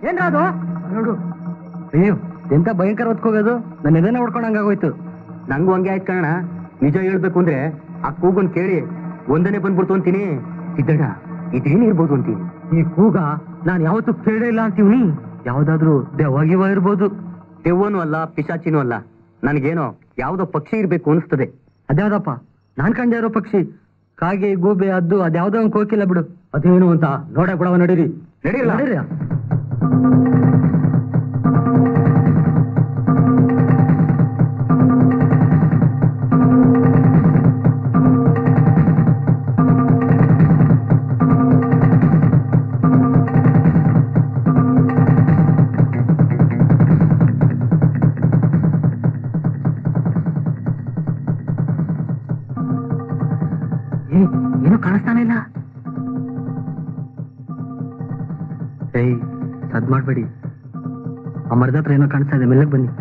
ಏನ್ರ ಅದು ನೋಡು. ಅಯ್ಯೋ ಎಂತ ಭಯಂಕರ ಹೊತ್ಕೋಗೋದು, ನನ್ನ ಎದೆನ ಹೊಡ್ಕೊಂಡಂಗಾಗೋಯ್ತು. ನಂಗೂ ಹಂಗೆ ಆಯ್ತು ಕಣ. ನಿಜ ಹೇಳ್ಬೇಕು ಅಂದ್ರೆ ಆ ಕೂಗನ್ ಕೇಳಿ ಒಂದನೇ ಬಂದ್ಬಿಡ್ತು ಅಂತೀನಿ. ಸಿದ್ದಣ್ಣ ಇದೇನಿರ್ಬೋದು ಅಂತೀನಿ. ಈ ಕೂಗ ನಾನ್ ಯಾವತ್ತೂ ಕೇಳೇ ಇಲ್ಲ ಅಂತೀವಿ. ಯಾವ್ದಾದ್ರು ದೆವ್ವಾಗಿವ ಇರ್ಬೋದು. ದೆವ್ವನೂ ಅಲ್ಲ, ಪಿಶಾಚಿನೂ ಅಲ್ಲ. ನನ್ಗೇನೋ ಯಾವ್ದೋ ಪಕ್ಷಿ ಇರ್ಬೇಕು ಅನಿಸ್ತದೆ. ಅದ್ಯಾವ್ದಪ್ಪ? ನಾನ್ ಕಂಡ ಇರೋ ಪಕ್ಷಿ ಕಾಗೆ, ಗೂಬೆ, ಅದ್ದು ಅದ್ಯಾವ್ದೋ ಒಂದು ಕೋಕಿಲ್ಲ ಬಿಡು. ಅದೇನು ಅಂತ ನೋಡಕ್ ಬಿಡವ. ನಡೀರಿ ನಡೀರಿ. ಏನು ಕಾಣಿಸ್ತಾನೆ ಇಲ್ಲ. ಏಯ್ ಸದ್ ಮಾಡ್ಬೇಡಿ. ಆ ಮರದ ಹತ್ರ ಏನೋ ಕಾಣಿಸ್ತಾ ಇದೆ, ಮೆಲ್ಲಕ್ ಬನ್ನಿ.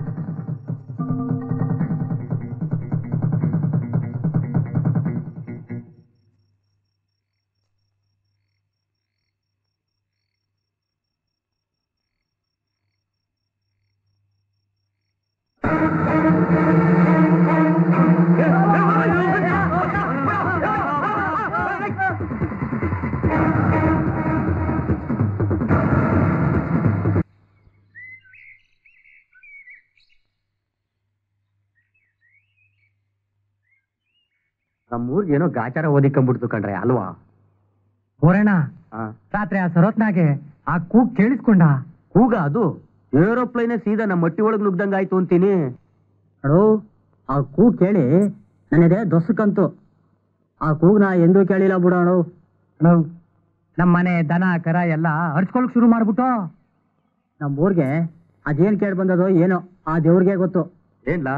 ನಮ್ಮೂರ್ಗೆ ಏನೋ ಗಾಚಾರ ಓದಿಕೊಂಡ್ಬಿಡ್ತು ಕಣ್ರೆ ಅಲ್ವಾ? ಹೋರಣ್ಣ, ರಾತ್ರಿ ಆ ಸರೋತ್ನಾಗೆ ಆ ಕೂಗ್ ಕೇಳಿಸ್ಕೊಂಡ. ಕೂಗ ಅದು ಏರೋಪ್ಲೇನೆ ಸೀದಾ ನಮ್ಮ ಮಟ್ಟಿ ಒಳಗ್ ನುಗ್ದಂಗಾಯ್ತು ಅಂತೀನಿ. ಅಡೋ, ಆ ಕೂಗ್ ಕೇಳಿ ನನಗೆ ದೊಸಕಂತು. ಆ ಕೂಗ್ನ ಎಂದೂ ಕೇಳಿಲ್ಲ ಬಿಡೋಣ. ನಮ್ಮ ಮನೆ ದನ ಕರ ಎಲ್ಲ ಅರ್ಚ್ಕೊಳಕ್ ಶುರು ಮಾಡ್ಬಿಟ್ಟು ನಮ್ಮೂರ್ಗೆ ಅದೇನ್ ಕೇಳಿ ಬಂದದೋ ಏನೋ ಆ ದೇವ್ರಿಗೆ ಗೊತ್ತು. ಏನ್ಲಾ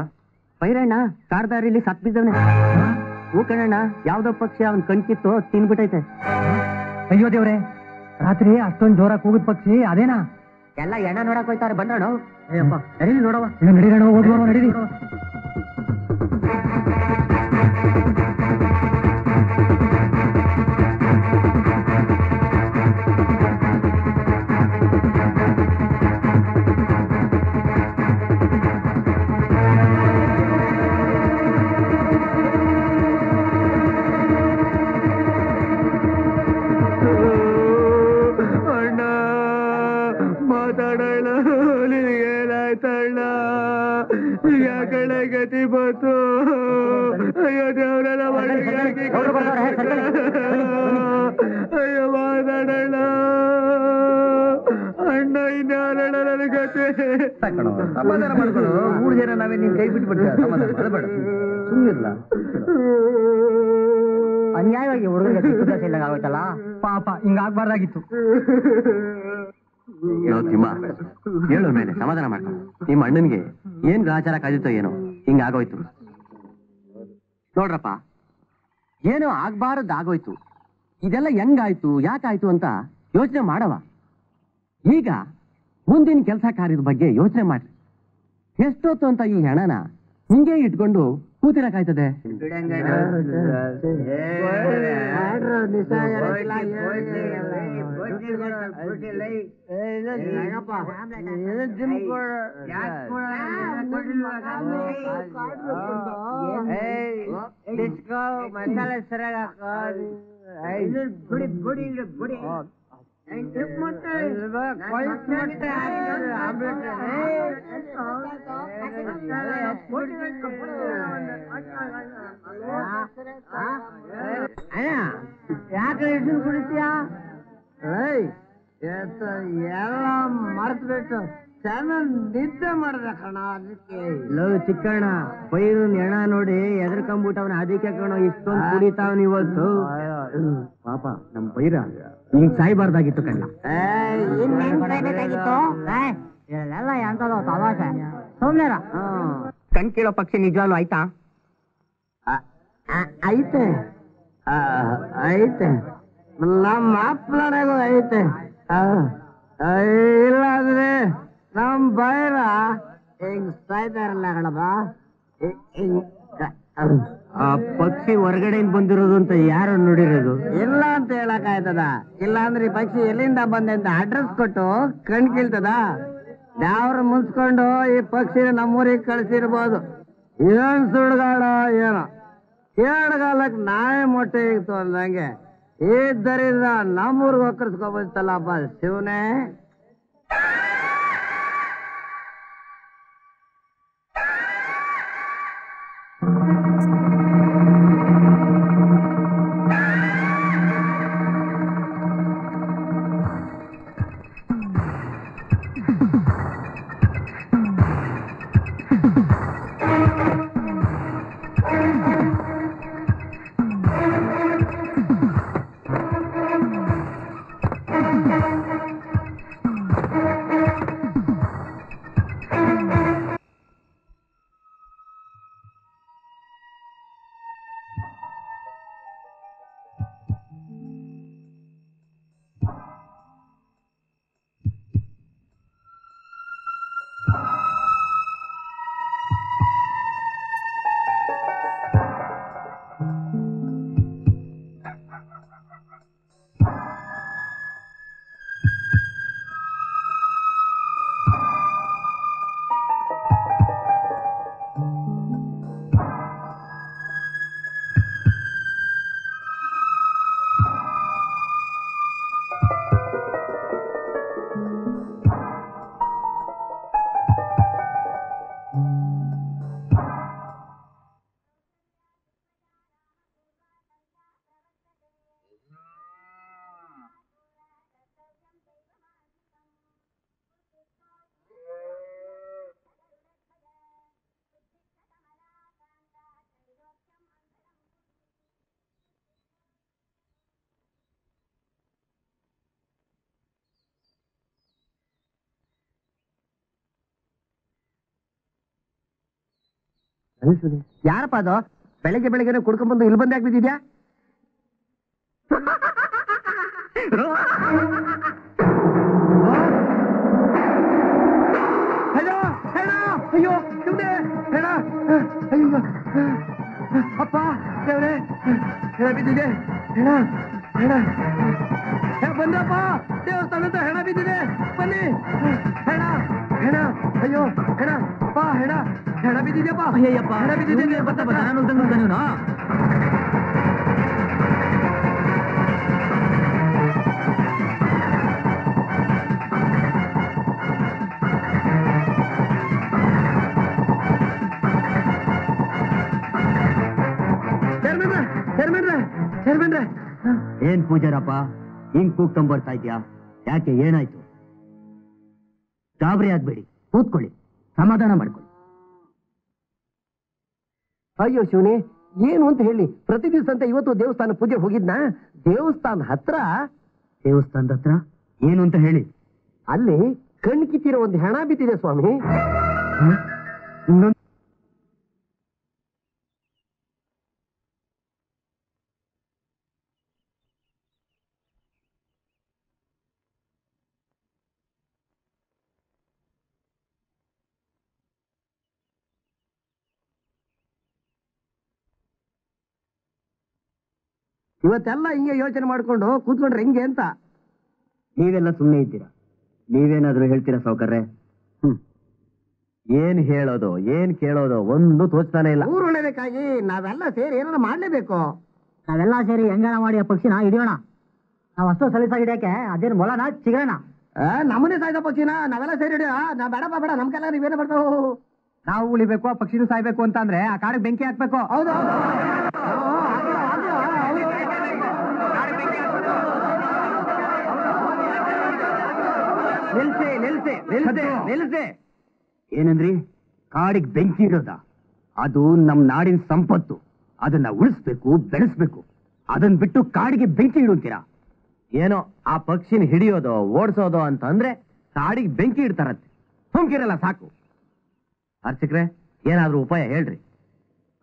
ಪೈರಣ್ಣ ಕಾಡ್ದಾರಿಲಿ ಸತ್ ಬಿದ್ದವನೆ. ಹೂ ಕಣಣ್ಣ, ಯಾವ್ದೋ ಪಕ್ಷಿ ಅವನ್ ಕಣ್ಕಿತ್ತು ತಿನ್ಬಿಟ್ಟೈತೆ. ಅಯ್ಯೋ ದೇವ್ರೆ, ರಾತ್ರಿ ಅಷ್ಟೊಂದ್ ಜೋರ ಕೂಗಿದ ಪಕ್ಷಿ ಅದೇನಾ? ಎಲ್ಲ ಎಣ್ಣ ನೋಡಕ್ ಹೋಯ್ತಾರೆ ಬಂದೋಣ. ಅಯ್ಯಪ್ಪ ನಡೀಲಿ ನೋಡವ. ನಡೀರೋಣ, ಹೋಗುವ ನಡೀರಿ. ಗತಿ ಬಂತು. ಅಯ್ಯೋ ದೇವರೆಲ್ಲ ಅಯ್ಯೋ ಮಾತಾಡೋಣ ಅಣ್ಣ, ಇನ್ಯಾರಣ್ಣ ನನ್ನ ಗತಿ. ಸಮಾಧಾನ ಮಾಡ್ಕೊಳ್ಳು. 3 ಜನ ನಾವೇ ನೀನ್ ಕೈ ಬಿಟ್ಬಿಟ್ಟ. ಸಮಾಧಾನ ಬೇಡ, ಸುಮ್ಮನಿಲ್ಲ. ಅನ್ಯಾಯವಾಗಿ ಹುಡುಗರಿಗೆ ಆಗೋಯ್ತಲ್ಲ ಪಾಪ. ಹಿಂಗಾಗ್ಬಾರ್ದಾಗಿತ್ತು. ತಿಮ್ಮ ಹೇಳೋ ಮೇಲೆ ಸಮಾಧಾನ ಮಾಡ್ಕೊಂಡು. ನಿಮ್ಮ ಅಣ್ಣನ್ಗೆ ಏನ್ ಗ್ರಾಚಾರ ಕಾದಿತ್ತೋ ಏನೋ ಹಿಂಗಾಗೋಯ್ತು ನೋಡ್ರಪ್ಪ. ಏನೋ ಆಗ್ಬಾರದ್ದು ಆಗೋಯ್ತು. ಇದೆಲ್ಲ ಹೆಂಗಾಯ್ತು, ಯಾಕಾಯ್ತು ಅಂತ ಯೋಚನೆ ಮಾಡವ. ಈಗ ಮುಂದಿನ ಕೆಲಸ ಕಾರ್ಯದ ಬಗ್ಗೆ ಯೋಚನೆ ಮಾಡ್ರಿ. ಎಷ್ಟೊತ್ತು ಅಂತ ಈ ಹೆಣನ ಹಿಂಗೆ ಇಟ್ಕೊಂಡು ಕೂತಿರಕಾಯ್ತದೆ? ಮಸಾಲೆ ಸರಿಯಾಗ ಯಾಕೆ ಇಟ್ಟು ಕುಡಿತೀಯಾ? ಎಲ್ಲ ಮರ್ತ್ಬಿಟ್ಟು ಚೆನ್ನಾಗಿ ನಿದ್ದೆ ಮಾಡ್ದೆ ಕಣ. ಅದಕ್ಕೆ ಚಿಕ್ಕಣ್ಣ ಪೈರು ಹೆಣ ನೋಡಿ ಎದರ್ಕೊಂಡ್ಬಿಟ್ಟವನ. ಅದಕ್ಕೆ ಕಣ ಇಷ್ಟೊಂದು ಕುಡಿತಾವನ್ ಇವತ್ತು. ಪಾಪ ನಮ್ ಪೈರ ಹಿಂಗ್ ಸಾಯ್ಬಾರ್ದಾಗಿತ್ತು ಕಣ್ಣ. ಎಲ್ಲ ಎಂತದೋ ತಮಾಷೆ. ಸುಮ್ನೆರ ಕಣ್ ಕೇಳೋ ಪಕ್ಷಿ ನಿಜವಾಗ್ಲು ಆಯ್ತಾ? ಐತೆ ಐತೆ, ನಮ್ಮ ಅಪ್ಪನಗೂ ಐತೆ. ಇಲ್ಲಾಂದ್ರೆ ನಮ್ ಬೈರ ಹಿಂಗ್ ಸಾಯ್ತಾರಲ್ಲ ಕಣಪ್ಪ. ಆ ಪಕ್ಷಿ ಹೊರಗಡೆಯಿಂದ ಬಂದಿರೋದು ಅಂತ ಯಾರು ನೋಡಿರೋದು? ಇಲ್ಲ ಅಂತ ಹೇಳಕ್ ಆಯ್ತದ? ಇಲ್ಲ ಅಂದ್ರೆ ಈ ಪಕ್ಷಿ ಎಲ್ಲಿಂದ ಬಂದೆ ಅಂತ ಅಡ್ರೆಸ್ ಕೊಟ್ಟು ಕಣ್ ಕೀಳ್ತದ? ಯಾವ್ರು ಮುನ್ಸ್ಕೊಂಡು ಈ ಪಕ್ಷಿನ ನಮ್ಮೂರಿಗೆ ಕಳಿಸಿರ್ಬೋದು. ಏನ್ ಸುಡ್ಗಾಡ ಏನೋ ಕೇಳಗಾಲಕ್ ನಾಯಿ ಮೊಟ್ಟೆ ಇತ್ತು ಅಂದಂಗೆ ಇದ್ದರಿಂದ ನಮ್ಮೂರ್ಗೆ ಒಕ್ಕರ್ಸ್ಕೊಬತ್ತಲ್ಲಪ್ಪ ಶಿವನೇ. ಯಾರಪ್ಪ ಅದು? ಬೆಳಗ್ಗೆ ಬೆಳಗ್ಗೆ ಕುಡ್ಕೊಂಡ್ಬಂದು ಇಲ್ಲಿ ಬಂದು ಯಾಕೆ ಬಿದ್ದಿದ್ಯಾ? ಅಯ್ಯೋ ಹೇಳ ಅಯ್ಯೋ ಅಪ್ಪ ದೇವ್ರೆ ಹೆಣ ಬಿದ್ದಿದೆ. ಹೆಣ ಹೆಣ ಬಂದಪ್ಪ, ದೇವಸ್ಥಾನದ ಹೆಣ ಬಿದ್ದಿದೆ, ಬನ್ನಿ. ಹೆಣ ಹೆಣ ಅಯ್ಯೋ ಹೆಣ ಅಪ್ಪ, ಹೆಣ ಹೆಣ ಬಿದ್ದಿದ್ಯಪ್ಪ. ಅಯ್ಯಪ್ಪ ಹೆಣ ಬಿದ್ದಿದೆ. ನಾನು ಏನ್ ಪೂಜಾರಪ್ಪ ಹಿಂಗ್ ಕೂಗ್ಕೊಂಬರ್ತಾ ಇದ್ಯಾ? ಯಾಕೆ, ಏನಾಯ್ತು? ಗಾಬರಿ ಆಗ್ಬೇಡಿ, ಕೂತ್ಕೊಳ್ಳಿ, ಸಮಾಧಾನ ಮಾಡ್ಕೊಳ್ಳಿ. ಅಯ್ಯೋ ಶಿವನೇ, ಏನು ಅಂತ ಹೇಳಿ? ಪ್ರತಿ ದಿವಸ ಅಂತ ಇವತ್ತು ದೇವಸ್ಥಾನ ಪೂಜೆ ಹೋಗಿದ್ನ? ದೇವಸ್ಥಾನದ ಹತ್ರ ಏನು ಅಂತ ಹೇಳಿ? ಅಲ್ಲಿ ಕಣ್ ಕಿತ್ತಿರೋ ಒಂದು ಹೆಣ ಬಿದ್ದಿದೆ ಸ್ವಾಮಿ. ಇನ್ನೊಂದು ಇವತ್ತೆಲ್ಲ ಹಿಂಗೆ ಯೋಚನೆ ಮಾಡ್ಕೊಂಡು ಕೂತ್ಕೊಂಡ್ರೆ ಹೆಂಗೆ ಅಂತ. ನೀವೆಲ್ಲ ಸುಮ್ಮನೆ ಇದ್ದೀರಾ? ನೀವೇನಾದ್ರೂ ಹೇಳ್ತೀರಾ ಸಾವುಕಾರ್ರೆ? ಏನ್ ಹೇಳೋದು ಏನ್ ಕೇಳೋದು ಒಂದು ತೋಚ್ತಾನೆ ಇಲ್ಲ. ಊರು ಉಳಿಬೇಕಾಗಿ ನಾವೆಲ್ಲ ಸೇರಿ ಏನಾರ ಮಾಡ್ಲೇಬೇಕು. ನಾವೆಲ್ಲ ಸೇರಿ ಹೆಂಗನ ಮಾಡಿ ಆ ಪಕ್ಷಿನ ಹಿಡಿಯೋಣ. ನಾವ್ ಅಷ್ಟು ಸಲೀಸಾಗಿಡ್ಯಾಕೆ ಅದೇನು ಮೊಲನ ಚಿಗರಣ? ನಮ್ಮನೆ ಸಾಯ್ದ ಪಕ್ಷಿನ ನಾವೆಲ್ಲ ಸೇರಿ ಹಿಡಿಯೋ. ನಾ ಬೇಡಪ್ಪ ಬೇಡ, ನಮ್ಗೆಲ್ಲ ನೀವೇನೇ ಬರ್ತಾವ. ನಾವು ಉಳಿಬೇಕು, ಆ ಪಕ್ಷಿನೂ ಸಾಯ್ಬೇಕು ಅಂತ ಅಂದ್ರೆ ಆ ಕಾಡಿಗೆ ಬೆಂಕಿ ಹಾಕ್ಬೇಕು. ಹೌದು ನಿಲ್ಸೆ. ಏನಂದ್ರಿ? ಕಾಡಿಗೆ ಬೆಂಕಿ ಇಡೋದ? ಅದು ನಮ್ ನಾಡಿನ ಸಂಪತ್ತು, ಅದನ್ನ ಉಳಿಸ್ಬೇಕು, ಬೆಳೆಸ್ಬೇಕು. ಅದನ್ನ ಬಿಟ್ಟು ಕಾಡಿಗೆ ಬೆಂಕಿ ಇಡುತ್ತೀರಾ? ಏನೋ ಆ ಪಕ್ಷಿನ ಹಿಡಿಯೋದು ಓಡಿಸೋದು ಅಂತ ಅಂದ್ರೆ ಕಾಡಿಗೆ ಬೆಂಕಿ ಇಡ್ತಾರಂತೆ. ಸುಮ್ಕಿರಲ್ಲ ಸಾಕು. ಅರ್ಚಕ್ರೆ, ಏನಾದ್ರೂ ಉಪಾಯ ಹೇಳ್ರಿ.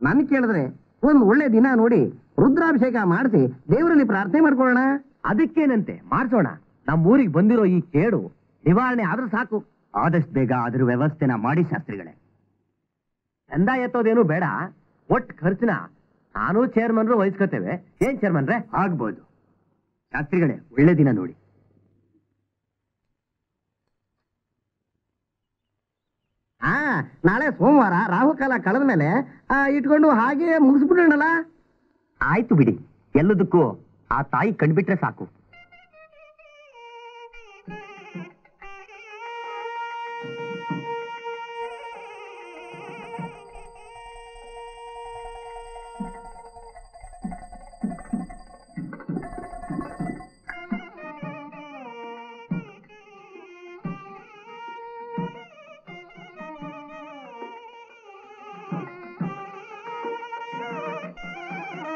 ನನ್ ಕೇಳಿದ್ರೆ ಒಂದು ಒಳ್ಳೆ ದಿನ ನೋಡಿ ರುದ್ರಾಭಿಷೇಕ ಮಾಡಿಸಿ ದೇವರಲ್ಲಿ ಪ್ರಾರ್ಥನೆ ಮಾಡ್ಕೊಳ್ಳೋಣ. ಅದಕ್ಕೇನಂತೆ, ಮಾಡ್ಸೋಣ. ನಮ್ಮ ಊರಿಗೆ ಬಂದಿರೋ ಈ ಕೇಡು ನಿವಾರಣೆ ಆದ್ರೂ ಸಾಕು. ಆದಷ್ಟು ಬೇಗ ಅದ್ರ ವ್ಯವಸ್ಥೆನ ಮಾಡಿ ಶಾಸ್ತ್ರಿಗಳೇ. ಚಂದ ಎತ್ತೋದೇನು ಬೇಡ, ಒಟ್ಟು ಖರ್ಚನ ನಾನು ಚೇರ್ಮನ್ರು ವಹಿಸ್ಕೊತೇವೆ. ಏನ್ ಚೇರ್ಮನ್ರೆ? ಆಗ್ಬೋದು. ಶಾಸ್ತ್ರಿಗಳೇ, ಒಳ್ಳೆ ದಿನ ನೋಡಿ. ನಾಳೆ ಸೋಮವಾರ ರಾಹುಕಾಲ ಕಳೆದ ಮೇಲೆ ಇಟ್ಕೊಂಡು ಹಾಗೆ ಮುಗಿಸ್ಬಿಡೋಣಲ್ಲ. ಆಯ್ತು ಬಿಡಿ, ಎಲ್ಲದಕ್ಕೂ ಆ ತಾಯಿ ಕಂಡ್ಬಿಟ್ರೆ ಸಾಕು.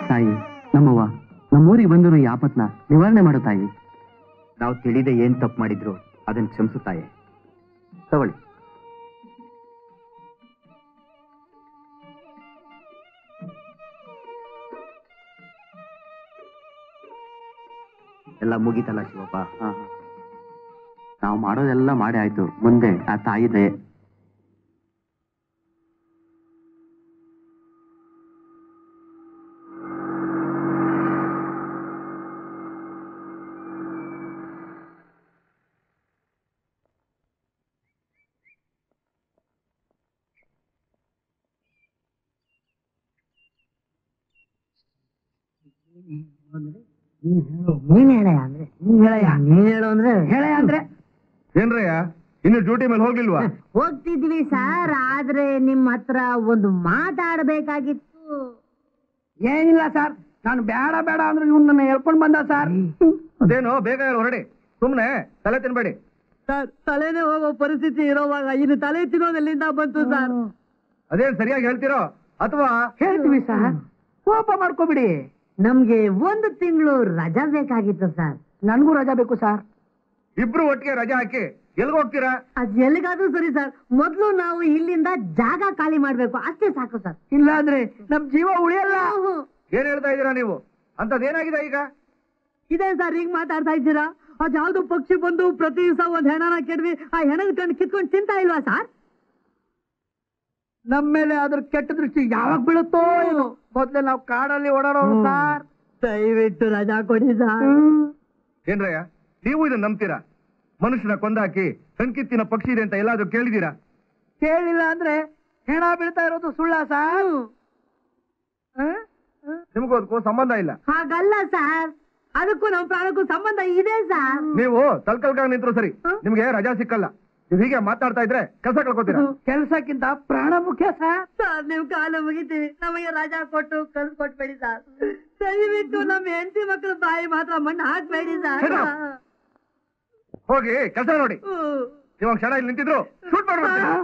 ತಾಯಿ, ನಮ್ಮವ್ವ ನಮ್ಮೂರಿಗೆ ಬಂದರು ಈ ಆಪತ್ನ ನಿವಾರಣೆ ಮಾಡೋ ತಾಯಿ. ನಾವು ತಿಳಿದೆ ಏನ್ ತಪ್ಪು ಮಾಡಿದ್ರು ಅದನ್ನ ಕ್ಷಮಿಸು ತಾಯಿ. ತಗೊಳ್ಳಿ. ಎಲ್ಲ ಮುಗೀತಲ್ಲ ಶಿವಪ್ಪ? ನಾವು ಮಾಡೋದೆಲ್ಲ ಮಾಡಿ ಆಯ್ತು. ಮುಂದೆ ಆ ತಾಯಿ ದಯೆ. ನೀನ್ ಹೇಳು ಅಂದ್ರೆ ಏನ್ರಯ್ಯ, ಇನ್ನು ಡ್ಯೂಟಿ ಮೇಲೆ ಹೋಗ್ಲಿಲ್ವಾ? ಹೋಗ್ತಿದ್ವಿ ಸರ್, ಆದ್ರೆ ನಿಮ್ ಹತ್ರ ಒಂದು ಮಾತಾಡ್ಬೇಕಾಗಿತ್ತು. ಏನಿಲ್ಲ ಸರ್, ನಾನು ಬೇಡ ಬೇಡ ಅಂದ್ರೆ ಇವ್ನು ನನ್ನ ಹೇಳ್ಕೊಂಡ್ ಬಂದ ಸರ್. ಅದೇನು ಬೇಗ ಹೊರಡಿ, ಸುಮ್ನೆ ತಲೆ ತಿನ್ಬೇಡಿ. ಸರ್, ತಲೆನೇ ಹೋಗೋ ಪರಿಸ್ಥಿತಿ ಇರೋವಾಗ ಇನ್ನು ತಲೆ ತಿನ್ನೋದೆಲ್ಲಿಂದ ಬಂತು ಸರ್? ಅದೇನ್ ಸರಿಯಾಗಿ ಹೇಳ್ತಿರೋ ಅಥವಾ? ಹೇಳ್ತೀವಿ ಸರ್, ಕೋಪ ಮಾಡ್ಕೋಬಿಡಿ. ನಮ್ಗೆ 1 ತಿಂಗಳು ರಜಾ ಬೇಕಾಗಿತ್ತು ಸರ್. ನನ್ಗೂ ರಜಾ ಬೇಕು ಸರ್. ಇಬ್ರು ಒಟ್ಟಿಗೆ ರಜಾ ಹಾಕಿ ಎಲ್ಗ ಹೋಗ್ತೀರಾ? ಅದ್ ಎಲ್ಲಿಗಾದ್ರೂ ಸರಿ ಸರ್, ಮೊದ್ಲು ನಾವು ಇಲ್ಲಿಂದ ಜಾಗ ಖಾಲಿ ಮಾಡ್ಬೇಕು, ಅಷ್ಟೇ ಸಾಕು ಸರ್. ಇಲ್ಲ ಅಂದ್ರೆ ನಮ್ ಜೀವ ಉಳಿಯಲ್ಲ. ಏನ್ ಹೇಳ್ತಾ ಇದ್ದೀರಾ ನೀವು? ಅಂತದೇನಾಗಿದೆ ಈಗ? ಇದೆ ಸರ್, ಈಗ ಮಾತಾಡ್ತಾ ಇದ್ದೀರಾ? ಅದ್ ಯಾವ್ದು ಪಕ್ಷಿ ಬಂದು ಪ್ರತಿ ದಿವಸ ಒಂದ್ ಹೆಣನ ಕೆಡ್ವಿ ಆ ಹೆಣದ ಕಣ್ಣು ಕಿತ್ಕೊಂಡು ತಿಂತಾ ಇಲ್ವಾ ಸರ್? ನಮ್ ಮೇಲೆ ಅದ್ರ ಕೆಟ್ಟ ದೃಷ್ಟಿ ಯಾವಾಗ ಬೀಳುತ್ತೋ ಏನು. ಮೊದ್ಲೇ ನಾವು ಕಾಡಲ್ಲಿ ಓಡಾಡೋರು ಸರ್. ದಯವಿಟ್ಟು ರಜಾ ಕೊಡಿ ಸರ್. ಏನ್ರಯ್ಯ, ನೀವು ಇದನ್ನ ನಂಬ್ತೀರಾ? ಮನುಷ್ಯನ ಕೊಂದಾಕಿ ಕಣ್ಕಿತ್ತಿನ ಪಕ್ಷಿ ಇದೆ ಅಂತ ಎಲ್ಲಾದ್ರೂ ಕೇಳಿದೀರಾ? ಕೇಳಿಲ್ಲ ಅಂದ್ರೆ ಹೆಣ ಬೀಳ್ತಾ ಇರೋದು ಸುಳ್ಳ ಸರ್? ನಿಮಗೂ ಅದಕ್ಕೂ ಸಂಬಂಧ ಇಲ್ಲ. ಹಾಗಲ್ಲ ಸರ್, ಅದಕ್ಕೂ ನಮ್ಮ ಪ್ರಾಣಕ್ಕೂ ಸಂಬಂಧ ಇದೆ ಸರ್. ನೀವು ತಲ್ಕಲ್ಕಾಗ ನಿಂತ್ರು ಸರಿ, ನಿಮ್ಗೆ ರಜಾ ಸಿಕ್ಕಲ್ಲ. ನೀವು ಹೀಗೆ ಮಾತಾಡ್ತಾ ಇದ್ರೆ ಕೆಲಸ ಕಳ್ಕೊತೀರಾ. ಕೆಲ್ಸಕ್ಕಿಂತ ಪ್ರಾಣ ಮುಖ್ಯ ಸರ್. ಸರ್, ನೀವು ಕಾಲು ಮುಗಿತೀವಿ, ನಮಗೆ ರಜಾ ಕೊಟ್ಟು ಕಳ್ಸಿಕೊಟ್ಬೇಡಿ ಸರ್. ದಯವಿಟ್ಟು ನಮ್ಮ ಹೆಂಡತಿ ಮಕ್ಕಳ ಬಾಯಿ ಮಾತ್ರ ಮಣ್ಣು ಹಾಕ್ಬೇಡಿ ಸರ್. ಹೋಗಿ ಕೆಲಸ ನೋಡಿ. ಇವಾಗ ಕ್ಷಣ ಇಲ್ಲಿ ನಿಂತಿದ್ರು ಶೂಟ್ ಮಾಡ್ಬಿಡ್ತೀನಿ.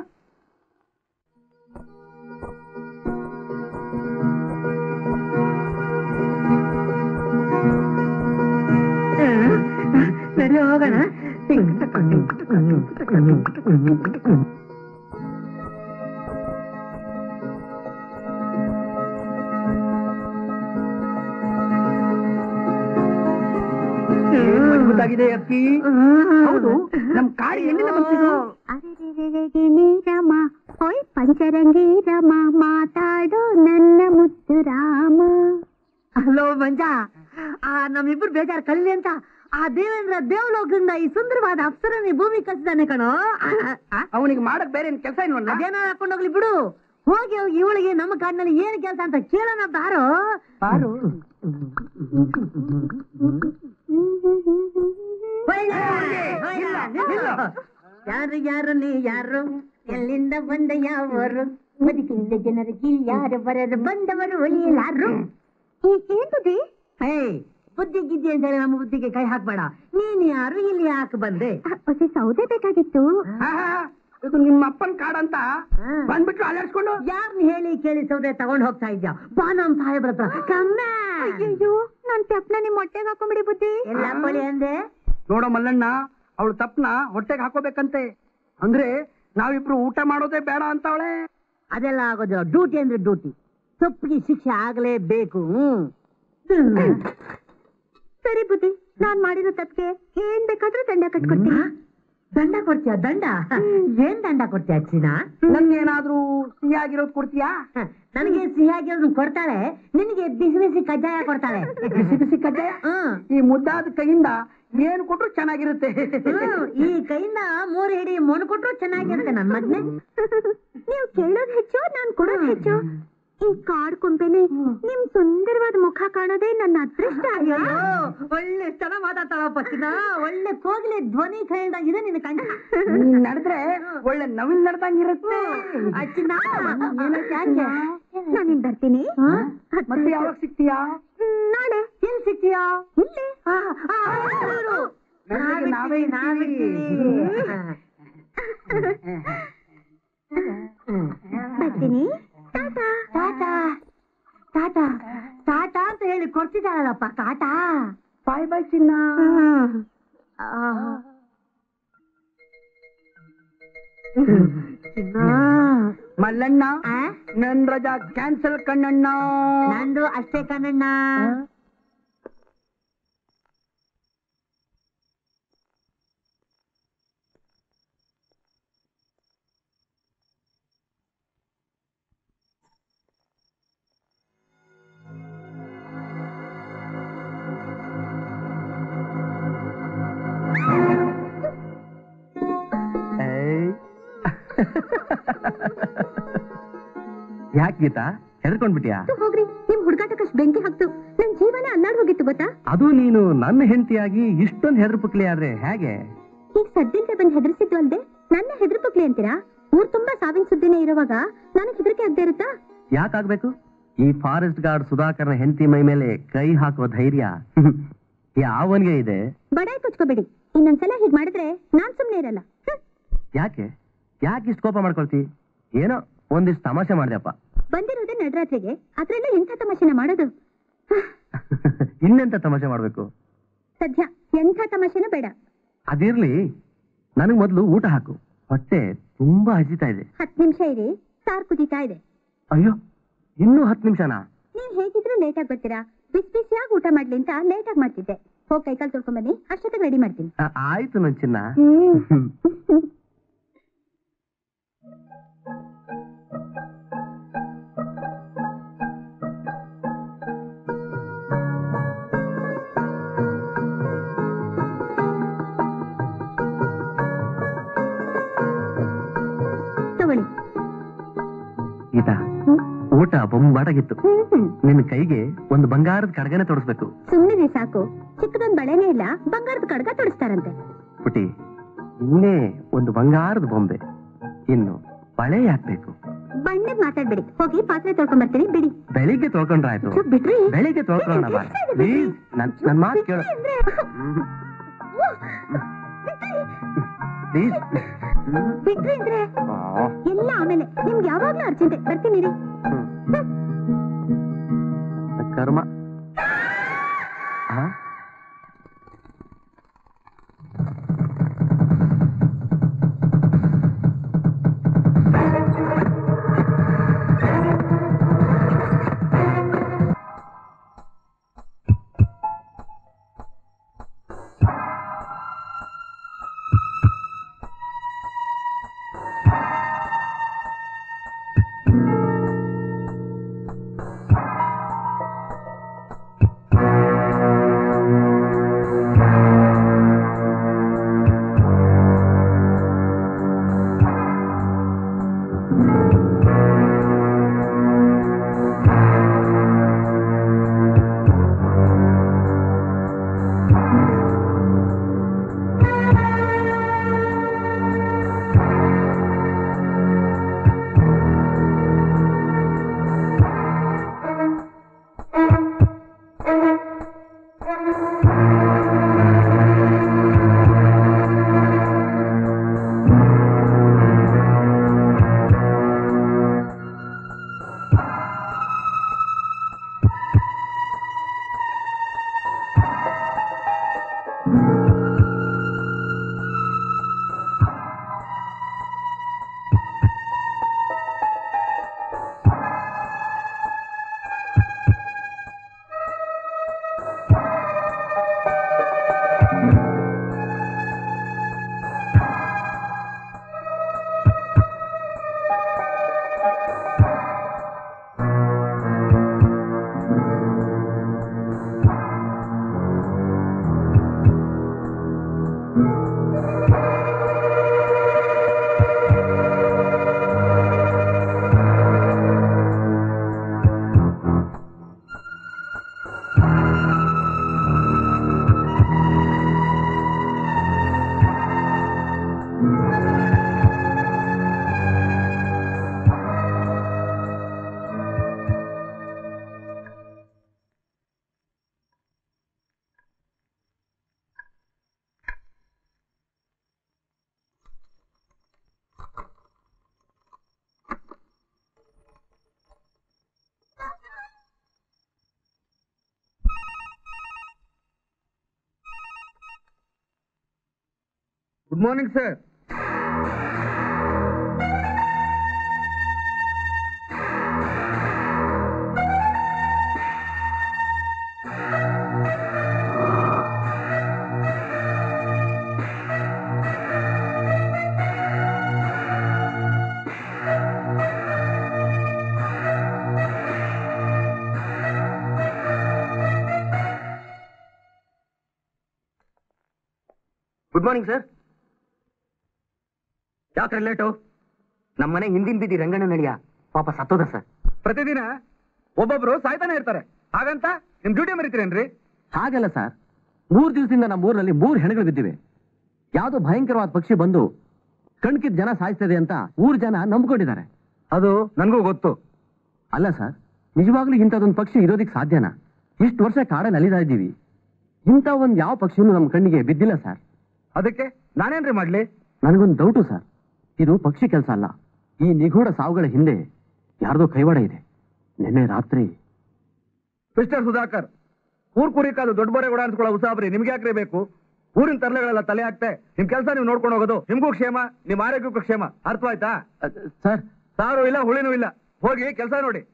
ಸರಿ, ಹೋಗೋಣ. ಗೊತ್ತಾಗಿದೆ ಅಕ್ಕಿ. ಹೌದು, ನಮ್ ಕಾಡಿ ಎಲ್ಲಿಂದ ಬಂತಿದ್ದು? ನೀರಮ ಹೊಯ್ ಪಂಚರಂಗಿ ರಮ ಮಾತಾಡೋ ನನ್ನ ಮುತ್ತು ರಾಮ. ಹಲೋ ಮಂಜ, ನಮ್ಮಿಬ್ರು ಬೇಜಾರು ಕಲೀಲಿ ಅಂತ ಆ ದೇವೇಂದ್ರ ದೇವಲೋಕದಿಂದ ಈ ಸುಂದರವಾದ ಅಪ್ಸರನಿ ಭೂಮಿ ಕಳ್ಸಿದ್ದಾನೆ ಕಣೋ. ಅವನಿಗೆ ಮಾಡಕ್ ಬೇರೆ ಏನ್ ಕೆಲಸ ಇಲ್ವಲ್ಲ? ಅದೇನ ಹಾಕೊಂಡು ಹೋಗ್ಲಿ ಬಿಡು. ಹೋಗಿ ಹೋಗಿ ಇವಳಿಗೆ ನಮ್ಮ ಕಾಡಿನಲ್ಲಿ ಏನ್ ಕೆಲಸ ಅಂತ ಕೇಳೋಣ ಬಾರೋ. ಯಾರು ಯಾರು ನೀ ಯಾರು, ಎಲ್ಲಿಂದ ಬಂದ ಯಾವರು, ಬದುಕಿಂದ ಜನರಿಗೆ ಯಾರು ಬರರು, ಬಂದವರು ಒಲಿಯಲಾರು. ಏನ್ ಬುದ್ಧಿ? ಹೇ, ಬುದ್ಧಿ ಗಿದ್ದಿ ಅಂತ ಹೇಳಿ ನಮ್ಮ ಬುದ್ಧಿಗೆ ಕೈ ಹಾಕ್ಬೇಡ. ನೀನ್ ಯಾರು, ಇಲ್ಲಿ ಯಾಕೆ ಬಂದೆ? ಹೊಸ ಸೌದೆ ಬೇಕಾಗಿತ್ತು. ಇದು ನಿಮ್ಮ ಅಪ್ಪನ್ ಕಾಡಂತ ಬಂದ್ಬಿಟ್ಟು ಅಲ್ಲಾಡ್ಸ್ಕೊಂಡು ಯಾರನ್ನ ಹೇಳಿ ಕೇಳಿ ಸೌದೆ ತಗೊಂಡ್ ಹೋಗ್ತಾ ಇದ್ಯಾ? ಬಾ ನಮ್ ಸಾಹೇಬ್ರ ಹತ್ರ. ಅಯ್ಯೋ, ನನ್ ತಪ್ಪನ ನಿಮ್ ಹೊಟ್ಟೆಗೆ ಹಾಕೊಂಬಿಡಿ ಬುದ್ಧಿ. ಎಲ್ಲ ಬಳಿ ಅಂದೆ. ನೋಡೋ ಮಲ್ಲಣ್ಣ, ಅವಳು ತಪ್ಪನ ಹೊಟ್ಟೆಗೆ ಹಾಕೋಬೇಕಂತೆ. ಅಂದ್ರೆ ನಾವಿಬ್ರು ಊಟ ಮಾಡೋದೇ ಬೇಡ ಅಂತ ಅವಳೆ. ಅದೆಲ್ಲ ಆಗೋದಿಲ್ಲ. ಡ್ಯೂಟಿ ಅಂದ್ರೆ ಡ್ಯೂಟಿ, ತಪ್ಪಿಗೆ ಶಿಕ್ಷೆ ಆಗ್ಲೇಬೇಕು. ಸರಿ ಬುದ್ಧಿ, ನಾನ್ ಮಾಡಿರೋ ತಪ್ಪಿಗೆ ಏನ್ ಬೇಕಾದ್ರೂ ದಂಡ ಕಟ್ಕೊಡ್ತೀನಿ. ದಂಡ ಕೊಡ್ತೀಯ ದಂಡ? ಏನ್ ದಂಡ ಕೊಡ್ತೀಯ ಚಿನ್ನ? ನನ್ಗೇನಾದ್ರೂ ಸಿಹಿಯಾಗಿರೋದು ಕೊಡ್ತೀಯಾ? ನನಗೆ ಸಿಹಿಯಾಗಿರೋದು ಕೊಡ್ತಾಳೆ, ನಿನಗೆ ಬಿಸಿ ಬಿಸಿ ಕಜ್ಜಾಯ ಕೊಡ್ತಾಳೆ. ಬಿಸಿ ಬಿಸಿ ಕಜ್ಜಾಯ? ಈ ಮುದ್ದಾದ ಕೈಯಿಂದ ಏನು ಕೊಟ್ರು ಚೆನ್ನಾಗಿರುತ್ತೆ. ಈ ಕೈಯಿಂದ 3 ಹಿಡಿ ಮಣ್ಣು ಕೊಟ್ರು ಚೆನ್ನಾಗಿರುತ್ತೆ ನನ್ ಮಗ್ನೆ. ನೀವು ಕೇಳೋದ್ ಹೆಚ್ಚು, ನಾನ್ ಕೊಡೋದ್ ಹೆಚ್ಚು. ಈ ಕಾಡ್ ಕೊಂಬೆಲಿ ನಿಮ್ ಸುಂದರವಾದ ಮುಖ ಕಾಣೋದೇ ನನ್ನ ಅದೃಷ್ಟ. ಒಳ್ಳೆ ಚೆನ್ನಾಗ್ ಮಾತಾಡ್ತಾಳಪ್ಪ ಚಿನ್ನ, ಒಳ್ಳೆ ಕೋಗಿಲೆ ಧ್ವನಿ ಕೇಳ್ದಾಗಿದೆ ನಿನ್ನ ಕಂಡ. ನೀನ್ ನಡೆದ್ರೆ ಒಳ್ಳೆ ನವಿಲ್ ನಡ್ದಂಗಿರುತ್ತೆ. ಚಿನ್ನ ಯಾಕೆ ನಾನಿನ್ ಬರ್ತೀನಿ. ಮತ್ತೆ ಯಾವಾಗ ಸಿಗ್ತೀಯಾ? ನಾಳೆ. ಎಲ್ಲಿ ಸಿಗ್ತೀಯಾ? ಇಲ್ಲಿ. ಬರ್ತೀನಿ. ಟಾಟಾ. ಟಾಟಾ ಟಾಟಾ ಟಾಟಾ ಅಂತ ಹೇಳಿ ಕೊಡ್ತಿದ್ದಾಳಲ್ಲಪ್ಪ ಟಾಟಾ. ಬಾಯ್ ಬಾಯ್ ಚಿನ್ನ. ಮಲ್ಲಣ್ಣ, ನನ್ ರಜಾ ಕ್ಯಾನ್ಸಲ್ ಕಣ್ಣಣ್ಣ. ನಂದು ಅಷ್ಟೇ ಕಣ್ಣಣ್ಣ. ಯಾಕೆ ಗೀತಾ, ಹೆದರ್ಕೊಂಡ್ಬಿಟ್ಯಾ? ಹೋಗ್ರಿ, ನಿಮ್ ಹುಡುಗಾಟಕ್ಕಷ್ಟು ಬೆಂಕಿ ಹಾಕ್ತು. ನನ್ ಜೀವನ ಅಲ್ಲಾಡ್ ಹೋಗಿತ್ತು ಗೊತ್ತಾ? ಅದು ನೀನು ನನ್ನ ಹೆಂಡತಿಯಾಗಿ ಇಷ್ಟೊಂದು ಹೆದರ್ಪುಕ್ಲಿ ಆದ್ರೆ ಹೇಗೆ? ಈಗ ಸದ್ಯಂತ ಬಂದ್ ಹೆದರ್ಸಿದ್ದು ಅಲ್ದೆ ನನ್ನ ಹೆದರ್ಪುಕ್ಲಿ ಅಂತೀರಾ? ಊರ್ ತುಂಬಾ ಸಾವಿನ ಸುದ್ದಿನೇ ಇರುವಾಗ ನನಗ್ ಹೆದರಿಕೆ ಆಗದೆ ಇರುತ್ತಾ? ಯಾಕಾಗ್ಬೇಕು? ಈ ಫಾರೆಸ್ಟ್ ಗಾರ್ಡ್ ಸುಧಾಕರ್ನ ಹೆಂಡತಿ ಮೈ ಮೇಲೆ ಕೈ ಹಾಕುವ ಧೈರ್ಯ ಯಾವನ್ಗೆ ಇದೆ? ಬಡಾಯಿ ಕೊಚ್ಕೋಬೇಡಿ. ಇನ್ನೊಂದ್ಸಲ ಹೀಗ್ ಮಾಡಿದ್ರೆ ನಾನ್ ಸುಮ್ನೆ ಇರಲ್ಲ. ಯಾಕೆ ಯಾಕೆ ಇಷ್ಟು ಕೋಪ ಮಾಡ್ಕೊಳ್ತಿ? ಏನೋ ಒಂದಿಷ್ಟು ತಮಾಷೆ ಮಾಡ್ದೆಪ್ಪ. ಬಂದಿರೋದೇ ನಡರಾತ್ರಿಗೆ, ಅದ್ರಲ್ಲೂ ಎಂಥ ತಮಾಷೆನ ಮಾಡೋದು? ಇನ್ನೆಂತ ತಮಾಷೆ ಮಾಡ್ಬೇಕು? ಸದ್ಯ ಎಂಥ ತಮಾಷೆನೂ ಬೇಡ. ಅದಿರ್ಲಿ, ನನಗ್ ಮೊದ್ಲು ಊಟ ಹಾಕು, ಹೊಟ್ಟೆ ತುಂಬಾ ಹಸಿತಾ ಇದೆ. 10 ನಿಮಿಷ ಇರಿ, ಸಾರ್ ಕುದೀತಾ ಇದೆ. ಅಯ್ಯೋ, ಇನ್ನೂ 10 ನಿಮಿಷನಾ? ನೀವ್ ಹೇಗಿದ್ರು ಲೇಟ್ ಆಗಿ ಬರ್ತೀರಾ. ಬಿಸಿ ಬಿಸಿಯಾಗಿ ಊಟ ಮಾಡ್ಲಿ ಅಂತ ಲೇಟ್ ಆಗಿ ಮಾಡ್ತಿದ್ದೆ. ಹೋಗಿ ಕೈಕಾಲು ತೊಳ್ಕೊಂಡ್ ಬನ್ನಿ, ಅಷ್ಟೊತ್ತಿಗೆ ರೆಡಿ ಮಾಡ್ತೀನಿ. ಆಯ್ತು ನನ್ ಚಿನ್ನ. ತಗೊಳ್ಳಿ. ಗೀತಾ, ಊಟ ಬೊಂಬಾಟಾಗಿತ್ತು. ನಿನ್ನ ಕೈಗೆ ಒಂದು ಬಂಗಾರದ ಕಡಗನೆ ತೊಡಸ್ಬೇಕು. ಸುಮ್ಮನೆ ಸಾಕು, ಚಿಕ್ಕದೊಂದು ಬಳೆನೇ ಇಲ್ಲ, ಬಂಗಾರದ ಕಡಗ ತೊಡಸ್ತಾರಂತೆ. ಪುಟಿ, ಇನ್ನೇ ಒಂದು ಬಂಗಾರದ ಬೊಂಬೆ, ಇನ್ನು ಬಳೆ ಯಾಕ್ಬೇಕು? ಬಣ್ಣದ್ ಮಾತಾಡ್ಬೇಡಿ, ಹೋಗಿ ಪಾತ್ರೆ ತೊಳ್ಕೊಂಡ್ ಬರ್ತೀನಿ ಬಿಡಿ. ಬೆಳಿಗ್ಗೆ ತೊಳ್ಕೊಂಡ್ರಾಯ್ತು. ಬಿಡ್ರಿ. ಬೆಳಿಗ್ಗೆ ತೊಳ್ಕೊಳ್ಳೋಣ ಬಾ. ಪ್ಲೀಸ್, ನನ್ ಮಾತು ಕೇಳು ಪ್ಲೀಸ್. ಬಿಟ್ರಿ ಅಂದ್ರೆ ಎಲ್ಲ ಆಮೇಲೆ. ನಿಮ್ಗೆ ಯಾವಾಗ್ಲೂ ಅರ್ಜೆಂಟ್. ಬರ್ತೀನಿ ರೀ. ಕರ್ಮ. Good morning sir. Good morning sir. ಯಾಕ್ರೆ ಲೇಟು? ನಮ್ಮನೆ ಹಿಂದಿನ ಬೀದಿ ರಂಗಣ್ಣ ನಡಿಯ ಪಾಪ ಸತ್ತೋದ ಸರ್. ಪ್ರತಿದಿನ ಒಬ್ಬೊಬ್ರು ಸಾಯ್ತಾನೆ ಇರ್ತಾರೆ, ಹಾಗಂತ ನಿಮ್ ಡ್ಯೂಟಿ ಮರಿತೀರೇನ್ರಿ? ಹಾಗಲ್ಲ ಸರ್, 3 ದಿವಸದಿಂದ ನಮ್ಮ ಊರಲ್ಲಿ 3 ಹೆಣಗಳು ಬಿದ್ದಿವೆ. ಯಾವ್ದೋ ಭಯಂಕರವಾದ ಪಕ್ಷಿ ಬಂದು ಕಣ್ಕಿದ್ ಜನ ಸಾಯಿಸ್ತದೆ ಅಂತ ಊರ್ ಜನ ನಂಬ್ಕೊಂಡಿದ್ದಾರೆ. ಅದು ನನ್ಗೂ ಗೊತ್ತು. ಅಲ್ಲ ಸರ್, ನಿಜವಾಗ್ಲೂ ಇಂಥದೊಂದು ಪಕ್ಷಿ ಇರೋದಿಕ್ ಸಾಧ್ಯನಾ? ಇಷ್ಟು ವರ್ಷ ಕಾಡಲ್ಲಿ ಅಲಿದಾ ಇದ್ದೀವಿ, ಇಂಥ ಒಂದ್ ಯಾವ ಪಕ್ಷಿನೂ ನಮ್ಮ ಕಣ್ಣಿಗೆ ಬಿದ್ದಿಲ್ಲ ಸರ್. ಅದಕ್ಕೆ ನಾನೇನ್ರಿ ಮಾಡ್ಲಿ? ನನಗೊಂದು ಡೌಟು ಸರ್, ಇದು ಪಕ್ಷಿ ಕೆಲಸ ಅಲ್ಲ. ಈ ನಿಗೂಢ ಸಾವುಗಳ ಹಿಂದೆ ಯಾರ್ದೋ ಕೈವಾಡ ಇದೆ. ನಿನ್ನೆ ರಾತ್ರಿ ಮಿಸ್ಟರ್ ಸುಧಾಕರ್, ಊರ್ ಕುರಿಕಾದು ದೊಡ್ಡ ಬರೆ ಓಡಾಡಿಸ್ಕೊಳ್ಳೋ ಉಸಾಬರಿ ನಿಮ್ಗೆ ಯಾಕ್ರಿ ಬೇಕು? ಊರಿನ ತರಲೆಗಳೆಲ್ಲ ತಲೆ ಹಾಕ್ತೆ ನಿಮ್ ಕೆಲಸ ನೀವು ನೋಡ್ಕೊಂಡು ಹೋಗೋದು ನಿಮ್ಗೂ ಕ್ಷೇಮ, ನಿಮ್ ಆರೋಗ್ಯಕ್ಕೂ ಕ್ಷೇಮ. ಅರ್ಥವಾಯ್ತಾ? ಸರ್, ಸಾರು ಇಲ್ಲ ಹುಳಿನೂ ಇಲ್ಲ, ಹೋಗಿ ಕೆಲಸ ನೋಡಿ.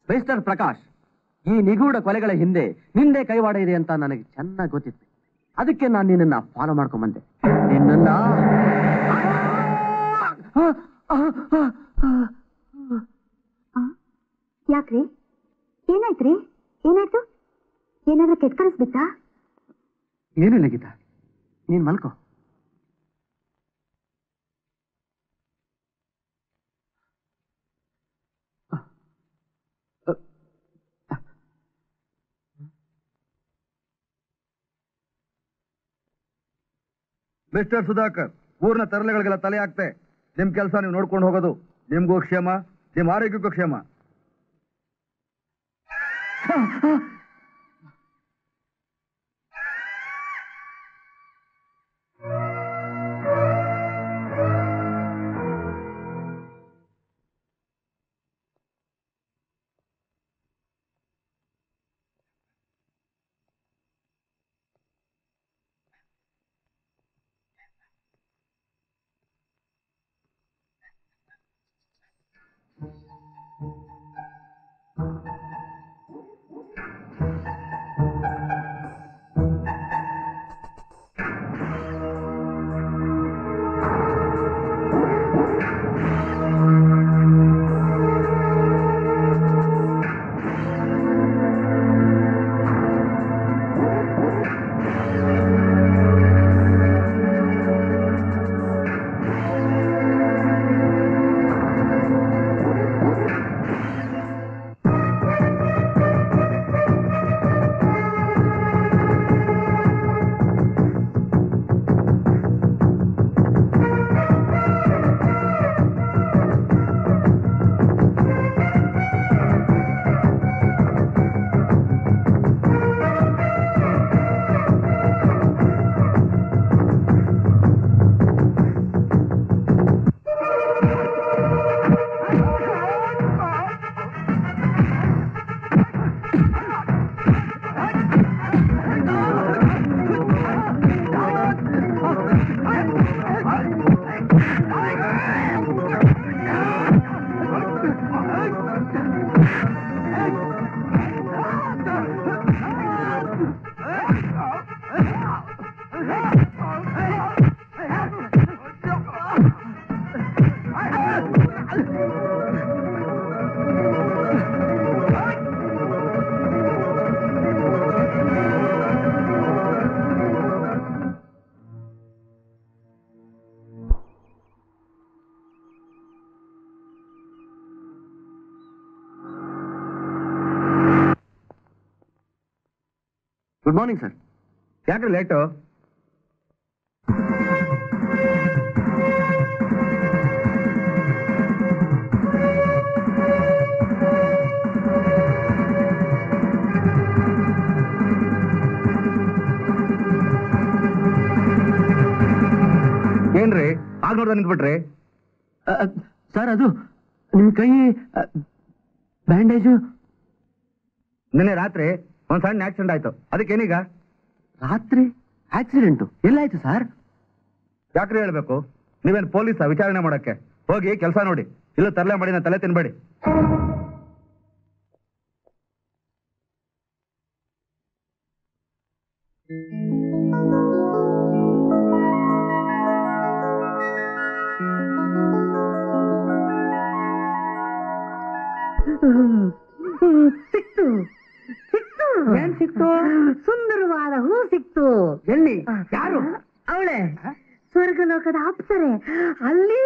ಮಿಸ್ಟರ್ ಪ್ರಕಾಶ್, ಈ ನಿಗೂಢ ಕೊಲೆಗಳ ಹಿಂದೆ ನಿಂದೆ ಕೈವಾಡ ಇದೆ ಅಂತ ನನಗೆ ಚೆನ್ನಾಗಿ ಗೊತ್ತಿತ್ತು. ಅದಕ್ಕೆ ನಾನು ನಿನ್ನನ್ನ ಫಾಲೋ ಮಾಡ್ಕೊಂಬಂದೆ. ನಿನ್ನನ್ನ ಯಾಕ್ರಿ? ಏನಾಯ್ತ್ರಿ? ಏನಾಯ್ತು? ಏನಾದ್ರೂ ಕೆಟ್ಟ ಕನಸ್ಬಿತ್ತಾ? ಏನಿಲ್ಲ ಗೀತಾ, ನೀನ್ ಮಲ್ಕೋ. ಮಿಸ್ಟರ್ ಸುಧಾಕರ್, ಊರಿನ ತರಲೆಗಳಿಗೆಲ್ಲ ತಲೆ ಹಾಕ್ತೆ ನಿಮ್ ಕೆಲಸ ನೀವು ನೋಡ್ಕೊಂಡು ಹೋಗೋದು ನಿಮ್ಗೂ ಕ್ಷೇಮ, ನಿಮ್ ಆರೋಗ್ಯಕ್ಕೂ ಕ್ಷೇಮ. Good morning sir. ಯಾಕ್ರಿ ಲೇಟು? ಏನ್ರಿ ಆಗ ನೋಡ್ದ ನಿಂತ್ಬಿಟ್ರಿ? ಸರ್ ಅದು ನಿಮ್ ಕೈ ಬ್ಯಾಂಡೇಜು. ನಿನ್ನೆ ರಾತ್ರಿ ಒಂದ್ ಸಣ್ಣ ಆಕ್ಸಿಡೆಂಟ್ ಆಯ್ತು, ಅದಕ್ಕೇನೀಗ? ರಾತ್ರಿ ಆಕ್ಸಿಡೆಂಟು ಎಲ್ಲಾಯ್ತು ಸರ್? ಯಾಕ್ರಿ ಹೇಳ್ಬೇಕು? ನೀವೇನ್ ಪೊಲೀಸ ವಿಚಾರಣೆ ಮಾಡಕ್ಕೆ? ಹೋಗಿ ಕೆಲಸ ನೋಡಿ, ಇಲ್ಲ ತರಲೆ ಮಾಡಿ ನಾ ತಲೆ ತಿನ್ಬೇಡಿ. ಸಿಕ್ತು ಸಿಕ್ತು. ಏನ್ ಸಿಕ್ತು? ಸುಂದರವಾದ ಹೂ ಸಿಕ್ತು. ಎಲ್ಲಿ? ಯಾರು? ಅವಳೆ ಸ್ವರ್ಗಲೋಕದ ಅಪ್ಸರೆ ಅಲ್ಲಿ.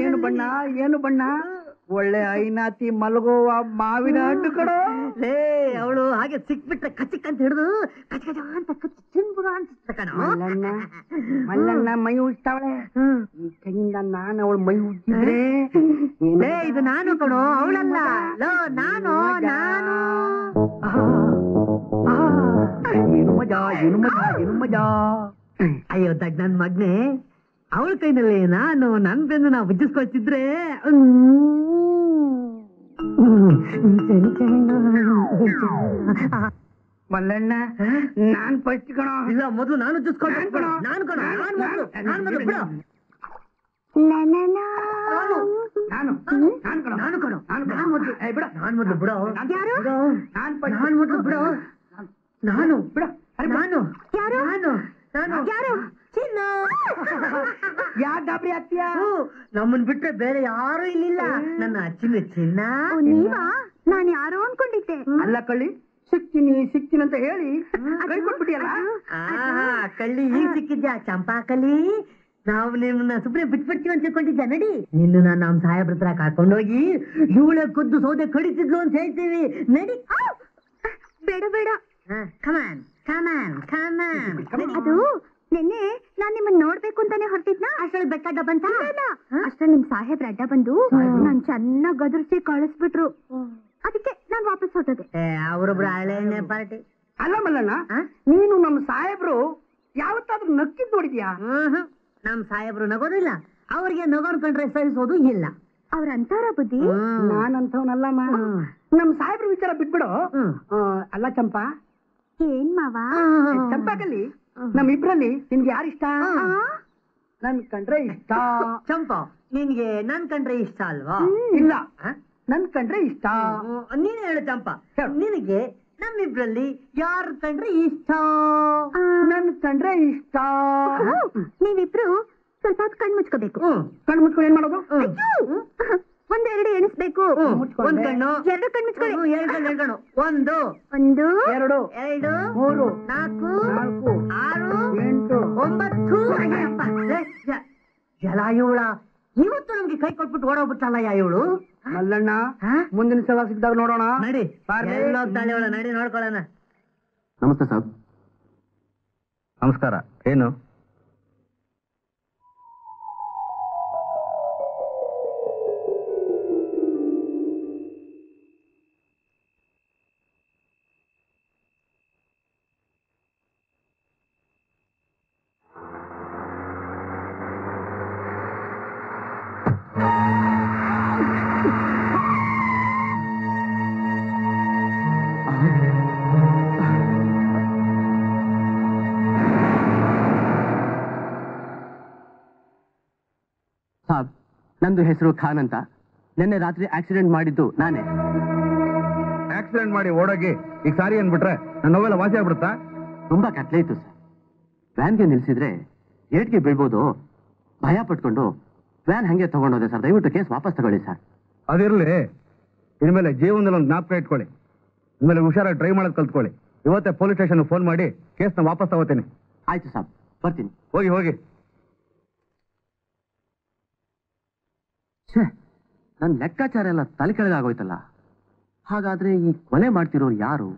ಏನು ಬಣ್ಣ, ಏನು ಬಣ್ಣ? ಒಳ್ಳೆ ಐನಾತಿ ಮಲಗುವ ಮಾವಿನ ಹಣ್ಣು ಕಡೋ. ಲೇ ಅವಳು ಹಾಗೆ ಸಿಕ್ಬಿಟ್ರೆ ಕಚಿಕ್ ಅಂತ ಹಿಡಿದು ಕಚ ಕಚ ಅಂತ ಕಚ್ಚಿ ತಿನ್ಬಿಡು ಅನ್ಸುತ್ತೆ ಕಣ. ಮಲ್ಲಣ್ಣ ಮಲ್ಲಣ್ಣ ಮೈ ಉಜ್ತಾವಳೆ. ಈ ಕೈಯಿಂದ ನಾನು ಅವಳು ಮೈ ಉಜ್ಜಿದ್ರೆ ಲೇ ಇದು ನಾನು ಕಣೋ, ಅವಳಲ್ಲ. ಲೋ ನಾನು ನಾನು ಏನು ಮಜಾ, ಏನು ಮಜಾ, ಏನು ಮಜಾ. ಅಯ್ಯೋ ದಡ್ ನನ್ ಮಗ್ನೆ, ಅವಳ ಕೈನಲ್ಲಿ ನಾನು ನನ್ ಬೆನ್ನು ನಾವು ಉಜ್ಜಿಸ್ಕೊಳ್ತಿದ್ರೆ ಮಲ್ಲಣ್ಣ ನಾನ್ ಫಸ್ಟ್ ಕಣ. ಇಲ್ಲ ಮೊದಲು ನಾನು ಉಜ್ಜಿಸ್ಕೊಂಡು ನಾನು ಕಣ ನಾನು ಮೊದಲು ಬಿಡು. ನಾನು ನಾನು ಕಣ, ನಾನು ಕಣ ನಾನು ಮೊದಲು. ಬಿಡ, ನಾನು ಮೊದಲು ಬಿಡು. ನಾನ್ ನಾನು ಮೊದಲು ಬಿಡು. ನಾನು ಬಿಡ. ನಾನು ನಾನು ನಾನು ಚಿನ್ನ. ಯಾಕೆ ಗಾಬರಿ ಆಗ್ತೀಯಾ? ನಮ್ಮನ್ ಬಿಟ್ರೆ ಬೇರೆ ಯಾರು ಇಲ್ಲಿಲ್ಲ. ನನ್ನ ಚಿನ್ನ ಚಿನ್ನ. ನೀವಾ? ನಾನ್ ಯಾರೋ ಅನ್ಕೊಂಡಿದ್ದೆ. ಅಲ್ಲ ಕಳ್ಳಿ, ಸಿಕ್ತೀನಿ ಅಂತ ಹೇಳಿ ಕೈ ಕೊಟ್ಬಿಟ್ಟಿಯಲ್ಲ. ಕಳ್ಳಿ ಈಗ ಸಿಕ್ಕಿದ್ಯಾ ಚಂಪಾ ಕಲಿ? ನಾವು ನಿಮ್ಮನ್ನ ಸುಮ್ಮನೆ ಬಿಟ್ಬಿಡ್ತೀವಿ ಅಂತ ತಿಳ್ಕೊಂಡಿದ್ಯಾ? ನಡಿ, ನಿನ್ನ ನಾನು ನಮ್ಮ ಸಾಹೇಬ್ರ ಹತ್ರ ಕರ್ಕೊಂಡೋಗಿ ಇವಳ ಖುದ್ದು ಸೌದೆ ಕಡಿತಿದ್ಲು ಅಂತ ಹೇಳ್ತೀವಿ. ನಡಿ. ಬೇಡ ಬೇಡ. ಕಮಾನ್ ಕಮಾನ್ ಕಮಾನ್. ಅದು ನಿನ್ನೆ ನಾನ್ ನಿಮ್ಮನ್ನ ನೋಡ್ಬೇಕು ಅಂತಾನೆ ಹೊರಟಿದ್ನಾ, ಅಷ್ಟ್ರಲ್ಲಿ ಬೆಕ್ಕಡ್ಡ ಬಂತ. ಅಷ್ಟ್ರಲ್ಲಿ ನಿಮ್ ಸಾಹೇಬ್ರ ಅಡ್ಡ ಬಂದು ನಾನ್ ಚೆನ್ನಾಗ್ ಗದರ್ಸಿ ಕಳಿಸ್ಬಿಟ್ರು. ಅದಕ್ಕೆ ನಾನ್ ವಾಪಸ್ ಹೊರಟದೆ. ಅವರೊಬ್ರು ಹಳೆಯನ್ನೇ ಪಾರ್ಟಿ. ಅಲ್ಲ ಮಲ್ಲಣ್ಣ, ನೀನು ನಮ್ಮ ಸಾಹೇಬ್ರು ಯಾವತ್ತಾದ್ರೂ ನಕ್ಕಿದ್ ನೋಡಿದ್ಯಾ? ನಮ್ ಸಾಹೇಬ್ರು ನಗೋದಿಲ್ಲ, ಅವ್ರಿಗೆ ನಗೋರ್ ಕಂಡ್ರೆ ಸಹಿಸೋದು ಇಲ್ಲ. ಅವ್ರ ಅಂತಾರ ಬುದ್ಧಿ. ನಾನಂತವನಲ್ಲಮ್ಮ. ನಮ್ ಸಾಹೇಬ್ರ ವಿಚಾರ ಬಿಟ್ಬಿಡು. ಅಲ್ಲ ಚಂಪಾ, ಏನ್ ಮಾವ? ಚಂಪಾಕಲ್ಲಿ ನಮ್ಮಿಬ್ರಲ್ಲಿ ನಿನ್ಗೆ ಯಾರಿಷ್ಟ? ನನ್ ಕಂಡ್ರೆ ಇಷ್ಟ. ಚಂಪಾ, ನಿನ್ಗೆ ನನ್ ಕಂಡ್ರೆ ಇಷ್ಟ ಅಲ್ವಾ? ಇಲ್ಲ, ನನ್ ಕಂಡ್ರೆ ಇಷ್ಟ. ನೀನ್ ಹೇಳು ಚಂಪಾ, ನಿನಗೆ ನಮ್ಮಿಬ್ರಲ್ಲಿ ಯಾರ ಕಂಡ್ರೆ ಇಷ್ಟ? ನನ್ ಕಂಡ್ರೆ ಇಷ್ಟ. ನೀವಿಬ್ರು ಸ್ವಲ್ಪ ಹೊತ್ತು ಕಣ್ ಮುಚ್ಕೋಬೇಕು. ಕಣ್ ಮುಚ್ಕೊಂಡು ಏನ್ ಮಾಡೋದು? ಒಂದೆರಡು ಎಣಿಸ್ಬೇಕು. ಒಂದ್ ಕಣ್ಣು, ಎರಡು ಕಣ್ ಮುಚ್ಕೊಳ್ಳಿ. ಎರಡು ಕಣ್ಣು. ಒಂದು ಒಂದು ಎರಡು ಎರಡು ಮೂರು ನಾಲ್ಕು ನಾಲ್ಕು 6 ಎಂಟು 9. ಜಲ ಇವಳ ಇವತ್ತು ನಮ್ಗೆ ಕೈ ಕೊಟ್ಬಿಟ್ಟು ಓಡೋಗ್ಬಿಟ್ಟಲ್ಲ ಇವಳು. ಮಲ್ಲಣ್ಣ, ಮುಂದಿನ ಸಲ ಸಿಕ್ಕಿದಾಗ ನೋಡೋಣ. ನಡಿ, ಎಲ್ಲೋಗ್ತಾಳೆ ಇವಳ, ನಡಿ ನೋಡ್ಕೊಳ್ಳೋಣ. ನಮಸ್ತೆ ಸರ್. ನಮಸ್ಕಾರ. ಏನು? ಸಾಬ್, ನಂದು ಹೆಸರು ಖಾನ್ ಅಂತ. ನಿನ್ನೆ ರಾತ್ರಿ ಆಕ್ಸಿಡೆಂಟ್ ಮಾಡಿದ್ದು ನಾನೇ. ಆಕ್ಸಿಡೆಂಟ್ ಮಾಡಿ ಓಡೋಗಿ ಈಗ ಸಾರಿ ಅಂದ್ಬಿಟ್ರೆ ನನ್ನ ನೋವೆಲ್ಲ ವಾಸಿ ಆಗ್ಬಿಡುತ್ತಾ? ತುಂಬಾ ಕತ್ಲೆ ಇತ್ತು ಸರ್. ವ್ಯಾನ್ಗೆ ನಿಲ್ಸಿದ್ರೆ ಏಟ್ಗೆ ಬೀಳ್ಬೋದು ಭಯ ಪಟ್ಕೊಂಡು ವ್ಯಾನ್ ಹಂಗೆ ತಗೊಂಡೋದೆ ಸರ್. ದಯವಿಟ್ಟು ಕೇಸ್ ವಾಪಸ್ ತಗೊಳ್ಳಿ ಸರ್. ಅದಿರ್ಲಿ, ಇನ್ಮೇಲೆ ಜೀವನದಲ್ಲಿ ಒಂದು ಜ್ಞಾಪಕ ಇಟ್ಕೊಳ್ಳಿ. ಇನ್ಮೇಲೆ ಹುಷಾರಾಗಿ ಡ್ರೈವ್ ಮಾಡೋದು ಕಲ್ತ್ಕೊಳ್ಳಿ. ಇವತ್ತೇ ಪೊಲೀಸ್ ಸ್ಟೇಷನ್ ಫೋನ್ ಮಾಡಿ ಕೇಸ್ನ ವಾಪಸ್ ತಗೋತೀನಿ. ಆಯ್ತು ಸರ್, ಬರ್ತೀನಿ. ಹೋಗಿ ಹೋಗಿ. ನನ್ನ ಲೆಕ್ಕಾಚಾರ ಎಲ್ಲ ತಲೆ ಕೆಳಗಾಗೋಯ್ತಲ್ಲ. ಹಾಗಾದ್ರೆ ಈ ಕೊಲೆ ಮಾಡ್ತಿರೋರು ಯಾರು?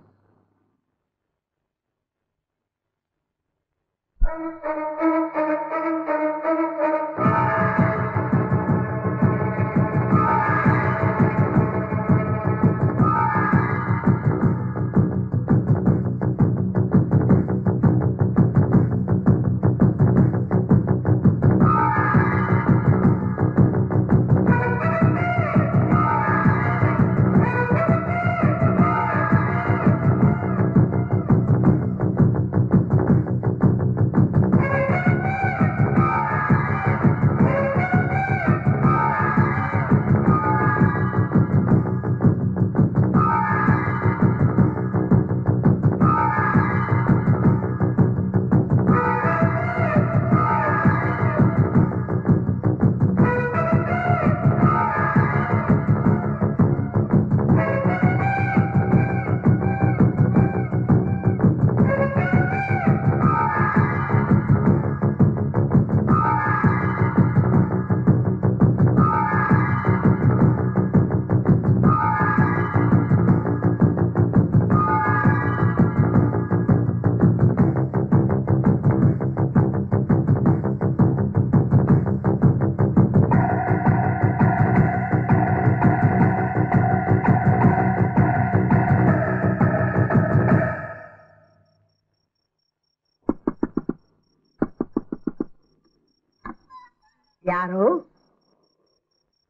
ಯಾರು?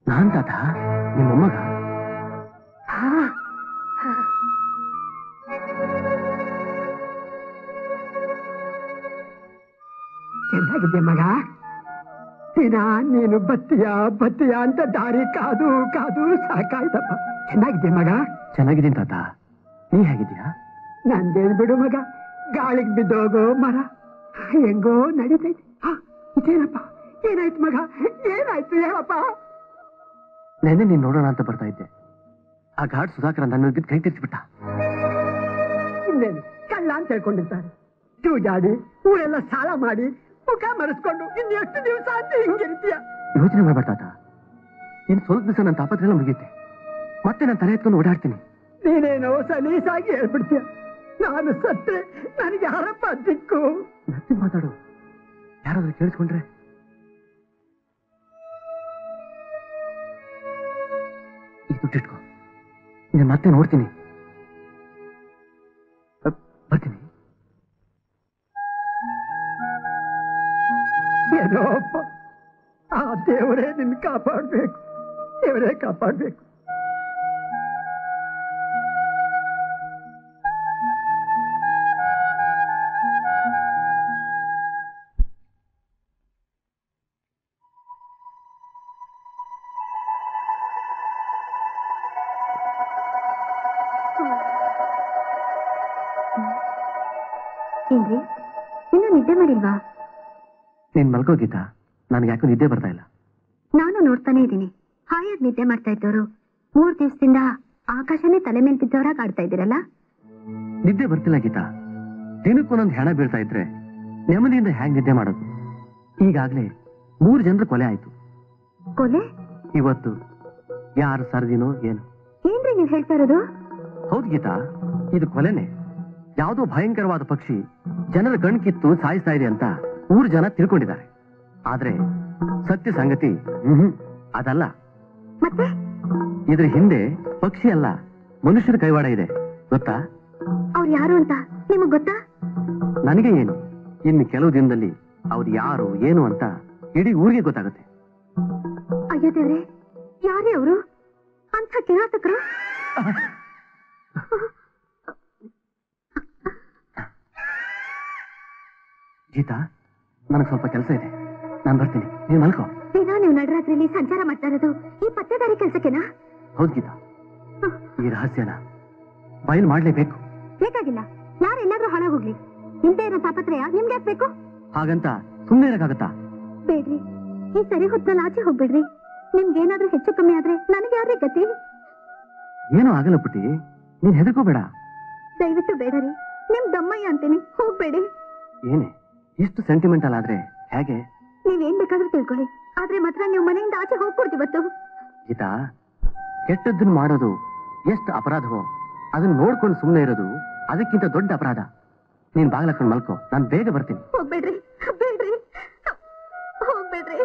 ನಾನ್ ತಾತ, ನಿಮ್ಮ ಮೊಮ್ಮಗ. ಚೆನ್ನಾಗಿದೆ ಮಗ. ದಿನ ನೀನು ಬತ್ತೀಯ ಬತ್ತೀಯ ಅಂತ ದಾರಿ ಕಾದು ಕಾದು ಸಾಕಾಯ್ತಪ್ಪ. ಚೆನ್ನಾಗಿದೆ ಮಗ. ಚೆನ್ನಾಗಿದ್ದೀನಿ ತಾತ, ನೀ ಹೇಗಿದ್ದೀಯಾ? ನಂದೇನ್ ಬಿಡು ಮಗ, ಗಾಳಿಗೆ ಬಿದ್ದೋಗೋ ಮರ ಹೆಂಗೋ ನಡೀತೈತಿ. ಇದೇನಪ್ಪ, ಏನಾಯ್ತು ಮಗ, ಏನಾಯ್ತು ಹೇಳಪ್ಪ? ನೆನ್ನೆ ನೀನ್ ನೋಡೋಣ ಅಂತ ಬರ್ತಾ ಇದ್ದೆ. ಆ ಘಾಟ್ ಸುಧಾಕರ ನನ್ನ ಕೈ ತಿರ್ಚಿಬಿಟ್ಟ. ಇನ್ನೇನು ಕಳ್ಳ ಅಂತ ಹೇಳ್ಕೊಂಡಿರ್ತಾರೆ. ಜೂಜಾಡಿ ಊರೆಲ್ಲ ಸಾಲ ಮಾಡಿ ಮುಖ ಮರೆಸ್ಕೊಂಡು ಇನ್ನೆಷ್ಟು ದಿವಸ ಅಂತ ಹಿಂಗಿರ್ತೀಯ? ಯೋಚನೆ ಮಾಡ್ಬೇಡ ತಾತ, ಇನ್ ಸ್ವಲ್ಪ ದಿವಸ ನನ್ನ ತಾಪತ್ರೆಲ್ಲ ಮುಗಿಯುತ್ತೆ. ಮತ್ತೆ ನಾನು ತಲೆ ಎತ್ಕೊಂಡು ಓಡಾಡ್ತೀನಿ. ನೀನೇನೋ ಸಲೀಸಾಗಿ ಹೇಳ್ಬಿಡ್ತೀಯ. ನಾನು ಸತ್ರೆ ನನಗೆ ಯಾರಪ್ಪ ದಿಕ್ಕು? ಮತ್ತೆ ಮಾತಾಡು, ಯಾರಾದ್ರೂ ಕೇಳಿಸ್ಕೊಂಡ್ರೆ. ಈ ದುಡ್ಡಿಟ್ಕೋ, ನೀನು ಮತ್ತೆ ನೋಡ್ತೀನಿ. ಬರ್ತೀನಿ. ಏನೋ ಅಪ್ಪ, ಆ ದೇವರೇ ನಿನ್ ಕಾಪಾಡ್ಬೇಕು, ದೇವರೇ ಕಾಪಾಡ್ಬೇಕು. ಏನ್ರಿ, ಇನ್ನು ನಿದ್ದೆ ಮಾಡಿಲ್ವಾ? ನೀನ್ ಮಲ್ಕೋಗಿದ್ದ, ನನ್ಗೆ ಯಾಕೋ ನಿದ್ದೆ ಬರ್ತಾ ಇಲ್ಲ. ನಾನು ನೋಡ್ತಾನೆ ಇದ್ದೀನಿ. ಹಾಯಾಗಿ ನಿದ್ದೆ ಮಾಡ್ತಾ ಇದ್ದವರು 3 ದಿವಸದಿಂದ ಆಕಾಶನೇ ತಲೆ ಮೇಲೆ ಬಿದ್ದವರಾಗ ಆಡ್ತಾ ಇದ್ದೀರಲ್ಲ. ನಿದ್ದೆ ಬರ್ತಿಲ್ಲ ಗೀತಾ. ದಿನಕ್ಕೊಂದೊಂದು ಹೆಣ ಬೀಳ್ತಾ ಇದ್ರೆ ನೆಮ್ಮದಿಯಿಂದ ಹ್ಯಾಂಗ್ ನಿದ್ದೆ ಮಾಡೋದು? ಈಗಾಗ್ಲೇ 3 ಜನರ ಕೊಲೆ ಆಯ್ತು. ಕೊಲೆ? ಇವತ್ತು ಯಾರು ಸರದಿನೋ ಏನು? ಏನ್ರಿ ನೀವ್ ಹೇಳ್ತಾ ಇರೋದು? ಹೌದು ಗೀತಾ, ಇದು ಕೊಲೆನೆ. ಯಾವುದೋ ಭಯಂಕರವಾದ ಪಕ್ಷಿ ಜನರ ಕಣ್ ಕಿತ್ತು ಸಾಯಿಸ್ತಾ ಇದೆ ಅಂತ 3 ಜನ ತಿಳ್ಕೊಂಡಿದ್ದಾರೆ. ಆದ್ರೆ ಸತ್ಯ ಸಂಗತಿ ಅದಲ್ಲ. ಮತ್ತೆ ಇದ್ರ ಹಿಂದೆ ಪಕ್ಷಿ ಅಲ್ಲ, ಮನುಷ್ಯರ ಕೈವಾಡ ಇದೆ. ಗೊತ್ತಾ? ಅವ್ರು ಯಾರು ಅಂತ ನಿಮಗ್ ಗೊತ್ತಾ? ನನಗೆ ಏನು, ಇನ್ನು ಕೆಲವು ದಿನದಲ್ಲಿ ಅವ್ರು ಯಾರು ಏನು ಅಂತ ಇಡೀ ಊರಿಗೆ ಗೊತ್ತಾಗುತ್ತೆ. ಅಯ್ಯೋ ದೇವ್ರೆ, ಯಾರೇ ಅವರು? ಅಂಥ ಕಿರಾತಕರು? ಗೀತಾ, ನನಗೆ ಸ್ವಲ್ಪ ಕೆಲಸ ಇದೆ, ನಾನು ಬರ್ತೀನಿ. ನೀನ್ ಮಲ್ಕೋ. ದಿನ ನೀವು ನಡರಾತ್ರಿಯಲ್ಲಿ ಸಂಚಾರ ಮಾಡ್ತಾ ಇರೋದು ಈ ಪತ್ತೆದಾರಿ ಕೆಲ್ಸಕ್ಕೆನಾ? ಹೌದು ಗೀತಾ, ಈ ರಹಸ್ಯನ ಬಯಲು ಮಾಡ್ಲೇಬೇಕು. ಬೇಕಾಗಿಲ್ಲ, ಯಾರೆಲ್ಲಾದ್ರೂ ಹಾಳಾಗೋಗ್ಲಿ. ನಿಮ್ದೇ ಇರೋ ತಾಪತ್ರಯ ನಿಮ್ಗೆ ಬೇಕು? ಹಾಗಂತ ಸುಮ್ಮನೆ ಇರಕ್ಕಾಗತ್ತಾ? ಬೇಡ್ರಿ, ಈ ಸರಿ ಹೊತ್ತಲ್ಲಿ ಆಚೆ ಹೋಗ್ಬಿಡ್ರಿ. ನಿಮ್ಗೇನಾದ್ರೂ ಹೆಚ್ಚು ಕಮ್ಮಿ ಆದ್ರೆ ನನಗೆ ಯಾರೇ ಗತಿ? ಏನೂ ಆಗಲ್ಲ ಪುಟ್ಟಿ, ನೀನ್ ಹೆದರ್ಕೋಬೇಡ. ದಯವಿಟ್ಟು ಬೇಡರಿ, ನಿಮ್ ದಮ್ಮಯ್ಯ ಅಂತೀನಿ, ಹೋಗ್ಬೇಡಿ. ಏನೇ ಇಷ್ಟು ಸೆಂಟಿಮೆಂಟಲ್ ಆದ್ರೆ ಹೇಗೆ? ನೀವೇನ್ ಬೇಕಾದ್ರೂ ತಿಳ್ಕೊಳ್ಳಿ, ಆದ್ರೆ ಮಾತ್ರ ನೀವು ಮನೆಯಿಂದ ಆಚೆ ಹೋಗ್ಕೊಡ್ತಿ ಇವತ್ತು. ಗೀತಾ, ಕೆಟ್ಟದ್ದನ್ನು ಮಾಡೋದು ಎಷ್ಟು ಅಪರಾಧವೋ ಅದನ್ನ ನೋಡ್ಕೊಂಡು ಸುಮ್ಮನೆ ಇರೋದು ಅದಕ್ಕಿಂತ ದೊಡ್ಡ ಅಪರಾಧ. ನೀನ್ ಬಾಗ್ಲಕ್ಕೊಂಡು ಮಲ್ಕೋ, ನಾನು ಬೇಗ ಬರ್ತೀನಿ. ಹೋಗ್ಬೇಡ್ರಿ, ಬೇಡ್ರಿ, ಹೋಗ್ಬೇಡ್ರಿ.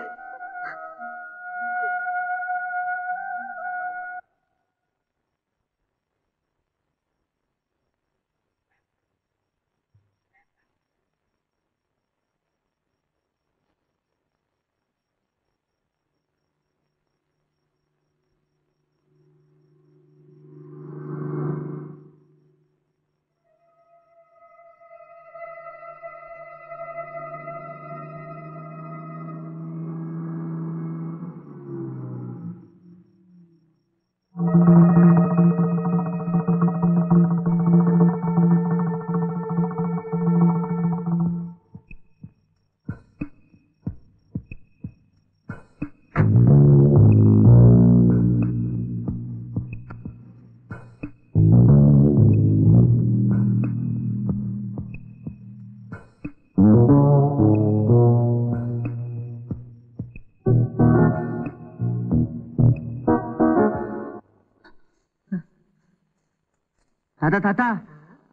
ತಾತ ತಾತ,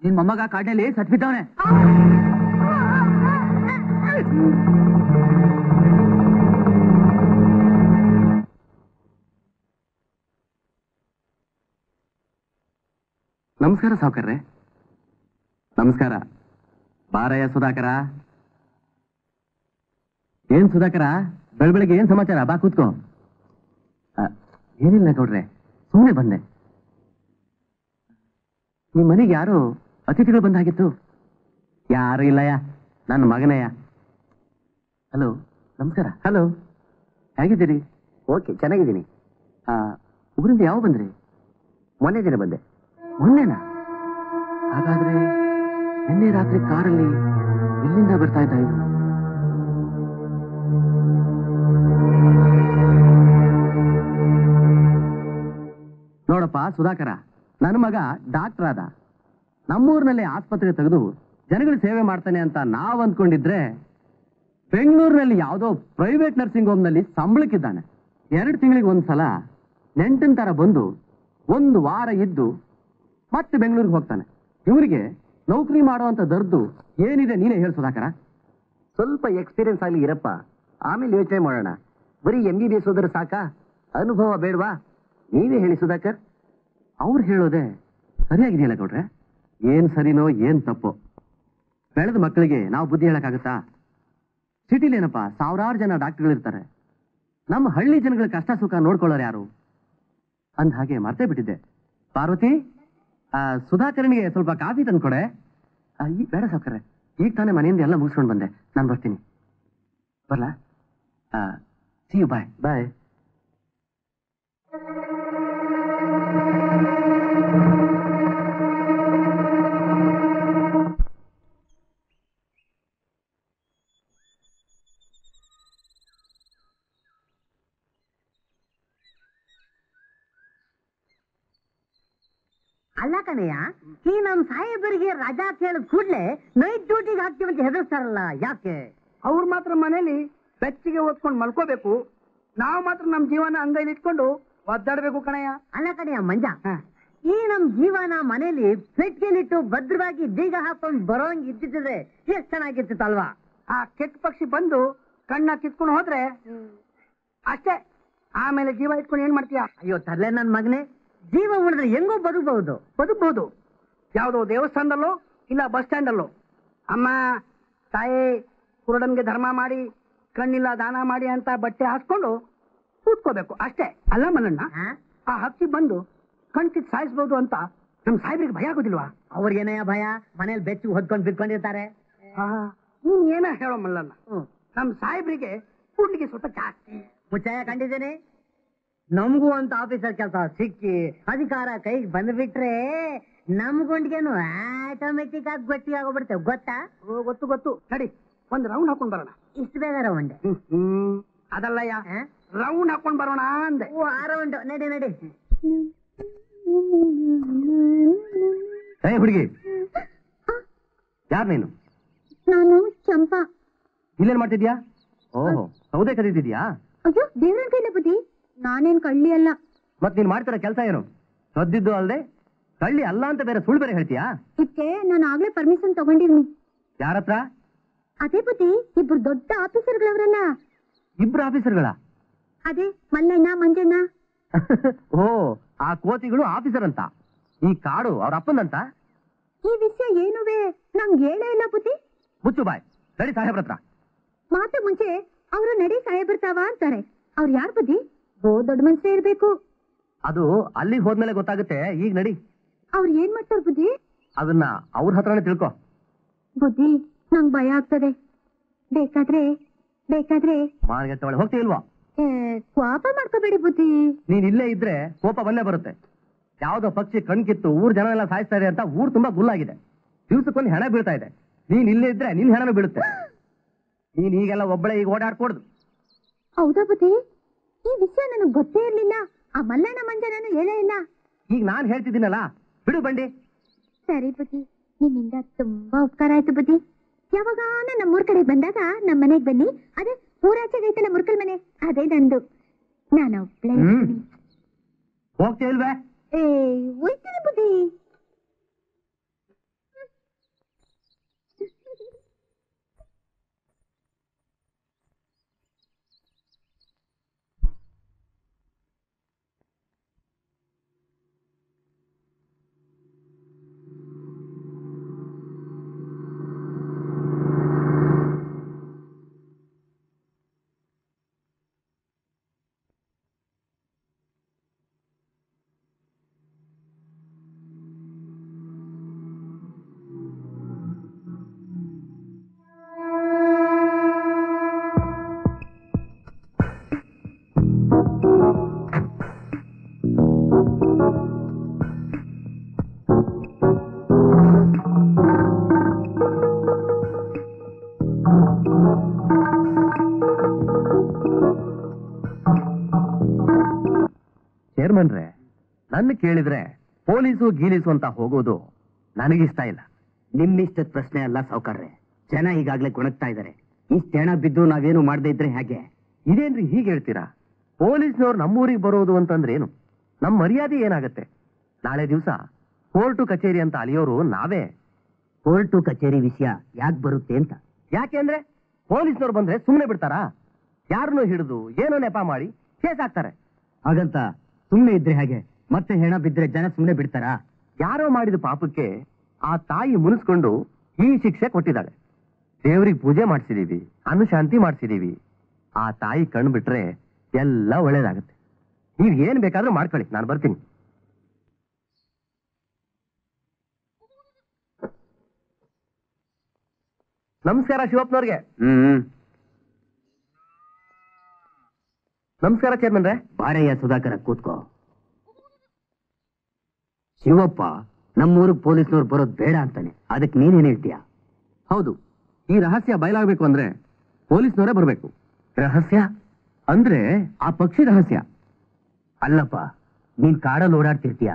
ನಿನ್ ಮೊಮ್ಮಗ ಕಾಡಿನಲ್ಲಿ ಸತ್ಬಿದ್ದವನೆ. ನಮಸ್ಕಾರ ಸಾವುಕಾರ್ರೆ. ನಮಸ್ಕಾರ. ಬಾರಯ್ಯ ಸುಧಾಕರ. ಏನ್ ಸುಧಾಕರ, ಬೆಳಬೆಳಗ್ಗೆ ಏನ್ ಸಮಾಚಾರ? ಬಾ ಕೂತ್ಕೋ. ಏನಿಲ್ಲ ಗೌಡ್ರೆ, ಸುಮ್ಮನೆ ಬಂದೆ. ನಿಮ್ ಮನೆಗೆ ಯಾರು ಅತಿಥಿಗಳು ಬಂದಾಗಿತ್ತು? ಯಾರು ಇಲ್ಲಯ್ಯ, ನನ್ನ ಮಗನಯ್ಯ. ಹಲೋ, ನಮಸ್ಕಾರ. ಹಲೋ, ಹೇಗಿದ್ದೀರಿ? ಓಕೆ, ಚೆನ್ನಾಗಿದ್ದೀನಿ. ಊರಿಂದ ಯಾವ ಬಂದ್ರಿ? ಮೊನ್ನೆ ದಿನ ಬಂದೆ. ಮೊನ್ನೆನಾ? ಹಾಗಾದ್ರೆ ನಿನ್ನೆ ರಾತ್ರಿ ಕಾರಲ್ಲಿ ಎಲ್ಲಿಂದ ಬರ್ತಾ ಇದ್ದ ಇವ್ರು? ನೋಡಪ್ಪ ಸುಧಾಕರ, ನನ್ನ ಮಗ ಡಾಕ್ಟರ್ ಆದ. ನಮ್ಮೂರಿನಲ್ಲಿ ಆಸ್ಪತ್ರೆ ತೆಗೆದು ಜನಗಳ ಸೇವೆ ಮಾಡ್ತಾನೆ ಅಂತ ನಾವ್ ಅಂದ್ಕೊಂಡಿದ್ರೆ ಬೆಂಗಳೂರಿನಲ್ಲಿ ಯಾವುದೋ ಪ್ರೈವೇಟ್ ನರ್ಸಿಂಗ್ ಹೋಮ್ ನಲ್ಲಿ ಸಂಬಳಕ್ಕಿದ್ದಾನೆ. 2 ತಿಂಗಳಿಗೆ ಒಂದ್ಸಲ ನೆಂಟನ್ ತರ ಬಂದು 1 ವಾರ ಇದ್ದು ಮತ್ತೆ ಬೆಂಗಳೂರಿಗೆ ಹೋಗ್ತಾನೆ. ಇವರಿಗೆ ನೌಕರಿ ಮಾಡುವಂತ ದರ್ದು ಏನಿದೆ ನೀನೇ ಹೇಳು ಸುಧಾಕರ. ಸ್ವಲ್ಪ ಎಕ್ಸ್ಪೀರಿಯನ್ಸ್ ಆಗ್ಲಿ ಇರಪ್ಪ, ಆಮೇಲೆ ಯೋಚನೆ ಮಾಡೋಣ. ಬರೀ MBBS ಹೋದ್ರೆ ಸಾಕಾ? ಅನುಭವ ಬೇಡವಾ? ನೀವೇ ಹೇಳಿ ಸುಧಾಕರ್. ಅವ್ರು ಹೇಳೋದೆ ಸರಿಯಾಗಿದೆಯಲ್ಲ ಗೌಡ್ರೆ? ಏನ್ ಸರಿನೋ ಏನ್ ತಪ್ಪೋ ಬೆಳೆದ ಮಕ್ಕಳಿಗೆ ನಾವು ಬುದ್ಧಿ ಹೇಳಕ್ಕಾಗತ್ತಾ? ಸಿಟಿಲೇನಪ್ಪ ಸಾವಿರಾರು ಜನ ಡಾಕ್ಟರ್ಗಳಿರ್ತಾರೆ. ನಮ್ಮ ಹಳ್ಳಿ ಜನಗಳ ಕಷ್ಟ ಸುಖ ನೋಡ್ಕೊಳ್ಳೋರು ಯಾರು? ಅಂದ ಹಾಗೆ ಮರ್ತೇ ಬಿಟ್ಟಿದ್ದೆ. ಪಾರ್ವತಿ, ಸುಧಾಕರನಿಗೆ ಸ್ವಲ್ಪ ಕಾಫಿ ತಂದ್ಕೊಡೆ. ಬೇಡ ಸಾವ್ಕರ್ರೆ, ಈಗ ತಾನೇ ಮನೆಯಿಂದ ಎಲ್ಲ ಮುಗಿಸ್ಕೊಂಡು ಬಂದೆ. ನಾನು ಬರ್ತೀನಿ. ಬರ್ಲಾ? See you. Bye bye. ಅಲ್ಲ ಕಣಯ್ಯ, ಈ ನಮ್ ಸಾಹೇಬರಿಗೆ ರಜಾ ಕೇಳಿದ ಕೂಡ್ಲೆ ನೈಟ್ ಡ್ಯೂಟಿಗೆ ಹಾಕ್ತೀವಿ ಅಂತ ಹೆದರ್ಸ್ತಾರಲ್ಲ, ಯಾಕೆ? ಅವ್ರು ಮಾತ್ರ ಮನೇಲಿ ಬೆಚ್ಚಿಗೆ ಓದ್ಕೊಂಡು ಮಲ್ಕೋಬೇಕು, ನಾವು ಮಾತ್ರ ನಮ್ ಜೀವನ ಅಂಗೈಲಿ ಇಟ್ಕೊಂಡು ಒದ್ದಾಡ್ಬೇಕು ಕಣಯ್ಯ. ಅಲ್ಲ ಕಣಯ್ಯ ಮಂಜ, ಈ ನಮ್ ಜೀವನ ಮನೇಲಿ ಪೆಟ್ಟಿಗೆಲಿಟ್ಟು ಭದ್ರವಾಗಿ ಬೀಗ ಹಾಕೊಂಡು ಬರೋಂಗ್ ಇದ್ದಿದ್ರೆ ಎಷ್ಟ್ ಚೆನ್ನಾಗಿರ್ತಿತ್ತಲ್ವಾ? ಆ ಕೆಟ್ಟ ಪಕ್ಷಿ ಬಂದು ಕಣ್ಣ ಕಿತ್ಕೊಂಡು ಹೋದ್ರೆ ಅಷ್ಟೇ, ಆಮೇಲೆ ಜೀವ ಇಟ್ಕೊಂಡು ಏನ್ ಮಾಡ್ತೀಯ? ಅಯ್ಯೋ ತರ್ಲೆ ನನ್ ಮಗನೇ, ಜೀವ ಉಳಿದ್ರೆ ಹೆಂಗೋ ಬದುಕಬಹುದು. ಯಾವ್ದೋ ದೇವಸ್ಥಾನದಲ್ಲೋ ಇಲ್ಲ ಬಸ್ ಸ್ಟ್ಯಾಂಡ್ ಅಲ್ಲೋ. ಅಮ್ಮ ತಾಯಿ ಕುರುಡನ್ಗೆ ಧರ್ಮ ಮಾಡಿ ಕಣ್ಣಿಲ್ಲ ದಾನ ಮಾಡಿ ಅಂತ ಬಟ್ಟೆ ಹಾಸ್ಕೊಂಡು ಕೂತ್ಕೋಬೇಕು ಅಷ್ಟೇ. ಅಲ್ಲ ಮಲ್ಲಣ್ಣ, ಆ ಹಕ್ಕಿ ಬಂದು ಕಣ್ ಕಿತ್ ಸಾಯಿಸ್ಬೋದು ಅಂತ ನಮ್ ಸಾಹೇಬ್ರಿಗೆ ಭಯ ಆಗೋದಿಲ್ವಾ? ಅವ್ರಿಗೇನಯ್ಯ ಭಯ? ಮನೇಲಿ ಬೆಚ್ಚು ಹೊದ್ಕೊಂಡು ಬಿಟ್ಕೊಂಡಿರ್ತಾರೆ. ನೀನ್ ಏನ ಹೇಳೋ ಮಲ್ಲಣ್ಣ, ನಮ್ ಸಾಹೇಬ್ರಿಗೆ ಕೂಡ್ಲಿಗೆ ಸ್ವಲ್ಪ ಜಾಸ್ತಿ. ಮುಚ್ಚಾಯ ಕಂಡಿದ್ದೇನೆ. ನಮಗೂ ಅಂತ ಆಫೀಸರ್ ಕೆಲಸ ಸಿಕ್ಕಿ ಅಧಿಕಾರ ಕೈಗೆ ಬಂದ್ಬಿಟ್ರೆ ನಮ್ಗೊಂಡ್ಗೇನು ಆಟೋಮೆಟಿಕ್ ಆಗಿ ಗಟ್ಟಿ ಆಗೋಗ್ಬಿಡ್ತೇವೆ, ಗೊತ್ತಾ? ಗೊತ್ತು. ನಡಿ, ಒಂದ್ ರೌಂಡ್ ಹಾಕೊಂಡ್ ಬರೋಣ. ಇಷ್ಟು ಬೇಗ ರೌಂಡ್? ಅದಲ್ಲಯ್ಯ ರೌಂಡ್ ಹಾಕೊಂಡ್ ಬರೋಣ ಅಂದೆ. ಓ ಅರೌಂಡ್ ನಡಿ ನಡಿ. ಏ ಹುಡುಗಿ, ಯಾರು ನೀನು? ನಾನು ಚಂಪಾ. ಇಲ್ಲೇನ್ ಮಾಡ್ತಿದ್ಯಾ? ಓಹೋ, ಸೌದೆ ಕದೀತಿದ್ಯಾ? ಅಯ್ಯೋ ದೇವ್ರನ್ ಕೈಲ ಬುದ್ಧಿ, ನಾನೇನ್ ಕಳ್ಳಿ ಅಲ್ಲ. ಮತ್ ನೀನ್ ಮಾಡ್ತಿರೋ ಕೆಲಸ ಏನು? ಸದ್ದಿದ್ದು ಅಲ್ದೆ ಕಳ್ಳಿ ಅಲ್ಲ ಅಂತ ಬೇರೆ ಸುಳ್ಳು ಬೇರೆ ಹೇಳ್ತೀಯಾ? ಇದಕ್ಕೆ ನಾನು ಆಗ್ಲೇ ಪರ್ಮಿಷನ್ ತಗೊಂಡಿರ್ನಿ. ಯಾರತ್ರ? ಅದೇ ಬುದ್ಧಿ, ಇಬ್ರು ದೊಡ್ಡ ಆಫೀಸರ್ಗಳವ್ರಲ್ಲ. ಇಬ್ರು ಆಫೀಸರ್ಗಳ? ಅದೇ ಮಲ್ಲಣ್ಣ ಮಂಜಣ್ಣ. ಓ, ಆ ಕೋತಿಗಳು ಆಫೀಸರ್ ಅಂತ. ಈ ಕಾಡು ಅವ್ರ ಅಪ್ಪನಂತ? ಈ ವಿಷಯ ಏನುವೆ ನಂಗೆ ಹೇಳೇ ಇಲ್ಲ ಬುದ್ಧಿ. ಮುಚ್ಚು ಬಾಯ್, ನಡಿ ಸಾಹೇಬ್ರ ಹತ್ರ. ಮಾತು ಮುಂಚೆ ಅವರು ನಡಿ ಸಾಹೇಬ್ರತಾವ ಅಂತಾರೆ. ಅವ್ರು ಯಾರು ಬುದ್ಧಿ? ಓ ದೊಡ್ಡ ಮನ್ಸೇ ಇರ್ಬೇಕು. ಅದು ಅಲ್ಲಿಗೆ ಹೋದ್ಮೇಲೆ ಗೊತ್ತಾಗುತ್ತೆ, ಈಗ ನಡಿ. ಅವ್ರು ಏನ್ ಮಾಡ್ತಾರ ಬುದ್ಧಿ? ಅದನ್ನ ಅವ್ರ ಹತ್ರನೇ ತಿಳ್ಕೊ. ಬುದ್ಧಿ ನಂಗ್ ಭಯ ಆಗ್ತದೆ. ಬೇಕಾದ್ರೆ ಮಾರ್ಗೆಟ್ಟವಳೆ ಹೋಗ್ತೀಲ್ವಾ? ಕೋಪ ಮಾಡ್ಕೋಬೇಡಿ ಬುದ್ಧಿ. ನೀನ್ ಇಲ್ಲೇ ಇದ್ರೆ ಕೋಪ ಬಂದೇ ಬರುತ್ತೆ. ಯಾವ್ದೋ ಪಕ್ಷಿ ಕಣ್ಕಿತ್ತು ಊರ್ ಜನ ಎಲ್ಲ ಸಾಯಿಸ್ತಾ ಇದೆ ಅಂತ ಊರ್ ತುಂಬಾ ಗುಲ್ಲಾಗಿದೆ. ದಿವ್ಸಕ್ಕೊಂದು ಹೆಣ ಬೀಳ್ತಾ ಇದೆ. ನೀನ್ ಇಲ್ಲೇ ಇದ್ರೆ ನಿನ್ ಹೆಣನು ಬೀಳುತ್ತೆ. ನೀನ್ ಈಗೆಲ್ಲ ಒಬ್ಬಳೆ ಈಗ ಓಡಾಡ್ಕೊಡ್ದು. ಹೌದಾ ಬುದ್ಧಿ? ಈ ವಿಷಯ ನನಗ್ ಗೊತ್ತೇ ಇರ್ಲಿಲ್ಲ. ಆ ಮಲ್ಲಣ್ಣ ಮಂಜನೂ ಹೇಳೇ ಇಲ್ಲ. ಈಗ ನಾನ್ ಹೇಳ್ತಿದ್ದೀನಲ್ಲ, ಬಿಡು ಬಂಡಿ. ಸರಿ ಬುದ್ಧಿ, ನಿಮ್ಮಿಂದ ತುಂಬಾ ಉಪಕಾರ ಆಯ್ತು ಬುದ್ಧಿ. ಯಾವಾಗಾನ ನಮ್ಮೂರ್ ಕಡೆ ಬಂದಾಗ ನಮ್ ಮನೆಗ್ ಬನ್ನಿ. ಅದೇ ಊರಾಚೆಗೈತಲ್ಲ ಮುರ್ಕಲ್ ಮನೆ, ಅದೇ ನಂದು. ನಾನು ಒಬ್ಳೆ ಹೋಗ್ತೀಲ್ವೇ? ಹೋಯ್ತೀನಿ ಬುದ್ಧಿ. ಚೇರ್ಮನ್ರೆ, ನನ್ನ ಕೇಳಿದ್ರೆ ಪೊಲೀಸು ಗೀಲೀಸು ಅಂತ ಹೋಗೋದು ನನಗಿಷ್ಟ ಇಲ್ಲ. ನಿಮ್ಮಿಷ್ಟದ ಪ್ರಶ್ನೆ ಅಲ್ಲ ಸಾವುಕಾರ್ರೆ. ಜನ ಈಗಾಗ್ಲೇ ಗುಣಗ್ತಾ ಇದಾರೆ. ಇಷ್ಟ ಹೆಣ ಬಿದ್ದು ನಾವೇನು ಮಾಡದೇ ಇದ್ರೆ ಹೇಗೆ? ಇದೇನ್ರಿ ಹೀಗೆ ಹೇಳ್ತೀರಾ? ಪೊಲೀಸ್ನವ್ರು ನಮ್ಮೂರಿಗೆ ಬರೋದು ಅಂತಂದ್ರೆ ಏನು? ನಮ್ಮ ಮರ್ಯಾದೆ ಏನಾಗತ್ತೆ? ನಾಳೆ ದಿವಸ ಕೋರ್ಟು ಕಚೇರಿ ಅಂತ ಅಲಿಯೋರು ನಾವೇ. ಕೋರ್ಟು ಕಚೇರಿ ವಿಷಯ ಯಾಕೆ ಬರುತ್ತೆ ಅಂತ? ಯಾಕೆ ಅಂದ್ರೆ ಪೊಲೀಸ್ನವ್ರು ಬಂದ್ರೆ ಸುಮ್ಮನೆ ಬಿಡ್ತಾರಾ? ಯಾರನ್ನೂ ಹಿಡಿದು ಏನೋ ನೆಪ ಮಾಡಿ ಕೇಸ್ ಹಾಕ್ತಾರೆ. ಹಾಗಂತ ಸುಮ್ಮನೆ ಇದ್ರೆ ಹೇಗೆ? ಮತ್ತೆ ಹೆಣ ಬಿದ್ರೆ ಜನ ಸುಮ್ಮನೆ ಬಿಡ್ತಾರಾ? ಯಾರೋ ಮಾಡಿದ ಪಾಪಕ್ಕೆ ಆ ತಾಯಿ ಮುನಿಸ್ಕೊಂಡು ಈ ಶಿಕ್ಷೆ ಕೊಟ್ಟಿದ್ದಾಳೆ. ದೇವ್ರಿಗೆ ಪೂಜೆ ಮಾಡಿಸಿದೀವಿ, ಅನುಶಾಂತಿ ಮಾಡಿಸಿದೀವಿ. ಆ ತಾಯಿ ಕಣ್ಣು ಬಿಟ್ರೆ ಎಲ್ಲ ಒಳ್ಳೇದಾಗುತ್ತೆ. ನೀವ್ ಏನ್ ಬೇಕಾದ್ರೂ ಮಾಡ್ಕೊಳ್ಳಿ, ನಾನು ಬರ್ತೀನಿ. ನಮಸ್ಕಾರ ಶಿವಪ್ಪನವ್ರಿಗೆ. ನಮಸ್ಕಾರ ಚೇರ್ಮನ್ರೆ. ಬಾರಯ್ಯ ಸುಧಾಕರ, ಕೂತ್ಕೋ. ಶಿವಪ್ಪ ನಮ್ಮೂರಿಗೆ ಪೊಲೀಸ್ನವ್ರು ಬರೋದು ಬೇಡ ಅಂತಾನೆ, ಅದಕ್ಕೆ ನೀನೇನ್ ಹೇಳ್ತೀಯ? ಹೌದು, ಈ ರಹಸ್ಯ ಬಯಲಾಗಬೇಕು ಅಂದ್ರೆ ಪೊಲೀಸ್ನವರೇ ಬರಬೇಕು. ರಹಸ್ಯ ಅಂದ್ರೆ ಆ ಪಕ್ಷಿ ರಹಸ್ಯ ಅಲ್ಲಪ್ಪ. ನೀನ್ ಕಾಡಲ್ಲಿ ಓಡಾಡ್ತಿರ್ತೀಯ,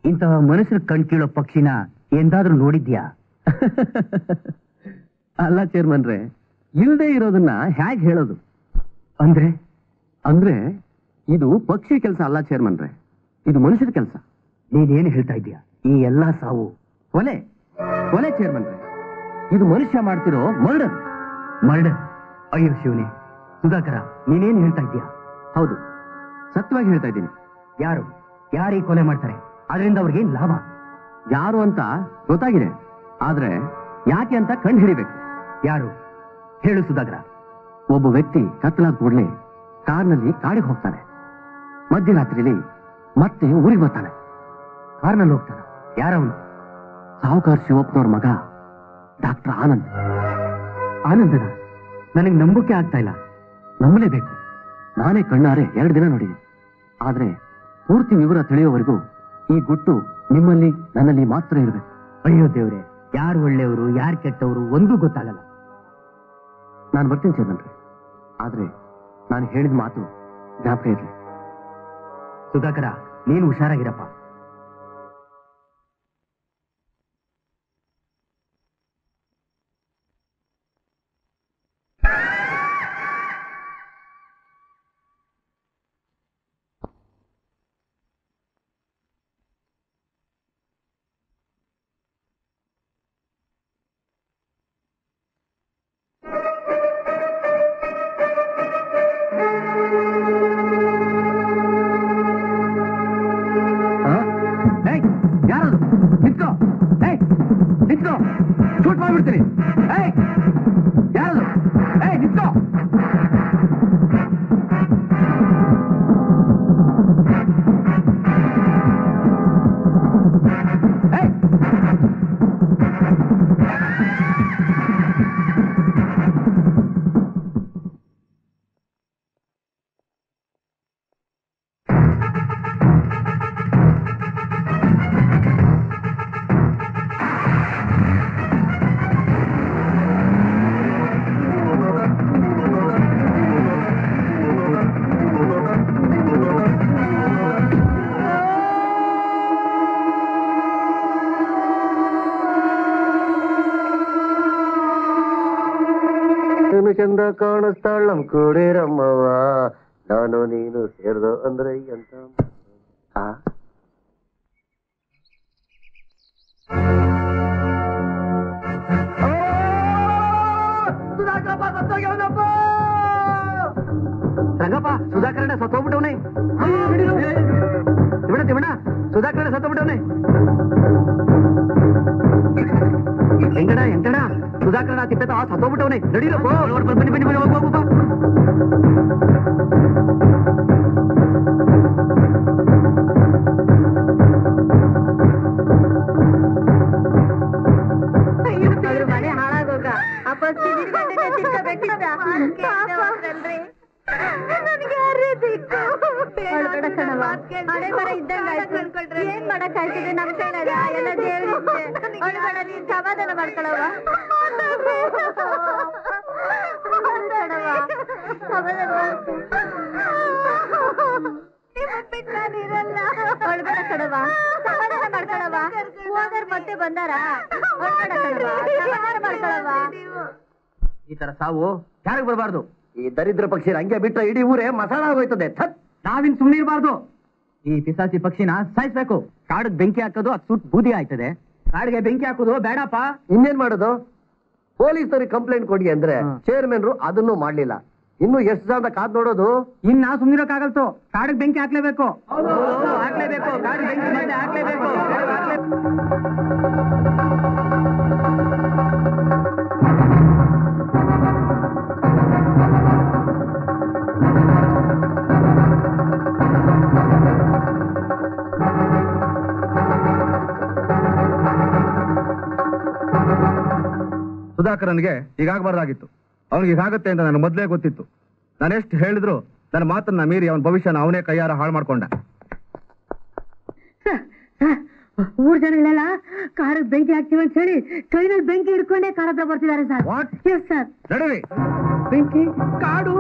ಇಂತಹ ಮನುಷ್ಯರ ಕಣ್ ಕೀಳೋ ಪಕ್ಷಿನ ಎಂದಾದ್ರೂ ನೋಡಿದ್ಯಾ? ಅಲ್ಲ ಚೇರ್ಮನ್ರೆ, ಇಲ್ಲದೆ ಇರೋದನ್ನ ಹೇಗೆ ಹೇಳೋದು? ಅಂದ್ರೆ ಅಂದ್ರೆ ಇದು ಪಕ್ಷಿ ಕೆಲಸ ಅಲ್ಲ ಚೇರ್ಮನ್ರೆ, ಇದು ಮನುಷ್ಯರ ಕೆಲಸ. ನೀನೇನು ಹೇಳ್ತಾ ಇದ್ದೀಯ? ಈ ಎಲ್ಲಾ ಸಾವು ಕೊಲೆ ಕೊಲೆ ಚೇರ್ಮನ್ರೆ. ಇದು ಮನುಷ್ಯ ಮಾಡ್ತಿರೋ ಮರ್ಡರ್. ಮರ್ಡರ್? ಅಯ್ಯೋ ಶಿವನೇ. ಸುಧಾಕರ, ನೀನೇನು ಹೇಳ್ತಾ ಇದ್ದೀಯ? ಹೌದು, ಸತ್ಯವಾಗಿ ಹೇಳ್ತಾ ಇದ್ದೀನಿ. ಯಾರು ಈ ಕೊಲೆ ಮಾಡ್ತಾರೆ? ಅದರಿಂದ ಅವ್ರಿಗೇನ್ ಲಾಭ? ಯಾರು ಅಂತ ಗೊತ್ತಾಗಿದೆ, ಆದ್ರೆ ಯಾಕೆ ಅಂತ ಕಂಡು ಹಿಡಿಬೇಕು. ಯಾರು ಹೇಳು ಸುಧಾಕರ. ಒಬ್ಬ ವ್ಯಕ್ತಿ ಕತ್ತಲಾದ ಕೂಡಲೇ ಕಾರ್ನಲ್ಲಿ ಕಾಡಿಗೆ ಹೋಗ್ತಾನೆ. ಮಧ್ಯರಾತ್ರಿಲಿ ಮತ್ತೆ ಊರಿಗೆ ಬರ್ತಾನೆ. ಕಾರ್ನಲ್ಲಿ ಹೋಗ್ತಾನ? ಯಾರವನು? ಸಾಹುಕಾರ ಶಿವಪ್ಪನವ್ರ ಮಗ ಡಾಕ್ಟರ್ ಆನಂದ್. ಆನಂದನ? ನನಗೆ ನಂಬಕ್ಕೆ ಆಗ್ತಾ ಇಲ್ಲ. ನಂಬಲೇಬೇಕು. ನಾನೇ ಕಣ್ಣಾರೆ 2 ದಿನ ನೋಡಿದೆ. ಆದ್ರೆ ಪೂರ್ತಿ ವಿವರ ತಿಳಿಯೋವರೆಗೂ ಈ ಗುಟ್ಟು ನಿಮ್ಮಲ್ಲಿ ನನ್ನಲ್ಲಿ ಮಾತ್ರ ಇರಬೇಕು. ಅಯ್ಯೋ ದೇವ್ರೆ, ಯಾರು ಒಳ್ಳೆಯವರು ಯಾರು ಕೆಟ್ಟವರು ಒಂದೂ ಗೊತ್ತಾಗಲ್ಲ. ನಾನು ಬರ್ತೀನಿ ಚೇರ್ಮನ್ರೆ, ಆದ್ರೆ ನಾನು ಹೇಳಿದ ಮಾತು ಜ್ಞಾಪಕ ಇರ್ಲಿ. ಸುಧಾಕರ, ನೀನು ಹುಷಾರಾಗಿರಪ್ಪ. ಯಾರದು? ನಿಂತ್ಕೋ, ನಿಂತ್ಕೋ, ಶೂಟ್ ಮಾಡ್ಬಿಡ್ತೀನಿ. ಯಾರದು? ನಿಂತ್ಕೋ. ಚಂದ ಕಾಣಿಸ್ತಾಳ ನಮ್ ಕೂಡಿರಮ್ಮವ, ನಾನು ನೀನು ಸೇರ್ದು ಅಂದ್ರೆ ಎಂತ. ರಂಗಪ್ಪ, ಸುಧಾಕರಣ್ಣ ಸತ್ತೋಗ್ಬಿಟ್ಟವನೇ. ತಿವಣ ಸುಧಾಕರಣ್ಣ ಸತ್ತೋಗ್ಬಿಟ್ಟವನೇ. ಎಂಟಣ ಸುಧಾಕರಣ ತಿಪ್ಪೆತ ಸತ್ತೋಗ್ಬಿಟ್ಟವನೇ. ನಡೀರಪ್ಪ, ಬನ್ನಿ ಬನ್ನಿ ಬನ್ನಿ, ಹೋಗ್ಬಾ. ಮನೆ ಹಾಳಾಗೋಗ ಅಪ್ಪ ತಿನ್ನಬೇಕಿದ್ದ ನನಗೆ ಯಾರೇ ಬೇಕು? ಹಣೆ ಬರ ಇದ್ದಂಗೆ ಏನ್ ಮಾಡಕ್ ಆಗ್ತಿದೆ? ನಮ್ ಕೈಲಾಗ ಎಲ್ಲ ದೇವ್ರಿದ್ದೆ. ಅವಳುಗಳ ನೀನ್ ಸಮಾಧಾನ ಮಾಡ್ಕೊಳವ, ನಾನಿರಲ್ಲ. ಒಳಗಡ ಕಡವ, ಸಮಾಧಾನ ಮಾಡ್ಕೊಳವ. ಹೋದರ್ ಮತ್ತೆ ಬಂದಾರ, ಒಳಗಡ ಕಡವ, ಸಮಾಧಾನ ಮಾಡ್ಕೊಳವ. ಈ ತರ ಸಾವು ಯಾರಿಗೆ ಬರಬಾರ್ದು. ಈ ದರಿದ್ರ ಪಕ್ಷಿ ಹಂಗೆ ಬಿಟ್ರೆ ಇಡೀ ಊರೇ ಮಸಾಲ ಆಗೋಯ್ತದೆ. ನಾವಿನ್ ಸುಮ್ಮನೆ ಇರಬಾರ್ದು. ಈ ಪಿಸಾಸಿ ಪಕ್ಷಿನ ಸಾಯಿಸ್ಬೇಕು. ಕಾಡಿಗೆ ಬೆಂಕಿ ಹಾಕೋದು ಅದು ಸುಟ್ಟು ಬೂದಿ ಆಯ್ತದೆ. ಕಾಡಿಗೆ ಬೆಂಕಿ ಹಾಕೋದು ಬೇಡಪ್ಪ. ಇನ್ನೇನ್ ಮಾಡೋದು? ಪೊಲೀಸರಿಗೆ ಕಂಪ್ಲೇಂಟ್ ಕೊಡಿ ಅಂದ್ರೆ ಚೇರ್ಮನ್ರು ಅದನ್ನು ಮಾಡ್ಲಿಲ್ಲ. ಇನ್ನು ಎಷ್ಟು ಜನ ಕಾದ್ ನೋಡೋದು? ಇನ್ ನಾ ಸುಮ್ಮನಿರೋಕ್ಕಾಗಲ್ತು. ಕಾಡಿಗೆ ಬೆಂಕಿ ಹಾಕ್ಲೇಬೇಕು. ಹಾಕ್ಲೇಬೇಕು, ಕಾಡಿಗೆ ಬೆಂಕಿ ಮತ್ತೆ ಹಾಕ್ಲೇಬೇಕು. ಸುಧಾಕರನ್ಗೆ ಹೀಗಾಗಬಾರ್ದಾಗಿತ್ತು. ಅವನಿಗೆ ಹೀಗಾಗುತ್ತೆ ಅಂತ ನನಗೆ ಮೊದಲೇ ಗೊತ್ತಿತ್ತು. ನಾನು ಎಷ್ಟು ಹೇಳಿದ್ರು ನನ್ನ ಮಾತನ್ನ ಮೀರಿ ಅವನ ಭವಿಷ್ಯನ ಅವನೇ ಕೈಯಾರ ಹಾಳು ಮಾಡ್ಕೊಂಡ. ಊರ್ ಜನಗಳೆಲ್ಲ ಕಾರಿಗೆ ಬೆಂಕಿ ಹಾಕ್ತೀವಿ ಅಂತ ಹೇಳಿ ಕೈನಲ್ಲಿ ಬೆಂಕಿ ಹಿಡ್ಕೊಂಡೇ ಕಾರ ಹತ್ರ ಬರ್ತಿದ್ದಾರೆ ಸರ್. Yes sir. ನಡುವೆ ಬೆಂಕಿ, ಕಾಡು.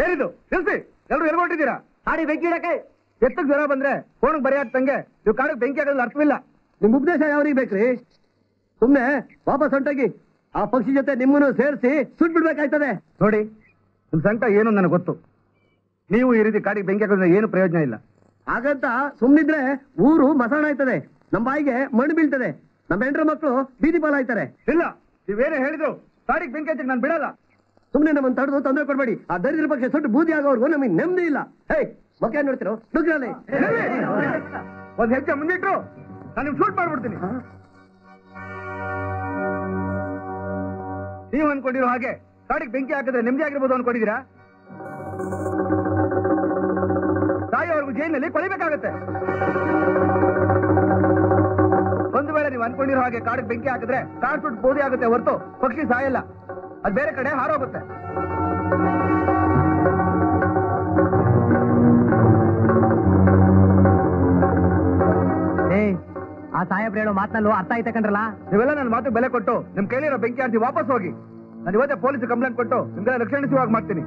ಏನಿದು? ನಿಲ್ಸಿ, ಎಲ್ರು ಎಲ್ಗೊಟ್ಟಿದ್ದೀರಾ? ಕಾಡಿ ಬೆಂಕಿ ಇಡಕ್ಕೆ ಎತ್ತಕ್ ಜ್ವರ ಬಂದ್ರೆ ಫೋನ್ ಬರೀ ಆಗ್ತಂಗೆ ನೀವು ಕಾಡಿಗೆ ಬೆಂಕಿ ಹಾಕೋದ್ರಲ್ಲಿ ಅರ್ಥವಿಲ್ಲ. ನಿಮ್ ಉಪದೇಶ ಯಾವ್ರಿಗೆ ಬೇಕ್ರಿ? ಸುಮ್ನೆ ವಾಪಸ್ ಹೊಂಟಾಗಿ ಆ ಪಕ್ಷಿ ಜೊತೆ ನಿಮ್ಮನ್ನು ಸೇರಿಸಿ ಸುಟ್ಬಿಡ್ಬೇಕಾಯ್ತದೆ. ನೋಡಿ, ನಿಮ್ ಸಂಕಟ ಏನು ನನಗೆ ಗೊತ್ತು. ನೀವು ಈ ರೀತಿ ಕಾಡಿಗೆ ಬೆಂಕಿ ಹಾಕೋದ್ರಿಂದ ಏನು ಪ್ರಯೋಜನ ಇಲ್ಲ. ಹಾಗಂತ ಸುಮ್ನಿದ್ರೆ ಊರು ಮಸಾಣ ಆಯ್ತದೆ, ನಮ್ಮ ಬಾಯಿಗೆ ಮಣ್ಣು ಬೀಳ್ತದೆ, ನಮ್ಮ ಹೆಂಡ್ರ ಮಕ್ಕಳು ಬೀದಿ ಪಾಲಾಯ್ತಾರೆ. ಇಲ್ಲ, ನೀವೇನೇ ಹೇಳಿದ್ರು ಕಾಡಿಗೆ ಬೆಂಕಿ ಹಚ್ಚಕ್ಕೆ ನಾನು ಬಿಡಲ್ಲ. ಸುಮ್ನೆ ನಮ್ಮನ್ನು ತಡೆದು ತೊಂದರೆ ಕೊಡ್ಬೇಡಿ. ಆ ದರಿದ್ರ ಪಕ್ಷ ಸುಟ್ಟು ಬೂದಿ ಆಗೋವರೆಗೂ ನಮಗೆ ನೆಮ್ಮದಿ ಇಲ್ಲ. ಹೇ, ಮಕ್ಕ ಏನ್ ನೋಡ್ತಿರೋ? ನುಗ್ರಲ್ಲಿ ಒಂದ್ ಹೆಜ್ಜೆ ಮುಂದಿಟ್ರು ನಾನು ನಿಮ್ ಶೂಟ್ ಮಾಡ್ಬಿಡ್ತೀನಿ. ನೀವು ಅನ್ಕೊಂಡಿರೋ ಹಾಗೆ ಕಾಡಿಗೆ ಬೆಂಕಿ ಹಾಕಿದ್ರೆ ನೆಮ್ಮದಿ ಆಗಿರ್ಬೋದು ಅನ್ಕೊಂಡಿದ್ದೀರಾ? ತಾಯಿಯವ್ರಿಗೂ ಜೈಲಿನಲ್ಲಿ ಕೊಳಿಬೇಕಾಗತ್ತೆ. ನೀವು ಅನ್ಕೊಂಡಿರೋ ಹಾಗೆ ಕಾಡಿಗೆ ಬೆಂಕಿ ಹಾಕಿದ್ರೆ ಕಾಡ್ ಸುಟ್ಟು ಬೋಧಿ ಆಗುತ್ತೆ ಹೊರತು ಪಕ್ಷಿ ಸಾಯಲ್ಲ. ಅದು ಬೇರೆ ಕಡೆ ಹಾರೋಗುತ್ತೆ. ಆ ಸಾಹೇಬ್ರು ಹೇಳೋ ಮಾತಲ್ಲೂ ಅರ್ಥ ಆಯ್ತಾ ಕಂಡ್ರಲ್ಲ? ನೀವೆಲ್ಲ ನನ್ನ ಮಾತು ಬೆಲೆ ಕೊಟ್ಟು ನಿಮ್ ಕೈಲಿರೋ ಬೆಂಕಿ ಆರ್ಸಿ ವಾಪಸ್ ಹೋಗಿ. ನಾನು ಇವತ್ತೇ ಪೊಲೀಸ್ ಕಂಪ್ಲೇಂಟ್ ಕೊಟ್ಟು ನಿಮ್ಗೆಲ್ಲ ರಕ್ಷಣೆ ಸಿಗುವಾಗ ಮಾಡ್ತೀನಿ.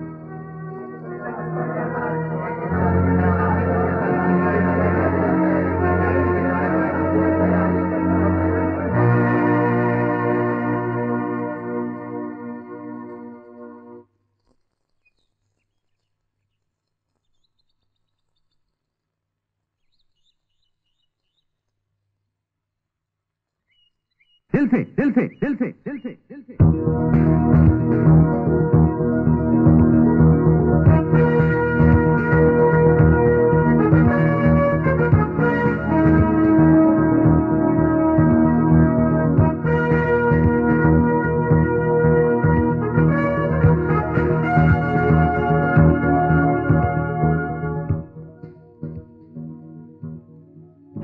ನಿಲ್ಸಿ ನಿಲ್ಸಿ ನಿಲ್ಸಿ ನಿಲ್ಸಿ ನಿಲ್ಸಿ.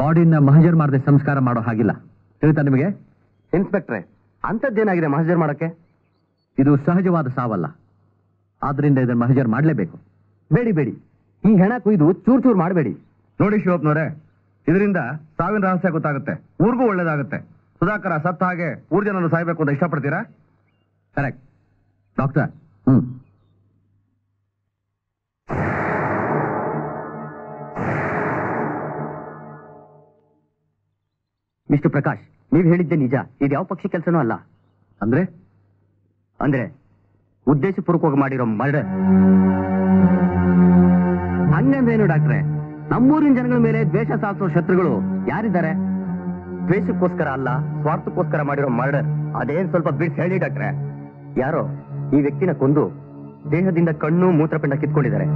ಬಾಡಿನ ಮಹಜರ್ ಮಾಡದೆ ಸಂಸ್ಕಾರ ಮಾಡೋ ಹಾಗಿಲ್ಲ, ತಿಳಿತಾ ನಿಮಗೆ? ಇನ್ಸ್ಪೆಕ್ಟ್ರೆ, ಅಂಥದ್ದೇನಾಗಿದೆ ಮಹಜರ್ ಮಾಡಕ್ಕೆ? ಇದು ಸಹಜವಾದ ಸಾವಲ್ಲ, ಆದ್ರಿಂದ ಇದನ್ನು ಮಹಜರ್ ಮಾಡಲೇಬೇಕು. ಬೇಡಿ ಬೇಡಿ, ಈ ಹೆಣ ಕುಯ್ದು ಚೂರ್ ಚೂರ್ ಮಾಡಬೇಡಿ. ನೋಡಿ ಶಿವಪ್ಪನವರೇ, ಇದರಿಂದ ಸಾವಿನ ರಹಸ್ಯ ಗೊತ್ತಾಗುತ್ತೆ, ಊರಿಗೂ ಒಳ್ಳೇದಾಗುತ್ತೆ. ಸುಧಾಕರ ಸತ್ತ ಹಾಗೆ ಊರ್ ಜನನು ಸಾಯ್ಬೇಕು ಅಂತ ಇಷ್ಟಪಡ್ತೀರಾ? Correct doctor. ಮಿಸ್ಟರ್ ಪ್ರಕಾಶ್, ನೀವ್ ಹೇಳಿದ್ದೆ ನಿಜ. ಇದು ಯಾವ ಪಕ್ಷಿ ಕೆಲಸನೂ ಅಲ್ಲ. ಅಂದ್ರೆ ಉದ್ದೇಶಪೂರ್ವಕವಾಗಿ ಮಾಡಿರೋ ಮರ್ಡರ್. ಹಂಗಂದ್ರೇನು ಡಾಕ್ಟ್ರೆ? ನಮ್ಮೂರಿನ ಜನಗಳ ಮೇಲೆ ದ್ವೇಷ ಸಾಧಿಸೋ ಶತ್ರುಗಳು ಯಾರಿದ್ದಾರೆ? ದ್ವೇಷಕ್ಕೋಸ್ಕರ ಅಲ್ಲ, ಸ್ವಾರ್ಥಕ್ಕೋಸ್ಕರ ಮಾಡಿರೋ ಮರ್ಡರ್. ಅದೇನ್ ಸ್ವಲ್ಪ ಬಿಡ್ಸ್ ಹೇಳಿ ಡಾಕ್ಟ್ರೆ. ಯಾರೋ ಈ ವ್ಯಕ್ತಿನ ಕೊಂದು ದೇಹದಿಂದ ಕಣ್ಣು ಮೂತ್ರಪಿಂಡ ಕಿತ್ಕೊಂಡಿದ್ದಾರೆ.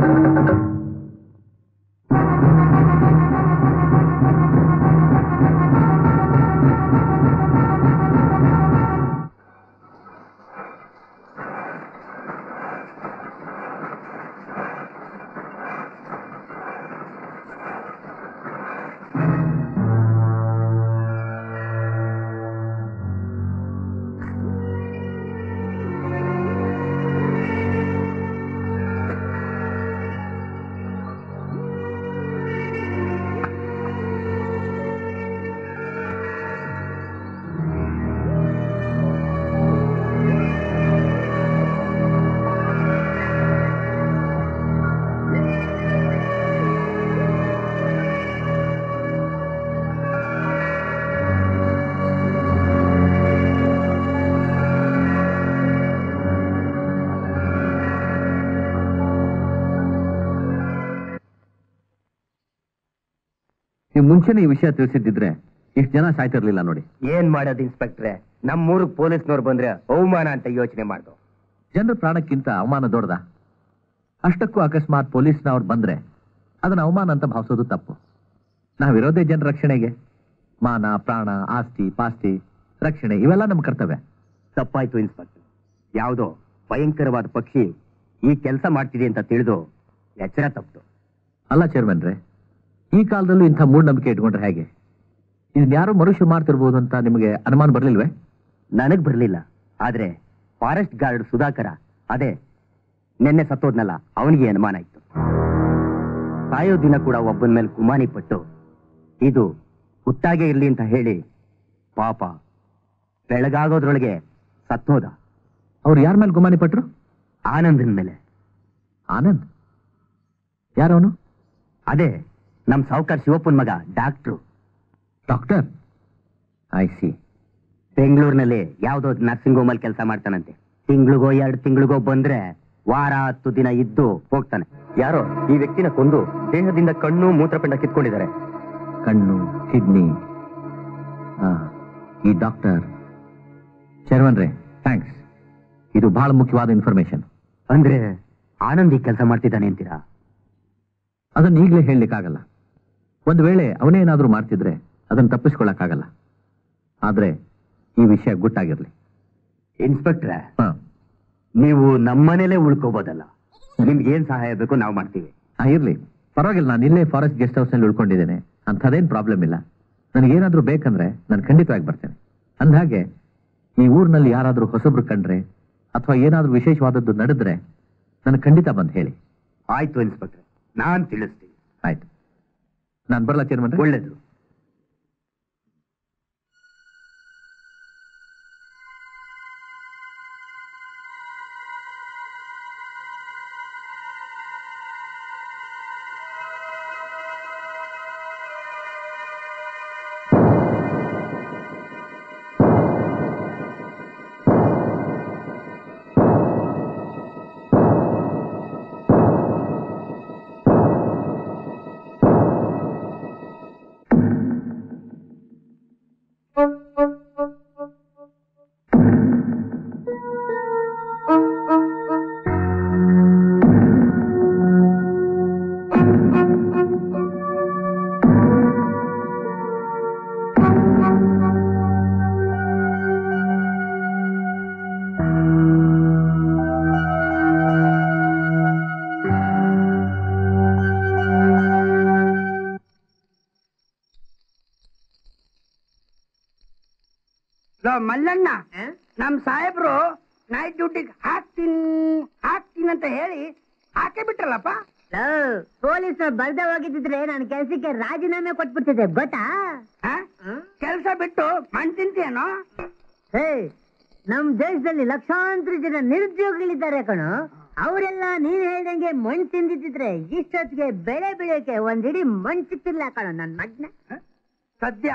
ನೀವು ಮುಂಚೆನೇ ಈ ವಿಷಯ ತಿಳಿಸಿದ್ದಿದ್ರೆ ಇಷ್ಟು ಜನ ಸಾಯ್ತಿರ್ಲಿಲ್ಲ ನೋಡಿ. ಏನ್ ಮಾಡೋದು ಇನ್ಸ್ಪೆಕ್ಟ್ರೆ, ನಮ್ಮೂರಿಗೆ ಪೊಲೀಸ್ನವ್ರು ಬಂದ್ರೆ ಅವಮಾನ ಅಂತ ಯೋಚನೆ ಮಾಡ್ದು. ಜನರ ಪ್ರಾಣಕ್ಕಿಂತ ಅವಮಾನ ದೊಡ್ಡದ? ಅಷ್ಟಕ್ಕೂ ಅಕಸ್ಮಾತ್ ಪೊಲೀಸ್ನವ್ರು ಬಂದ್ರೆ ಅದನ್ನ ಅವಮಾನ ಅಂತ ಭಾವಿಸೋದು ತಪ್ಪು. ನಾವಿರೋದೇ ಜನರ ರಕ್ಷಣೆಗೆ. ಮಾನ, ಪ್ರಾಣ, ಆಸ್ತಿ ಪಾಸ್ತಿ ರಕ್ಷಣೆ ಇವೆಲ್ಲ ನಮ್ಮ ಕರ್ತವ್ಯ. ತಪ್ಪಾಯ್ತು ಇನ್ಸ್ಪೆಕ್ಟರ್. ಯಾವುದೋ ಭಯಂಕರವಾದ ಪಕ್ಷಿ ಈ ಕೆಲಸ ಮಾಡ್ತಿದೆ ಅಂತ ತಿಳಿದು ಎಚ್ಚರ ತಪ್ಪು. ಅಲ್ಲ ಚೇರ್ಮನ್ರೆ, ಈ ಕಾಲದಲ್ಲೂ ಇಂಥ ಮೂಢನಂಬಿಕೆ ಇಟ್ಕೊಂಡ್ರೆ ಹೇಗೆ? ಇದನ್ನ ಯಾರೋ ಮನುಷ್ಯ ಮಾಡ್ತಿರ್ಬೋದು ಅಂತ ನಿಮಗೆ ಅನುಮಾನ ಬರ್ಲಿಲ್ವೇ? ನನಗ್ ಬರ್ಲಿಲ್ಲ, ಆದ್ರೆ ಫಾರೆಸ್ಟ್ ಗಾರ್ಡ್ ಸುಧಾಕರ, ಅದೇ ನಿನ್ನೆ ಸತ್ತೋದ್ನಲ್ಲ, ಅವನಿಗೆ ಅನುಮಾನ ಇತ್ತು. ಸಾಯೋ ದಿನ ಕೂಡ ಒಬ್ಬನ ಮೇಲೆ ಗುಮಾನಿ ಪಟ್ಟು ಇದು ಹುಟ್ಟಾಗೆ ಇರ್ಲಿ ಅಂತ ಹೇಳಿ ಪಾಪ ಬೆಳಗಾಗೋದ್ರೊಳಗೆ ಸತ್ತೋದ. ಅವ್ರು ಯಾರ ಮೇಲೆ ಗುಮಾನಿ ಪಟ್ರು? ಆನಂದನ್ ಮೇಲೆ. ಆನಂದ್ ಯಾರವನು? ಅದೇ ನಮ್ ಸಾವುಕಾರ ಶಿವಪ್ಪನ್ ಮಗ, ಡಾಕ್ಟ್ರು. ಡಾಕ್ಟರ್? I C. ಬೆಂಗಳೂರಿನಲ್ಲಿ ಯಾವ್ದೋ ನರ್ಸಿಂಗ್ ಹೋಮ್ ಅಲ್ಲಿ ಕೆಲಸ ಮಾಡ್ತಾನಂತೆ. ತಿಂಗಳಿಗೋ 2 ತಿಂಗಳಿಗೋ ಬಂದ್ರೆ ವಾರ 10 ದಿನ ಇದ್ದು ಹೋಗ್ತಾನೆ. ಯಾರೋ ಈ ವ್ಯಕ್ತಿನ ಕೊಂದು ದೇಹದಿಂದ ಕಣ್ಣು ಮೂತ್ರಪಿಂಡ ಕಿತ್ಕೊಂಡಿದ್ದಾರೆ. ಕಣ್ಣು, ಕಿಡ್ನಿ. ಈ ಡಾಕ್ಟರ್ ಚೇರ್ಮನ್ರೆ, ಥ್ಯಾಂಕ್ಸ್. ಇದು ಬಹಳ ಮುಖ್ಯವಾದ ಇನ್ಫಾರ್ಮೇಶನ್. ಅಂದ್ರೆ ಆನಂದ್ ಈ ಕೆಲಸ ಮಾಡ್ತಿದ್ದಾನೆ ಅಂತೀರಾ? ಅದನ್ನ ಈಗಲೇ ಹೇಳಲಿಕ್ಕಾಗಲ್ಲ. ಒಂದು ವೇಳೆ ಅವನೇ ಏನಾದ್ರೂ ಮಾಡ್ತಿದ್ರೆ ಅದನ್ನ ತಪ್ಪಿಸ್ಕೊಳ್ಳಕ್ಕಾಗಲ್ಲ. ಆದ್ರೆ ಈ ವಿಷಯ ಗುಟ್ಟಾಗಿರ್ಲಿ. ಇನ್ಸ್ಪೆಕ್ಟ್ರೆ, ನೀವು ನಮ್ಮನೇಲೆ ಉಳ್ಕೋಬೋದಲ್ಲ. ನಿಮ್ಗೆ ಏನ್ ಸಹಾಯ ಬೇಕು ನಾವು ಮಾಡ್ತೀವಿ. ಇರ್ಲಿ, ಪರವಾಗಿಲ್ಲ. ನಾನು ಇಲ್ಲೇ ಫಾರೆಸ್ಟ್ ಗೆಸ್ಟ್ ಹೌಸ್ ನಲ್ಲಿ ಉಳ್ಕೊಂಡಿದ್ದೇನೆ, ಅಂಥದ್ದೇನು ಪ್ರಾಬ್ಲಮ್ ಇಲ್ಲ. ನನಗೇನಾದ್ರೂ ಬೇಕಂದ್ರೆ ನಾನು ಖಂಡಿತವಾಗಿ ಬರ್ತೇನೆ. ಅಂದಹಾಗೆ ಈ ಊರಿನಲ್ಲಿ ಯಾರಾದ್ರೂ ಹೊಸಬ್ರು ಕಂಡ್ರೆ ಅಥವಾ ಏನಾದ್ರೂ ವಿಶೇಷವಾದದ್ದು ನಡೆದ್ರೆ ನನಗೆ ಖಂಡಿತ ಬಂದು ಹೇಳಿ. ಆಯ್ತು ಇನ್ಸ್ಪೆಕ್ಟರ್, ನಾನ್ ತಿಳಿಸ್ತೀನಿ. ಆಯ್ತು, ನಾನು ಬರಲ್ಲ ಚೇರ್ಮನ್. ಒಳ್ಳೇದು. ಮಲ್ಲಣ್ಣ, ನಮ್ ಸಾಹೇಬ್ರು ನೈಟ್ ಡ್ಯೂಟಿಗೆ ಹಾಕ್ತೀನಿ ಅಂತ ಹೇಳಿ ಹಾಕೇ ಬಿಟ್ರಲ್ಲಪ್ಪ. ಪೊಲೀಸರು ಬರ್ದೇ ಹೋಗಿದ್ರೆ ನಾನು ಕೆಲ್ಸಕ್ಕೆ ರಾಜೀನಾಮೆ ಕೊಟ್ಬಿಡ್ತಿದ್ದೆ, ಗೊತ್ತಾ? ಕೆಲ್ಸ ಬಿಟ್ಟು ಮಣ್ ತಿಂತೀಯನೋ? ನಮ್ ದೇಶದಲ್ಲಿ ಲಕ್ಷಾಂತರ ಜನ ನಿರುದ್ಯೋಗಿಗಳಿದ್ದಾರೆ ಕಣೋ. ಅವರೆಲ್ಲ ನೀನ್ ಹೇಳ್ದಂಗೆ ಮಣ್ ತಿಂದಿದ್ರೆ ಇಷ್ಟೊತ್ತಿಗೆ ಬೆಳೆ ಬೆಳೆಯೋಕೆ ಒಂದಿಡೀ ಮಣ್ ಸಿಕ್ತಿರ್ಲ ಕಣೋ ನನ್ ಮಗ್ನ. ಸದ್ಯ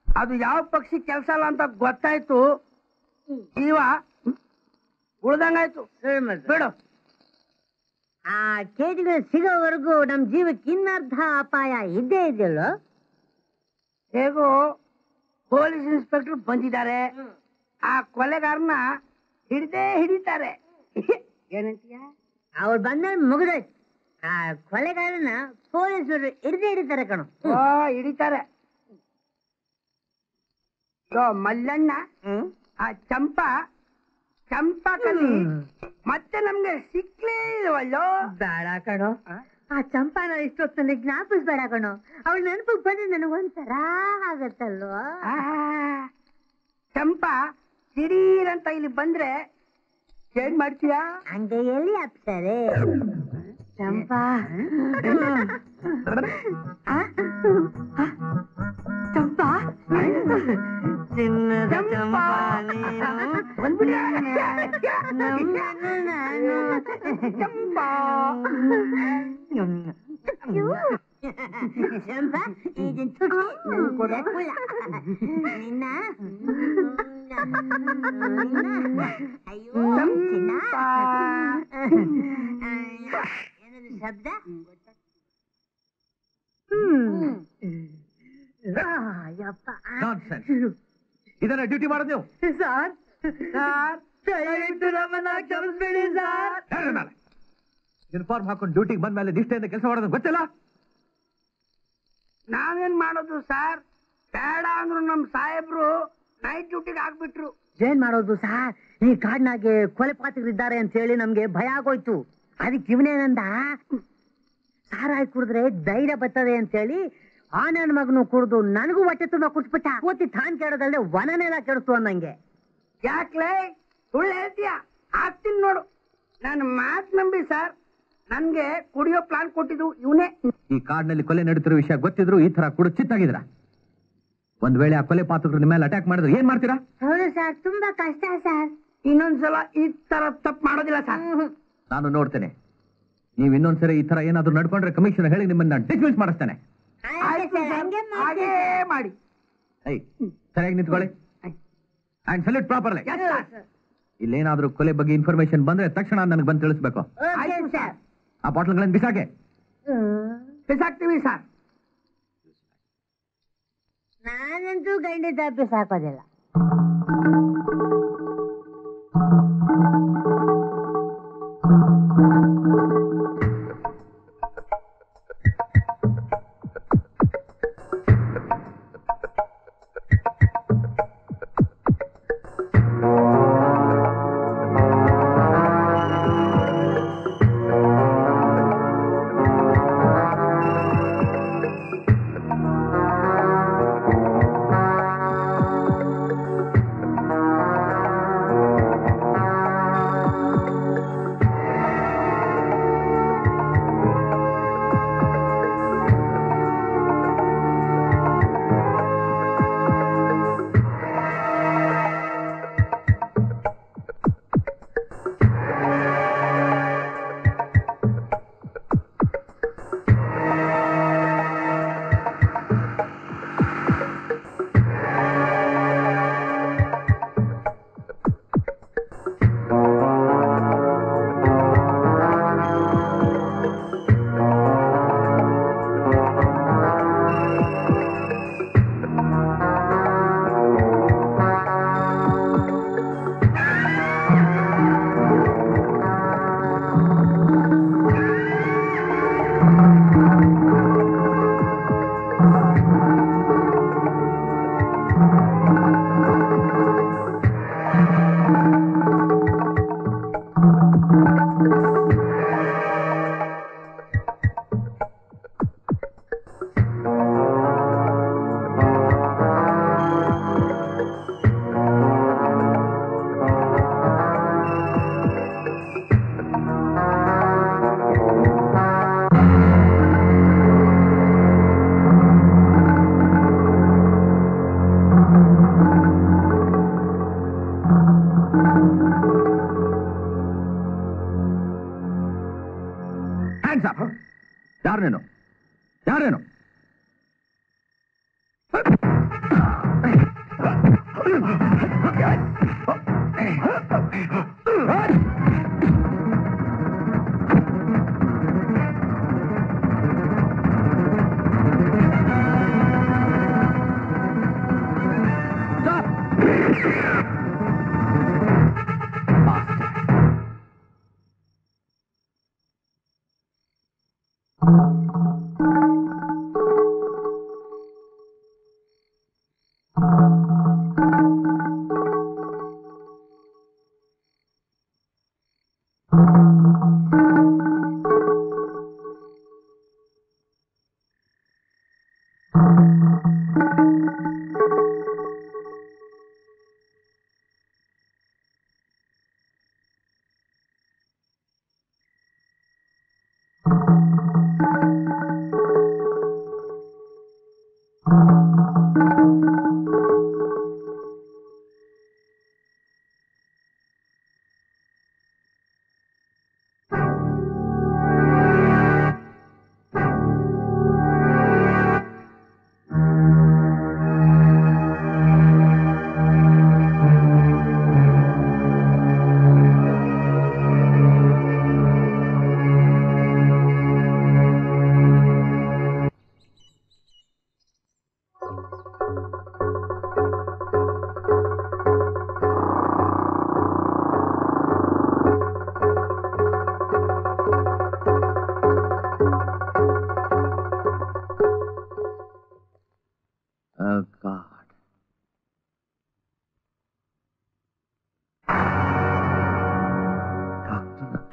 ಅದು ಯಾವ ಪಕ್ಷಿ ಕೆಲ್ಸ ಅಲ್ಲ ಅಂತ ಗೊತ್ತಾಯ್ತು. ಜೀವ ಉಳ್ದಂಗಾಯ್ತು ಬಿಡು. ಆ ಕೇಟಿಗಳು ಸಿಗೋವರೆಗೂ ನಮ್ ಜೀವಕ್ಕೆ ಇನ್ನರ್ಧ ಅಪಾಯ ಇದ್ದೇ ಇದೆಯಲ್ಲೋ. ಹೇಗೋ ಪೊಲೀಸ್ ಇನ್ಸ್ಪೆಕ್ಟರ್ ಬಂದಿದ್ದಾರೆ, ಆ ಕೊಲೆಗಾರನ ಹಿಡಿತಾರೆ. ಏನಂತೀಯ? ಅವ್ರು ಬಂದ ಮುಗಿದೋಯ್ತು. ಆ ಕೊಲೆಗಾರನ ಪೊಲೀಸರು ಹಿಡಿತಾರೆ ಕಣೋ. ಹಿಡಿತಾರೆ. ಮಲ್ಲಣ್ಣ, ಆ ಚಂಪಾ ಕಲಿ ಮತ್ತೆ ನಮ್ಗೆ ಸಿಕ್ಲೇ ಇಲ್ವಲ್ಲೋ? ಬೇಡ ಕಣೋ, ಆ ಚಂಪಾನ ಇಷ್ಟೊತ್ತಲ್ಲಿ ಜ್ಞಾಪಿಸ್ಬೇಡ ಕಣೋ. ಅವಳ ನೆನಪಿಗೆ ಬಂದ್ರೆ ನನಗೆ ಒಂಥರ ಆಗತ್ತಲ್ವ. ಚಂಪಾ ದಿಢೀರಂತ ಇಲ್ಲಿ ಬಂದ್ರೆ ಏನ್ ಮಾಡ್ತೀಯ? ಹಂಗೆ ಎಲ್ಲಿ ಅಪ್ಸರೆ ಚಂಪಾ. ಚಂಪಾ ಚಿನ್ನದ ಚಂಪಾ ಚಂಪಾ ಇದನ್ ತುಟಿ ನಿನ್ನ ಅಯ್ಯೋ ಚಿನ್ನ ಏನದು ಶಬ್ದ? ಇದನ್ನ ಡ್ಯೂಟಿ ಮಾಡೋದು ನೀವು? ಸರ್ ದಯವಿಟ್ಟು ನಮ್ಮನ್ನ ಕ್ಷಮಿಸ್ಬೇಡಿ ಸರ್. ಯೂನಿಫಾರ್ಮ್ ಹಾಕೊಂಡು ಡ್ಯೂಟಿಗೆ ಬಂದ ಮೇಲೆ ನಿಷ್ಠೆಯಿಂದ ಕೆಲಸ ಮಾಡೋದು ಗೊತ್ತಿಲ್ಲ? ನಾವೇನ್ ಮಾಡೋದು ಸರ್? ಬೇಡ ಅಂದ್ರು ನಮ್ ಸಾಹೇಬ್ರು ನೈಟ್ ಡ್ಯೂಟಿಗೆ ಹಾಕ್ಬಿಟ್ರು. ಏನ್ ಮಾಡೋದು ಸರ್? ಈ ಕಾಡ್ನಾಗೆ ಕೊಲೆ ಪಾತಕರಿದ್ದಾರೆ ಅಂತ ಹೇಳಿ ನಮ್ಗೆ ಭಯ ಆಗೋಯ್ತು. ಅದಕ್ಕೆ ಇವನೇನಂದ, ಸಾರಾಯಿ ಕುಡಿದ್ರೆ ಧೈರ್ಯ ಬರ್ತದೆ ಅಂತ ಹೇಳಿ ಆ ನನ್ನ ಮಗನು ಕುಡಿದು ನನಗೂ ಹೊಟ್ಟೆ ತುಂಬ ಕುಟ್ಬಿಟ್ಟ. ಕೂತಿ ತಾನ್ ಕೆಡೋದಲ್ದೆ ವನನೆಲ್ಲ ಕೆಡಿಸ್ತು ಅನ್ನಂಗೆ. ಯಾಕ್ಲೇ ಸುಳ್ಳು ಹೇಳ್ತೀಯ? ಆಗ್ತೀನಿ ನೋಡು. ನನ್ನ ಮಾತ್ ನಂಬಿ ಸರ್. ನನ್ಗೆ ಕುಡಿಯೋ ಪ್ಲಾನ್ ಕೊಟ್ಟಿದ್ದು ಇವನೇ. ಈ ಕಾಡಿನಲ್ಲಿ ಕೊಲೆ ನಡೀತಿರೋ ವಿಷಯ ಗೊತ್ತಿದ್ರು ಈ ತರ ಕುಡಿದು ಚಿತ್ತಾಗಿದ್ರ. ಒಂದ್ ವೇಳೆ ಆ ಕೊಲೆ ಪಾತಕರು ನಿಮ್ಮ ಮೇಲೆ ಅಟ್ಯಾಕ್ ಮಾಡಿದ್ರೆ ಏನ್ ಮಾಡ್ತೀರಾ? ಹೌದು ಸರ್, ತುಂಬಾ ಕಷ್ಟ ಸರ್. ಇನ್ನೊಂದ್ಸಲ ಈ ತರ ತಪ್ಪು ಮಾಡೋದಿಲ್ಲ ಸರ್. ನಾನು ನೋಡ್ತೇನೆ. ನೀವು ಇನ್ನೊಂದ್ಸರಿ ಈ ತರ ಏನಾದ್ರು ನಡ್ಕೊಂಡ್ರೆ ಕಮಿಷನರ್ ಹೇಳಿ ನಿಮ್ಮನ್ನ ಡಿಸ್ಮಿಸ್ ಮಾಡಿಸ್ತೇನೆ. ಹಾಗೇ ಮಾಡಿ. ಸರಿಯಾಗಿ ನಿಂತ್ಕೊಳ್ಳಿ. And salute properly. ಇಲ್ಲೇನಾದ್ರೂ ಕೊಲೆ ಬಗ್ಗೆ ಇನ್ಫಾರ್ಮೇಶನ್ ಬಂದ್ರೆ ತಕ್ಷಣ ನನಗೆ ಬಂದು ತಿಳಿಸ್ಬೇಕು. ಆ ಬಾಟ್ಲ್ಗಳನ್ನು ಬಿಸಾಕೆ. ಬಿಸಾಕ್ತೀವಿ ಸರ್. ನಾನಂತೂ ಖಂಡಿತ ಬಿಸಾಕೋದಿಲ್ಲ. Hands up. ಯಾರೇನು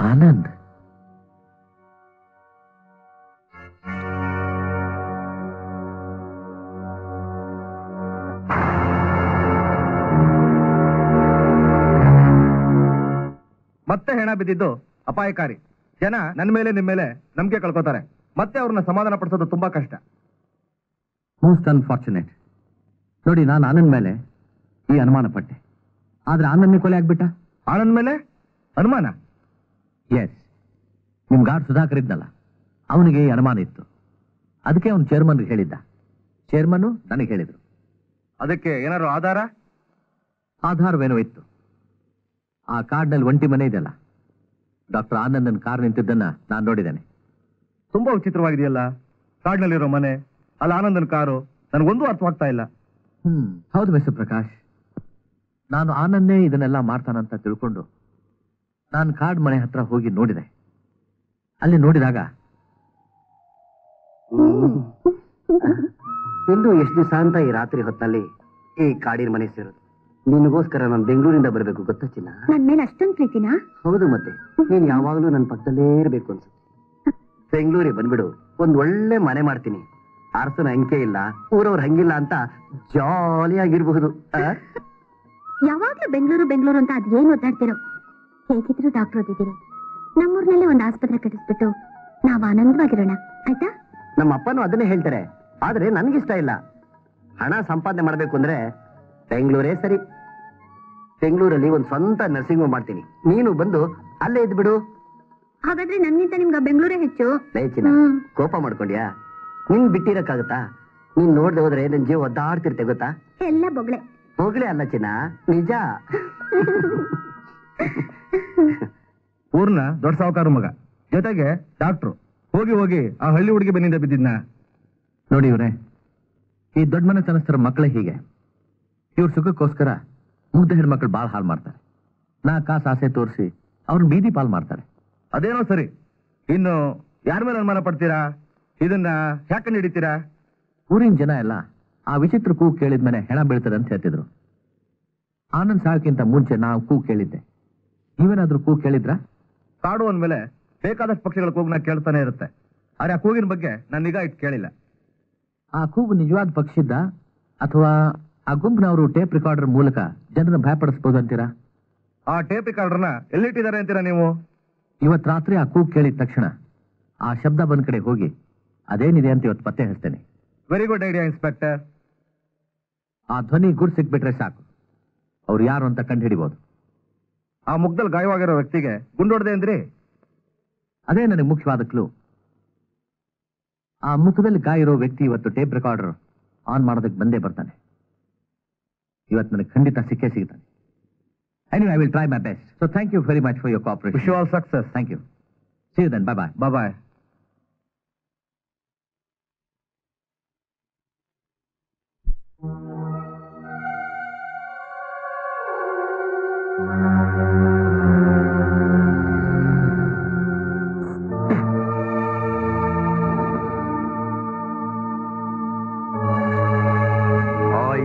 ಆನಂದ್? ಮತ್ತೆ ಹೆಣ ಬಿದ್ದಿದ್ದು ಅಪಾಯಕಾರಿ. ಜನ ನನ್ನ ಮೇಲೆ ನಿಮ್ಮ ಮೇಲೆ ನಂಬಿಕೆ ಕಳ್ಕೊತಾರೆ. ಮತ್ತೆ ಅವ್ರನ್ನ ಸಮಾಧಾನ ಪಡಿಸೋದು ತುಂಬಾ ಕಷ್ಟ. Most unfortunate. ನೋಡಿ, ನಾನು ಆನಂದ್ ಮೇಲೆ ಈ ಅನುಮಾನ ಪಟ್ಟೆ, ಆದ್ರೆ ಆನಂದ್ನೇ ಕೊಲೆ ಆಗ್ಬಿಟ್ಟ. ಆನಂದ್ ಮೇಲೆ ಅನುಮಾನ? ಎಸ್. ನಿಮ್ ಗಾರ್ಡ್ ಸುಧಾಕರ್ ಇದ್ನಲ್ಲ, ಅವನಿಗೆ ಈ ಅನುಮಾನ ಇತ್ತು. ಅದಕ್ಕೆ ಅವನು ಚೇರ್ಮನ್ ಹೇಳಿದ್ದ. ಚೇರ್ಮನ್ ನನಗೆ ಹೇಳಿದ್ರು. ಅದಕ್ಕೆ ಏನಾದ್ರು ಆಧಾರವೇನೋ ಇತ್ತು. ಆ ಕಾರ್ಡ್ನಲ್ಲಿ ಒಂಟಿ ಮನೆ ಇದೆಯಲ್ಲ, ಡಾಕ್ಟರ್ ಆನಂದನ್ ಕಾರ್ ನಿಂತಿದ್ದನ್ನ ನಾನು ನೋಡಿದ್ದೇನೆ. ತುಂಬಾ ವಿಚಿತ್ರವಾಗಿದೆಯಲ್ಲ, ಕಾಡ್ನಲ್ಲಿರೋ ಮನೆ, ಅಲ್ಲಿ ಆನಂದನ್ ಕಾರು, ನನಗೊಂದು ಅರ್ಥವಾಗ್ತಾ ಇಲ್ಲ. ಹೌದು ಮಿಸ್ಟರ್ ಪ್ರಕಾಶ್, ನಾನು ಆನಂದೇ ಇದನ್ನೆಲ್ಲ ಮಾಡ್ತಾನಂತ ತಿಳ್ಕೊಂಡು ನಾನು ಕಾರ್ಡ್ ಮನೆ ಹತ್ರ ಹೋಗಿ ನೋಡಿದೆ. ಅಲ್ಲಿ ನೋಡಿದಾಗ ಇನ್ನು ಎಷ್ಟು ದಿವಸ ಅಂತ ಈ ರಾತ್ರಿ ಹೊತ್ತಲ್ಲಿ ಈ ಕಾಡಿನ ಮನೆ ಸೇರೋದು? ನಿನಗೋಸ್ಕರ ನಾನು ಬೆಂಗಳೂರಿಂದ ಬರಬೇಕು, ಗೊತ್ತಾ ಚಿನ್ನ? ನನ್ ಮೇಲೆ ಅಷ್ಟೊಂದು ಪ್ರೀತಿನಾ? ಹೌದು, ಮತ್ತೆ ನೀನ್ ಯಾವಾಗ್ಲೂ ನನ್ನ ಪಕ್ಕದಲ್ಲೇ ಇರಬೇಕು ಅನ್ಸುತ್ತೆ. ಬೆಂಗಳೂರಿಗೆ ಬಂದ್ಬಿಡು, ಒಂದ್ ಒಳ್ಳೆ ಮನೆ ಮಾಡ್ತೀನಿ. ಅರಸನ ಅಂಕೆ ಇಲ್ಲ, ಊರವ್ರ ಹಂಗಿಲ್ಲ ಅಂತ ಜಾಲಿಯಾಗಿರ್ಬಹುದು. ಯಾವಾಗ್ಲೂ ಬೆಂಗಳೂರು ಅಂತ ಅದೇನು ಓದಾಡ್ತಿರೋ. ಹೇಗಿದ್ರು ಡಾಕ್ಟರ್ ಓದಿದ್ದೀರಿ. ನಮ್ಮೂರ್ನಲ್ಲೇ ಒಂದು ಆಸ್ಪತ್ರೆ ಕಟ್ಟಿಸ್ಬಿಟ್ಟು ನಾವು ಆನಂದವಾಗಿರೋಣ, ಆಯ್ತಾ? ನಮ್ಮ ಅಪ್ಪನೂ ಅದನ್ನೇ ಹೇಳ್ತಾರೆ, ಆದ್ರೆ ನನ್ಗಿಷ್ಟ ಇಲ್ಲ. ಹಣ ಸಂಪಾದನೆ ಮಾಡ್ಬೇಕು ಅಂದ್ರೆ ಬೆಂಗಳೂರೇ ಸರಿ. ಬೆಂಗಳೂರಲ್ಲಿ ಒಂದು ಸ್ವಂತ ನರ್ಸಿಂಗ್ ಹೋಮ್ ಮಾಡ್ತೀನಿ, ನೀನು ಬಂದು ಅಲ್ಲೇ ಇದ್ಬಿಡು. ಹಾಗಾದ್ರೆ ನನ್ಗಿಂತ ನಿಮ್ಗೆ ಬೆಂಗಳೂರೇ ಹೆಚ್ಚು. ಚಿನ್ನ, ಕೋಪ ಮಾಡ್ಕೊಂಡ್ಯಾ? ನಿನ್ ಬಿಟ್ಟಿರಕ್ಕಾಗತ್ತಾ? ನೀನ್ ನೋಡ್ದೆ ಹೋದ್ರೆ ನನ್ ಜೀವ ಒದ್ದಾಡ್ತಿರ್ತೆ, ಗೊತ್ತಾ? ಎಲ್ಲ ಬೊಗಳೆ. ಹೋಗ್ಲೇ ಅಲ್ಲ ಚಿನ್ನ, ನಿಜ. ಊರ್ನ ದೊಡ್ಡ ಸಾಹುಕಾರ ಮಗ, ಜೊತೆಗೆ ಡಾಕ್ಟ್ರು. ಹೋಗಿ ಹೋಗಿ ಆ ಹಳ್ಳಿ ಹುಡುಗಿ ಬೆನ್ನಿಂದ ಬಿದ್ದಿದ್ನ. ನೋಡಿ ಇವ್ರೆ, ಈ ದೊಡ್ಡ ಮನೆತನಸ್ಥರ ಮಕ್ಕಳೇ ಹೀಗೆ. ಇವ್ರ ಸುಖಕ್ಕೋಸ್ಕರ ಮುಗ್ಧ ಹೆಣ್ಮಕ್ಳು ಬಾಳ್ ಹಾಳು ಮಾಡ್ತಾರೆ. ಕಾಸು ಆಸೆ ತೋರಿಸಿ ಅವ್ರನ್ನ ಬೀದಿ ಪಾಲ್ ಮಾಡ್ತಾರೆ. ಅದೇನೋ ಸರಿ, ಇನ್ನು ಯಾರ ಮೇಲೆ ಅನುಮಾನ ಪಡ್ತೀರಾ? ಇದನ್ನ ಯಾಕೆ ಹಿಡಿತೀರಾ? ಊರಿನ ಜನ ಎಲ್ಲ ಆ ವಿಚಿತ್ರ ಕೂಗು ಕೇಳಿದ್ಮೇಲೆ ಹೆಣ ಬೀಳ್ತದೆ ಅಂತ ಹೇಳ್ತಿದ್ರು. ಆನಂದ್ ಸಾಯಕ್ಕಿಂತ ಮುಂಚೆ ನಾವು ಕೂಗು ಕೇಳಿದ್ದೆ. ನೀವೇನಾದ್ರೂ ಕೂಗು ಕೇಳಿದ್ರಾ? ಕಾಡು ಅಂದ್ಮೇಲೆ ಬೇಕಾದಷ್ಟು ಪಕ್ಷಿಗಳ ಕೂಗು ನಾ ಕೇಳ್ತಾನೆ ಇರುತ್ತೆ, ಆದ್ರೆ ಆ ಕೂಗಿನ ಬಗ್ಗೆ ನಾನು ನಿಗಾ ಇಟ್ಟು ಕೇಳಿಲ್ಲ. ಆ ಕೂಗು ನಿಜವಾದ ಪಕ್ಷಿದ್ದ ಅಥವಾ ಆ ಗುಂಪಿನವರು ಟೇಪ್ ರಿಕಾರ್ಡರ್ ಮೂಲಕ ಜನರನ್ನ ಭಯಪಡಿಸಬಹುದು ಅಂತೀರಾ? ಆ ಟೇಪ್ ರಿಕಾರ್ಡರ್ನ ಎಲ್ಲಿಟ್ಟಿದ್ದಾರೆ ಅಂತೀರಾ ನೀವು? ಇವತ್ತು ರಾತ್ರಿ ಆ ಕೂಗು ಕೇಳಿದ ತಕ್ಷಣ ಆ ಶಬ್ದ ಬಂದ ಕಡೆ ಹೋಗಿ ಅದೇನಿದೆ ಅಂತ ಇವತ್ತು ಪತ್ತೆ ಹಚ್ತೇನೆ. Very good idea inspector. ಆ ಧ್ವನಿ ಗುಡ್ ಸಿಕ್ಬಿಟ್ರೆ ಸಾಕು, ಅವ್ರು ಯಾರು ಅಂತ ಕಂಡು ಹಿಡಿಬಹುದು. ಆ ಮುಗ್ದಲ್ಲಿ ಗಾಯವಾಗಿರೋ ವ್ಯಕ್ತಿಗೆ ಗುಂಡೊಡ್ದೆ ಅಂದ್ರಿ? ಅದೇ ನನಗೆ ಮುಖ್ಯವಾದ ಕ್ಲೂ. ಆ ಮುಖದಲ್ಲಿ ಗಾಯ ಇರೋ ವ್ಯಕ್ತಿ ಇವತ್ತು ಟೇಪ್ ರೆಕಾರ್ಡರ್ ಆನ್ ಮಾಡೋದಕ್ಕೆ ಬಂದೇ ಬರ್ತಾನೆ. ಇವತ್ತು ನನಗೆ ಖಂಡಿತ ಸಿಕ್ಕೇ ಸಿಗ್ತಾನೆ. Anyway, I will try my best. So thank you very much for your cooperation. Wish you all success. Thank you. See you then. Bye-bye. Bye-bye.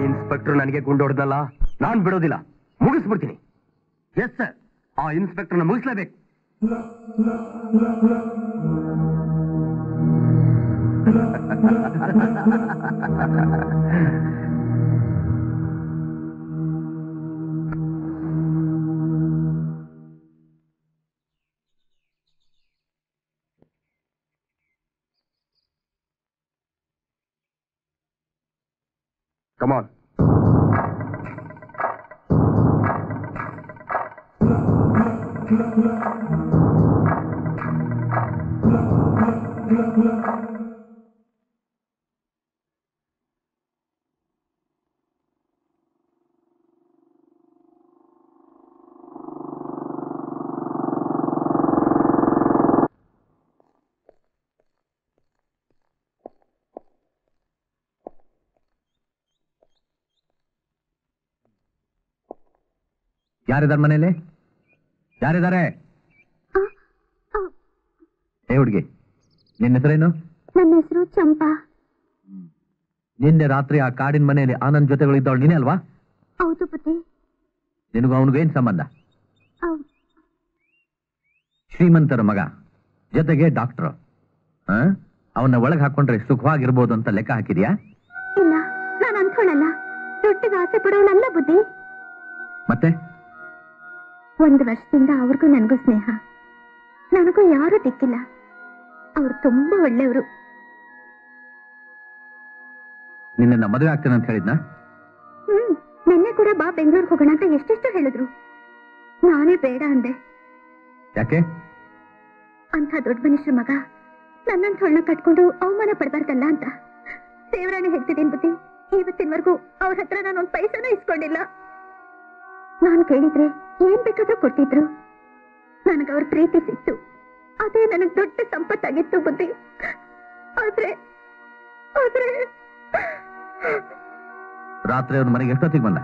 Inspector ನನಗೆ ಗುಂಡು ಹೊಡೆದಲ್ಲ, ನಾನ್ ಬಿಡೋದಿಲ್ಲ, ಮುಗಿಸ್ಬಿಡ್ತೀನಿ. ಎಸ್ ಸರ್, ಆ ಇನ್ಸ್ಪೆಕ್ಟರ್ನ ಮುಗಿಸ್ಲೇಬೇಕು. Come on. ಯಾರಿದ್ದಾರೆ ಮನೇಲಿ? ಯಾರಿದ್ದಾರೆ? ಏ ಹುಡುಗಿ, ನಿನ್ನ ಹೆಸರೇನು? ನನ್ನ ಹೆಸರು ಚಂಪಾ. ನಿನ್ನೆ ರಾತ್ರಿ ಆ ಕಾಡಿನ ಮನೆಯಲ್ಲಿ ಆನಂದ್ ಜೊತೆಗಳು ಇದ್ದವಳು ನೀನೇ ಅಲ್ವಾ? ಹೌದು ಬುದ್ಧಿ. ನಿನಗೂ ಅವನಿಗೂ ಏನ್ ಸಂಬಂಧ? ಶ್ರೀಮಂತರ ಮಗ, ಜೊತೆಗೆ ಡಾಕ್ಟರ್. ಅವನ್ನ ಒಳಗೆ ಹಾಕೊಂಡ್ರೆ ಸುಖವಾಗಿರ್ಬೋದು ಅಂತ ಲೆಕ್ಕ ಹಾಕಿದ್ಯಾ? ಇಲ್ಲ, ನಾನು ಅನ್ಕೊಳ್ಳಲ್ಲ. ದೊಡ್ಡಗೆ ಆಸೆ ಪಡೋಳಲ್ಲ ಬುದ್ಧಿ. ಮತ್ತೆ 1 ವರ್ಷದಿಂದ ಅವ್ರಿಗೂ ನನಗೂ ಸ್ನೇಹ. ನನಗೂ ಯಾರು ದಿಕ್ಕಿಲ್ಲ. ಅವ್ರು ತುಂಬಾ ಒಳ್ಳೆಯವರು. ನಿನ್ನ ಮದುವೆ ಆಗ್ತೇನೆ ಅಂತ ಹೇಳಿದ್ನಾ? ನಿನ್ನೆ ಕೂಡ ಬಾ ಬೆಂಗಳೂರಿಗೆ ಹೋಗೋಣ ಅಂತ ಎಷ್ಟೆಷ್ಟು ಹೇಳಿದ್ರು. ನಾನೇ ಬೇಡ ಅಂದೆ. ಯಾಕೆ? ಅಂತ ದೊಡ್ಡ ಮನುಷ್ಯರ ಮಗ ನನ್ನಂತ ಹೊಳ್ಳ ಕಟ್ಕೊಂಡು ಅವಮಾನ ಪಡಬಾರ್ದಲ್ಲ ಅಂತ ದೇವರಾಣೆ ಹೇಳ್ತಿದ್ದೀನಿ ಬುದ್ಧಿ. ಇವತ್ತಿನವರೆಗೂ ಅವ್ರ ಹತ್ರ ನಾನು 1 ಪೈಸನೂ ಇಸ್ಕೊಂಡಿಲ್ಲ. ನಾನು ಕೇಳಿದ್ರೆ ಏನ್ ಬೇಕಾದ್ರೂ ಕೊಟ್ಟಿದ್ರು. ನನಗೆ ಅವ್ರ ಪ್ರೀತಿ ಸಿಕ್ತು, ಅದೇ ನನಗೆ ದೊಡ್ಡ ಸಂಪತ್ತಾಗಿತ್ತು ಬುದ್ಧಿ. ಆದ್ರೆ ರಾತ್ರಿ ಅವ್ರ ಮನೆಗೆ ಎಷ್ಟೊತ್ತಿಗೆ ಬಂದ?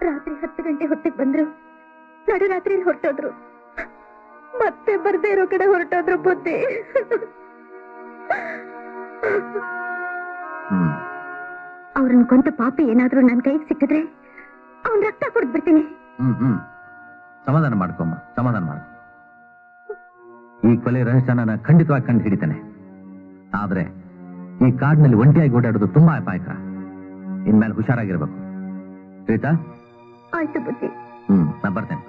ರಾತ್ರಿ 10 ಗಂಟೆ ಹೊತ್ತಿಗೆ ಬಂದ್ರು. ನಡುರಾತ್ರಿ ಹೊರಟೋದ್ರು. ಮತ್ತೆ ಬರ್ದೇ ಇರೋ ಕಡೆ ಹೊರಟೋದ್ರು ಬುದ್ಧಿ. ಅವ್ರನ್ನ ಕೊಂತ ಪಾಪಿ ಏನಾದ್ರೂ ನನ್ ಕೈಗೆ ಸಿಕ್ಕಿದ್ರೆ ಅವನ್ ರಕ್ತ ಕೊಡ್ಬಿಡ್ತೀನಿ. ಸಮಾಧಾನ ಮಾಡ್ಕೊಮ್ಮ, ಸಮಾಧಾನ ಮಾಡ್ಕೊ. ಈ ಕೊಲೆ ರಹಸ್ಯನ ನಾನು ಖಂಡಿತವಾಗಿ ಕಂಡು ಹಿಡಿತೇನೆ. ಆದ್ರೆ ಈ ಕಾಡಿನಲ್ಲಿ ಒಂಟಿಯಾಗಿ ಓಡಾಡೋದು ತುಂಬಾ ಅಪಾಯಕರ. ಇನ್ಮೇಲೆ ಹುಷಾರಾಗಿರ್ಬೇಕು. ಶ್ರೀತಾ? ಆಯ್ತು ಬುದ್ಧಿ. ನಾನು ಬರ್ತೇನೆ.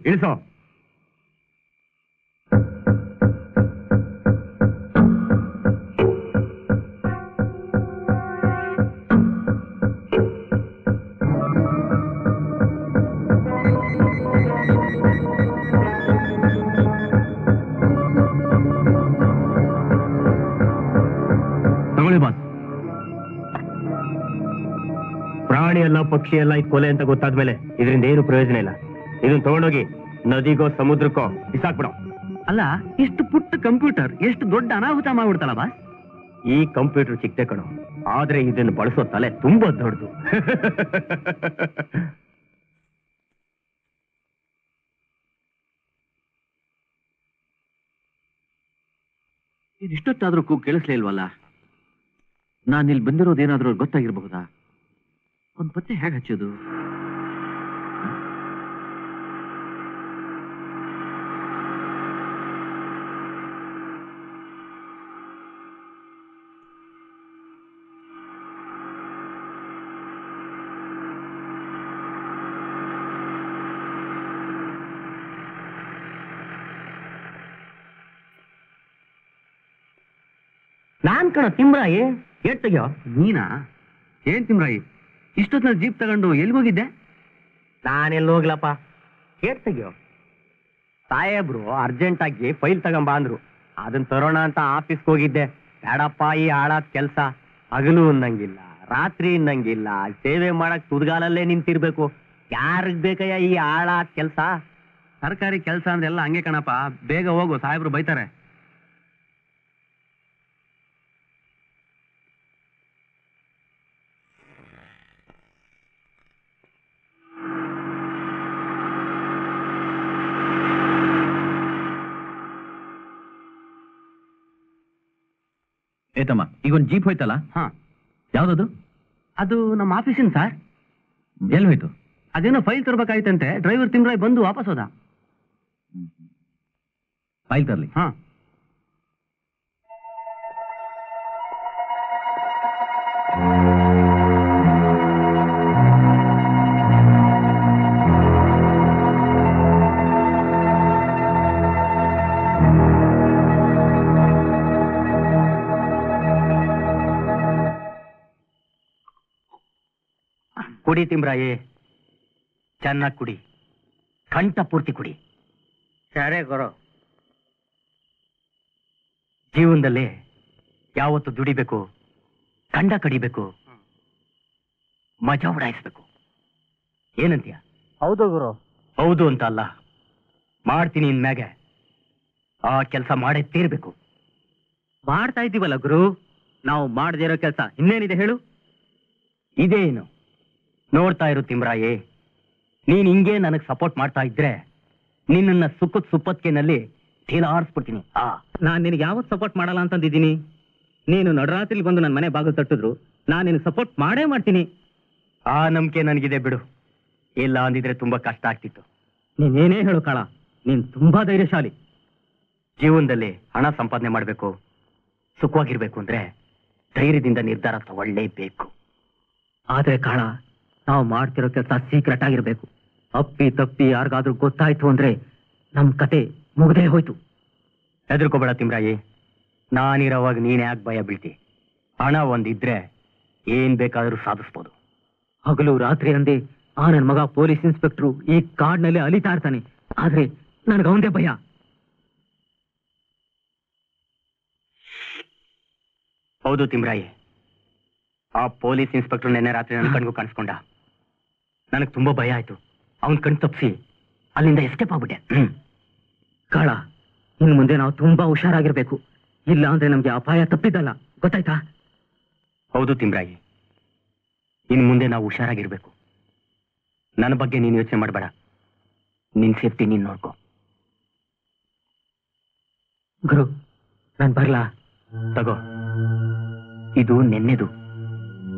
ಇಳಿಸೋ. ತಗೊಳ್ಳಿ ಬಾಸ್. ಪ್ರಾಣಿ ಅಲ್ಲ ಪಕ್ಷಿ ಅಲ್ಲ ಇದು ಕೊಲೆ ಅಂತ ಗೊತ್ತಾದ್ಮೇಲೆ ಇದರಿಂದ ಏನು ಪ್ರಯೋಜನ ಇಲ್ಲ. ಇದನ್ನ ತಗೊಂಡೋಗಿ ನದಿಗೋ ಸಮುದ್ರಕ್ಕೋ ಬಿಸಾಕ್ಬಿಡೋ. ಅಲ್ಲ, ಇಷ್ಟು ಪುಟ್ಟ ಕಂಪ್ಯೂಟರ್ ಎಷ್ಟು ದೊಡ್ಡ ಅನಾಹುತ ಮಾಡ್ಬಿಡ್ತಲ್ಲ ಬಾಸ್. ಈ ಕಂಪ್ಯೂಟರ್ ಚಿಕ್ಕದೆ ಕಣೋ, ಆದ್ರೆ ಇದನ್ನು ಬಳಸೋ ತಲೆ ತುಂಬಾ ದೊಡ್ಡದು. ಇಷ್ಟೊತ್ತಾದ್ರೂ ಕೂಗು ಕೇಳಿಸ್ಲೇ ಇಲ್ವಲ್ಲ? ನಾನು ಇಲ್ಲಿ ಬಂದಿರೋದೇನಾದ್ರೂ ಗೊತ್ತಾಗಿರ್ಬಹುದಾ? ಒಂದು ಪತ್ತೆ ಹೇಗೆ ಹಚ್ಚೋದು? ನಾನ್ ಕಣ ತಿಮ್ರಾಯಿ, ಏಟ್ ತೆಗಿಯೋ. ನೀನಾ? ಏನ್ ತಿಮ್ರಾಯಿ, ಇಷ್ಟೊತ್ತಿನ ಜೀಪ್ ತಗೊಂಡು ಎಲ್ಲಿಗೋಗಿದ್ದೆ? ನಾನೆಲ್ಲಿ ಹೋಗ್ಲಪ್ಪ, ಏಟ್ ತೆಗಿಯೋ. ಸಾಹೇಬ್ರು ಅರ್ಜೆಂಟ್ ಆಗಿ ಫೈಲ್ ತಗೊಂಬ ಅಂದ್ರು, ಅದನ್ನ ತರೋಣ ಅಂತ ಆಫೀಸ್ಗೆ ಹೋಗಿದ್ದೆ. ಬೇಡಪ್ಪ, ಈ ಹಾಳಾದ ಕೆಲ್ಸ, ಹಗಲು ಅನ್ನಂಗಿಲ್ಲ ರಾತ್ರಿ ಅನ್ನಂಗಿಲ್ಲ, ಸೇವೆ ಮಾಡಕ್ ತುದ್ಗಾಲಲ್ಲೇ ನಿಂತಿರ್ಬೇಕು. ಯಾರಿಗ್ ಬೇಕಯ್ಯ ಈ ಹಾಳಾದ ಕೆಲ್ಸ? ಸರ್ಕಾರಿ ಕೆಲಸ ಅಂದ್ರೆ ಎಲ್ಲ ಹಂಗೆ ಕಣಪ್ಪ, ಬೇಗ ಹೋಗು, ಸಾಹೇಬ್ರು ಬೈತಾರೆ. ಏತಮ್ಮ, ಈಗ ಒಂದು ಜೀಪ್ ಹೋಯ್ತಲ್ಲ? ಹಾ, ಯಾವ್ದದು? ಅದು ನಮ್ಮ ಆಫೀಸಿನ ಸರ್. ಎಲ್ಲಿ ಹೋಯ್ತು? ಅದೇನೋ ಫೈಲ್ ತರ್ಬೇಕಾಯ್ತಂತೆ, ಡ್ರೈವರ್ ತಿಮ್ರಾಯ್ ಬಂದು ವಾಪಸ್ ಹೋದ. ಫೈಲ್ ತರ್ಲಿ. ಹಾ, ಕುಡಿ ತಿಮ್ರಾಯಿ, ಚೆನ್ನಾಗಿ ಕುಡಿ, ಕಂಠ ಪೂರ್ತಿ ಕುಡಿ. ಸರಿ ಗುರು. ಜೀವನದಲ್ಲಿ ಯಾವತ್ತು ದುಡಿಬೇಕು, ಕಂಡ ಕಡಿಬೇಕು, ಮಜಾ ಉಡಾಯಿಸ್ಬೇಕು. ಏನಂತೀಯ? ಹೌದು ಗುರು. ಹೌದು ಅಂತ ಅಲ್ಲ, ಮಾಡ್ತೀನಿ ಇನ್ಮ್ಯಾಗೆ ಆ ಕೆಲಸ ಮಾಡೇ ತೀರ್ಬೇಕು. ಮಾಡ್ತಾ ಇದ್ದೀವಲ್ಲ ಗುರು, ನಾವು ಮಾಡದೇ ಇರೋ ಕೆಲಸ ಇನ್ನೇನಿದೆ ಹೇಳು? ಇದೇನು ನೋಡ್ತಾ ಇರು ತಿಮ್ರಾಯೇ, ನೀನ್ ಹಿಂಗೆ ನನಗ್ ಸಪೋರ್ಟ್ ಮಾಡ್ತಾ ಇದ್ರೆ ನಿನ್ನ ಸುಖದ ಸುಪ್ಪತ್ಕೆನಲ್ಲಿ ತೇಲಾಡಿಸ್ಬಿಡ್ತೀನಿ. ನಾನ್ ನಿನಗೆ ಯಾವತ್ ಸಪೋರ್ಟ್ ಮಾಡಲ್ಲ ಅಂತಂದಿದ್ದೀನಿ? ನೀನು ನಡರಾತ್ರಿ ಬಂದು ನನ್ನ ಮನೆ ಬಾಗಿಲು ತಟ್ಟಿದ್ರು ನಾನು ನಿನಗೆ ಸಪೋರ್ಟ್ ಮಾಡೇ ಮಾಡ್ತೀನಿ. ಆ ನಂಬಿಕೆ ನನಗಿದೆ ಬಿಡು, ಇಲ್ಲ ಅಂದಿದ್ರೆ ತುಂಬಾ ಕಷ್ಟ ಆಗ್ತಿತ್ತು. ನೀನೇನೇ ಹೇಳು ಕಾಳ, ನೀನ್ ತುಂಬಾ ಧೈರ್ಯಶಾಲಿ. ಜೀವನದಲ್ಲಿ ಹಣ ಸಂಪಾದನೆ ಮಾಡ್ಬೇಕು, ಸುಖವಾಗಿರ್ಬೇಕು ಅಂದ್ರೆ ಧೈರ್ಯದಿಂದ ನಿರ್ಧಾರ ತಗೊಳ್ಳೇಬೇಕು. ಆದ್ರೆ ಕಾಳ, ನಾವು ಮಾಡ್ತಿರೋ ಕೆಲಸ ಸೀಕ್ರೆಟ್ ಆಗಿರ್ಬೇಕು. ಅಪ್ಪಿ ತಪ್ಪಿ ಯಾರಿಗಾದ್ರೂ ಗೊತ್ತಾಯ್ತು ಅಂದ್ರೆ ನಮ್ ಕತೆ ಮುಗ್ದೇ ಹೋಯ್ತು. ಹೆದರ್ಕೋಬೇಡ ತಿಮ್ರಾಯಿ, ನಾನಿರೋವಾಗ ನೀನ್ ಯಾಕೆ ಭಯ ಬೀಳ್ತಿ? ಹಣ ಒಂದಿದ್ರೆ ಏನ್ ಬೇಕಾದ್ರೂ ಸಾಧಿಸ್ಬೋದು. ಹಗಲು ರಾತ್ರಿ ಅಂದೆ ಆ ನನ್ ಮಗ ಪೊಲೀಸ್ ಇನ್ಸ್ಪೆಕ್ಟ್ರು ಈ ಕಾಡ್ನಲ್ಲಿ ಅಲಿತಾ ಇರ್ತಾನೆ, ಆದ್ರೆ ನನಗವಂದೇ ಭಯ. ಹೌದು ತಿಮ್ರಾಯಿ, ಆ ಪೊಲೀಸ್ ಇನ್ಸ್ಪೆಕ್ಟರ್ ನಿನ್ನೆ ರಾತ್ರಿ ನನ್ನ ಕಣ್ಗೂ ಕಾಣಿಸ್ಕೊಂಡ. ನನಗೆ ತುಂಬಾ ಭಯ ಆಯ್ತು. ಅವನ್ ಕಣ್ ತಪ್ಪಿಸಿ ಅಲ್ಲಿಂದ ಎಸ್ಕೇಪ್ ಆಗ್ಬಿಟ್ಟೆ. ಕಾಳ, ಇನ್ನು ಮುಂದೆ ನಾವು ತುಂಬಾ ಹುಷಾರಾಗಿರ್ಬೇಕು, ಇಲ್ಲ ಅಂದ್ರೆ ನಮ್ಗೆ ಅಪಾಯ ತಪ್ಪಿದ್ದಲ್ಲ, ಗೊತ್ತಾಯ್ತಾ? ಹೌದು ತಿಮ್ರಾಯಿ, ಇನ್ನು ಮುಂದೆ ನಾವು ಹುಷಾರಾಗಿರ್ಬೇಕು. ನನ್ನ ಬಗ್ಗೆ ನೀನು ಯೋಚನೆ ಮಾಡಬೇಡ, ನಿನ್ ಸೇಫ್ಟಿ ನೀನ್ ನೋಡ್ಕೋ. ಗುರು, ನಾನ್ ಬರ್ಲಾ? ತಗೋ, ಇದು ನೆನ್ನೆದು,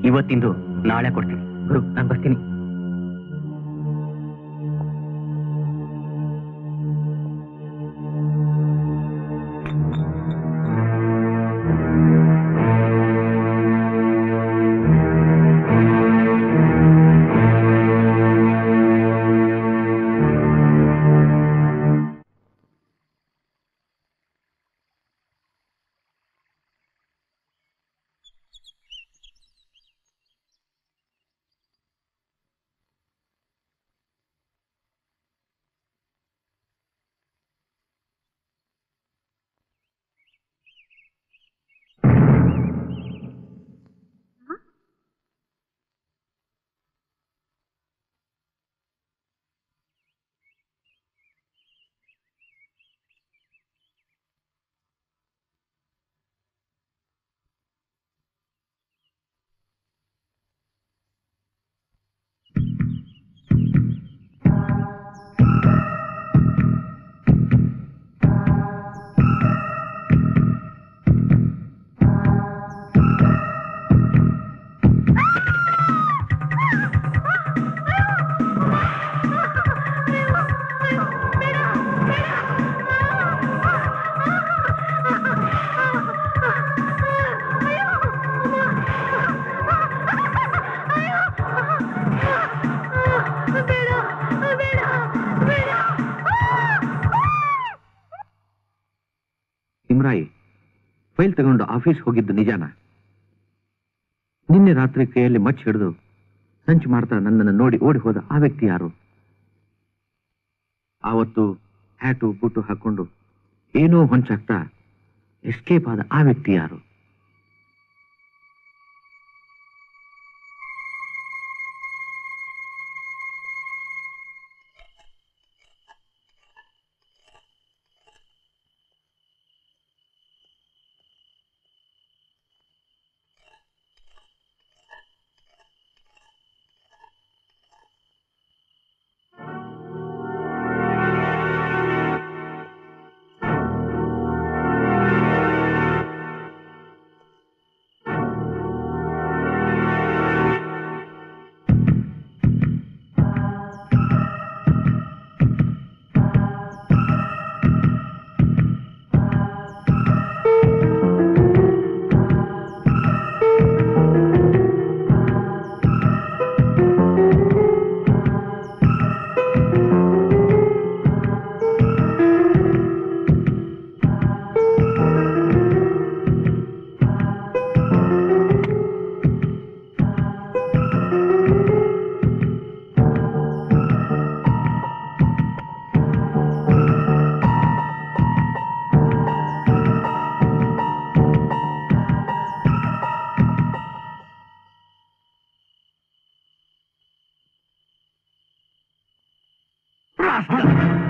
ಇವತ್ತಿಂದು ನಾಳೆ ಕೊಡ್ತೀನಿ. ಗುರು, ನಾನು ಬರ್ತೀನಿ. ತಿಮ್ರಾಯಿ ಫೈಲ್ ತಗೊಂಡು ಆಫೀಸ್ ಹೋಗಿದ್ದು ನಿಜಾನ? ನಿನ್ನೆ ರಾತ್ರಿ ಕೈಯಲ್ಲಿ ಮಚ್ಚ ಹಿಡಿದು ಸಂಚು ಮಾಡ್ತಾ ನನ್ನನ್ನು ನೋಡಿ ಓಡಿ ಹೋದ ಆ ವ್ಯಕ್ತಿ ಯಾರು? ಆವತ್ತು ಹ್ಯಾಟು ಬೂಟು ಹಾಕೊಂಡು ಏನೋ ಹೊಂಚಾಗ್ತಾ ಎಸ್ಕೇಪ್ ಆದ ಆ ವ್ಯಕ್ತಿ ಯಾರು?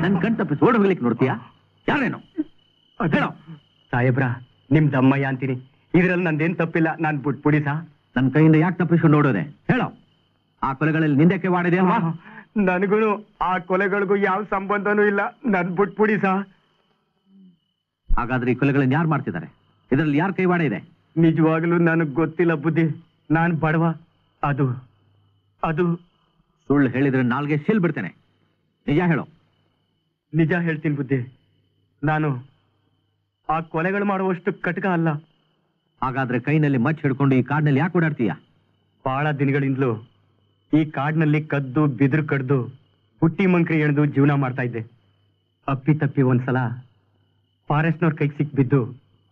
ನನ್ ಕಣ್ ತಪ್ಪಿಸಿ ಓಡ್ ಹೋಗ್ಲಿಕ್ಕೆ ನೋಡ್ತೀಯಾ? ಯಾರೇನು ಹೇಳೋ? ಸಾಹೇಬ್ರ, ನಿಮ್ ದಮ್ಮಯ್ಯ ಅಂತೀನಿ, ಇದ್ರಲ್ಲಿ ನಂದೇನ್ ತಪ್ಪಿಲ್ಲ, ನಾನ್ ಬಿಟ್ಬಿಡಿ ಸಾ. ನನ್ನ ಕೈಯಿಂದ ಯಾಕೆ ತಪ್ಪಿಸ್ಕೊಂಡು ನೋಡೋದೆ? ಹೇಳೋ, ಆ ಕೊಲೆಗಳಲ್ಲಿ ನಿಂದಕ್ಕೆ ಮಾಡಿದೆ ಅಲ್ವಾ? ನನಗೂ ಆ ಕೊಲೆಗಳಿಗೂ ಯಾವ ಸಂಬಂಧನೂ ಇಲ್ಲ, ನನ್ ಬಿಟ್ಬಿಡಿ ಸಾ. ಹಾಗಾದ್ರೆ ಈ ಕೊಲೆಗಳನ್ನ ಯಾರು ಮಾಡ್ತಿದ್ದಾರೆ? ಇದರಲ್ಲಿ ಯಾರ ಕೈವಾಡ ಇದೆ? ನಿಜವಾಗ್ಲೂ ನನಗ್ ಗೊತ್ತಿಲ್ಲ ಬುದ್ಧಿ, ನಾನ್ ಬಡವ. ಅದು ಅದು ಸುಳ್ಳು ಹೇಳಿದ್ರೆ ನಾಲ್ಗೆ ಶಿಲ್ ಬಿಡ್ತೇನೆ. ನಿಜ ಹೇಳೋ. ನಿಜ ಹೇಳ್ತೀನಿ ಬುದ್ಧಿ, ನಾನು ಆ ಕೊಲೆಗಳು ಮಾಡುವಷ್ಟು ಕಟಕ ಅಲ್ಲ. ಹಾಗಾದ್ರೆ ಕೈನಲ್ಲಿ ಮಚ್ಚ ಹಿಡ್ಕೊಂಡು ಈ ಕಾಡಿನಲ್ಲಿ ಯಾಕೆ ಓಡಾಡ್ತೀಯ? ಬಹಳ ದಿನಗಳಿಂದಲೂ ಈ ಕಾಡಿನಲ್ಲಿ ಕದ್ದು ಬಿದಿರು ಕಡ್ದು ಹುಟ್ಟಿ ಮಂಕ್ರಿ ಎಳೆದು ಜೀವನ ಮಾಡ್ತಾ ಇದ್ದೆ. ಅಪ್ಪಿ ತಪ್ಪಿ ಒಂದ್ಸಲ ಫಾರೆಸ್ಟ್ನವ್ರ ಕೈಗೆ ಸಿಕ್ಬಿದ್ದು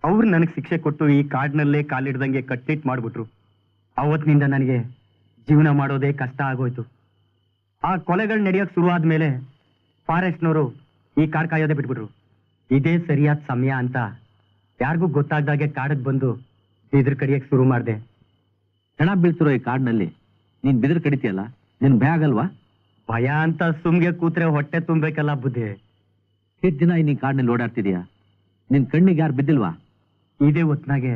ಅವ್ರು ನನಗೆ ಶಿಕ್ಷೆ ಕೊಟ್ಟು ಈ ಕಾಡಿನಲ್ಲೇ ಕಾಲಿಡ್ದಂಗೆ ಕಟ್ಟಿಟ್ ಮಾಡ್ಬಿಟ್ರು. ಅವತ್ತಿನಿಂದ ನನಗೆ ಜೀವನ ಮಾಡೋದೇ ಕಷ್ಟ ಆಗೋಯ್ತು. ಆ ಕೊಲೆಗಳು ನಡೆಯೋಕೆ ಶುರು ಆದ್ಮೇಲೆ ಫಾರೆಸ್ಟ್ನವರು ಈ ಕಾಡ್ ಕಾಯೋದೇ ಬಿಟ್ಬಿಟ್ರು. ಇದೇ ಸರಿಯಾದ ಸಮಯ ಅಂತ ಯಾರಿಗೂ ಗೊತ್ತಾಗ್ದಾಗೆ ಕಾಡಿಗೆ ಬಂದು ಬಿದಿರು ಕಡಿಯಕ್ಕೆ ಶುರು ಮಾಡಿದೆ. ಹೆಣ ಬೀಳ್ತಿರೋ ಈ ಕಾಡಿನಲ್ಲಿ ನೀನ್ ಬಿದಿರು ಕಡಿತೀಯಲ್ಲ, ನಿನ್ ಭಯ ಆಗಲ್ವಾ? ಭಯ ಅಂತ ಸುಮ್ಗೆ ಕೂತ್ರೆ ಹೊಟ್ಟೆ ತುಂಬೇಕಲ್ಲ ಬುದ್ಧಿ. ಎಷ್ಟು ದಿನ ಈ ಕಾಡಿನಲ್ಲಿ ಓಡಾಡ್ತಿದ್ಯಾ? ನಿನ್ ಕಣ್ಣಿಗೆ ಯಾರು ಬಿದ್ದಿಲ್ವಾ? ಇದೇ ಹೊತ್ನಾಗೆ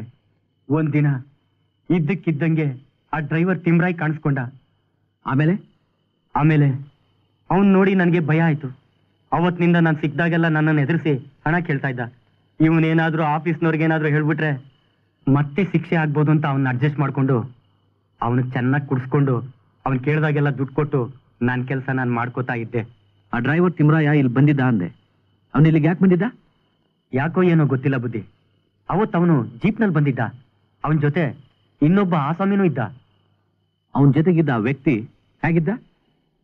ಒಂದಿನ ಇದ್ದಕ್ಕಿದ್ದಂಗೆ ಆ ಡ್ರೈವರ್ ತಿಮ್ರಾಯ್ ಕಾಣಿಸ್ಕೊಂಡ. ಆಮೇಲೆ ಅವನ್ ನೋಡಿ ನನಗೆ ಭಯ ಆಯ್ತು. ಅವತ್ತಿನಿಂದ ನಾನು ಸಿಕ್ದಾಗೆಲ್ಲ ನನ್ನನ್ನು ಎದುರಿಸಿ ಹಣ ಕೇಳ್ತಾ ಇದ್ದ. ಇವನೇನಾದ್ರೂ ಆಫೀಸ್ನವ್ರಿಗೇನಾದ್ರೂ ಹೇಳ್ಬಿಟ್ರೆ ಮತ್ತೆ ಶಿಕ್ಷೆ ಆಗ್ಬೋದು ಅಂತ ಅವನ್ನ ಅಡ್ಜಸ್ಟ್ ಮಾಡ್ಕೊಂಡು ಅವನು ಚೆನ್ನಾಗಿ ಕುಡಿಸ್ಕೊಂಡು ಅವನ್ ಕೇಳ್ದಾಗೆಲ್ಲ ದುಡ್ಡು ಕೊಟ್ಟು ನನ್ನ ಕೆಲಸ ನಾನು ಮಾಡ್ಕೋತಾ ಇದ್ದೆ. ಆ ಡ್ರೈವರ್ ತಿಮ್ರಾಯ ಇಲ್ಲಿ ಬಂದಿದ್ದ ಅಂದೆ, ಅವನು ಇಲ್ಲಿಗೆ ಯಾಕೆ ಬಂದಿದ್ದ? ಯಾಕೋ ಏನೋ ಗೊತ್ತಿಲ್ಲ ಬುದ್ಧಿ. ಅವತ್ತವನು ಜೀಪ್ನಲ್ಲಿ ಬಂದಿದ್ದ. ಅವನ ಜೊತೆ ಇನ್ನೊಬ್ಬ ಆಸಾಮಿನೂ ಇದ್ದ. ಅವನ ಜೊತೆಗಿದ್ದ ಆ ವ್ಯಕ್ತಿ ಹೇಗಿದ್ದ?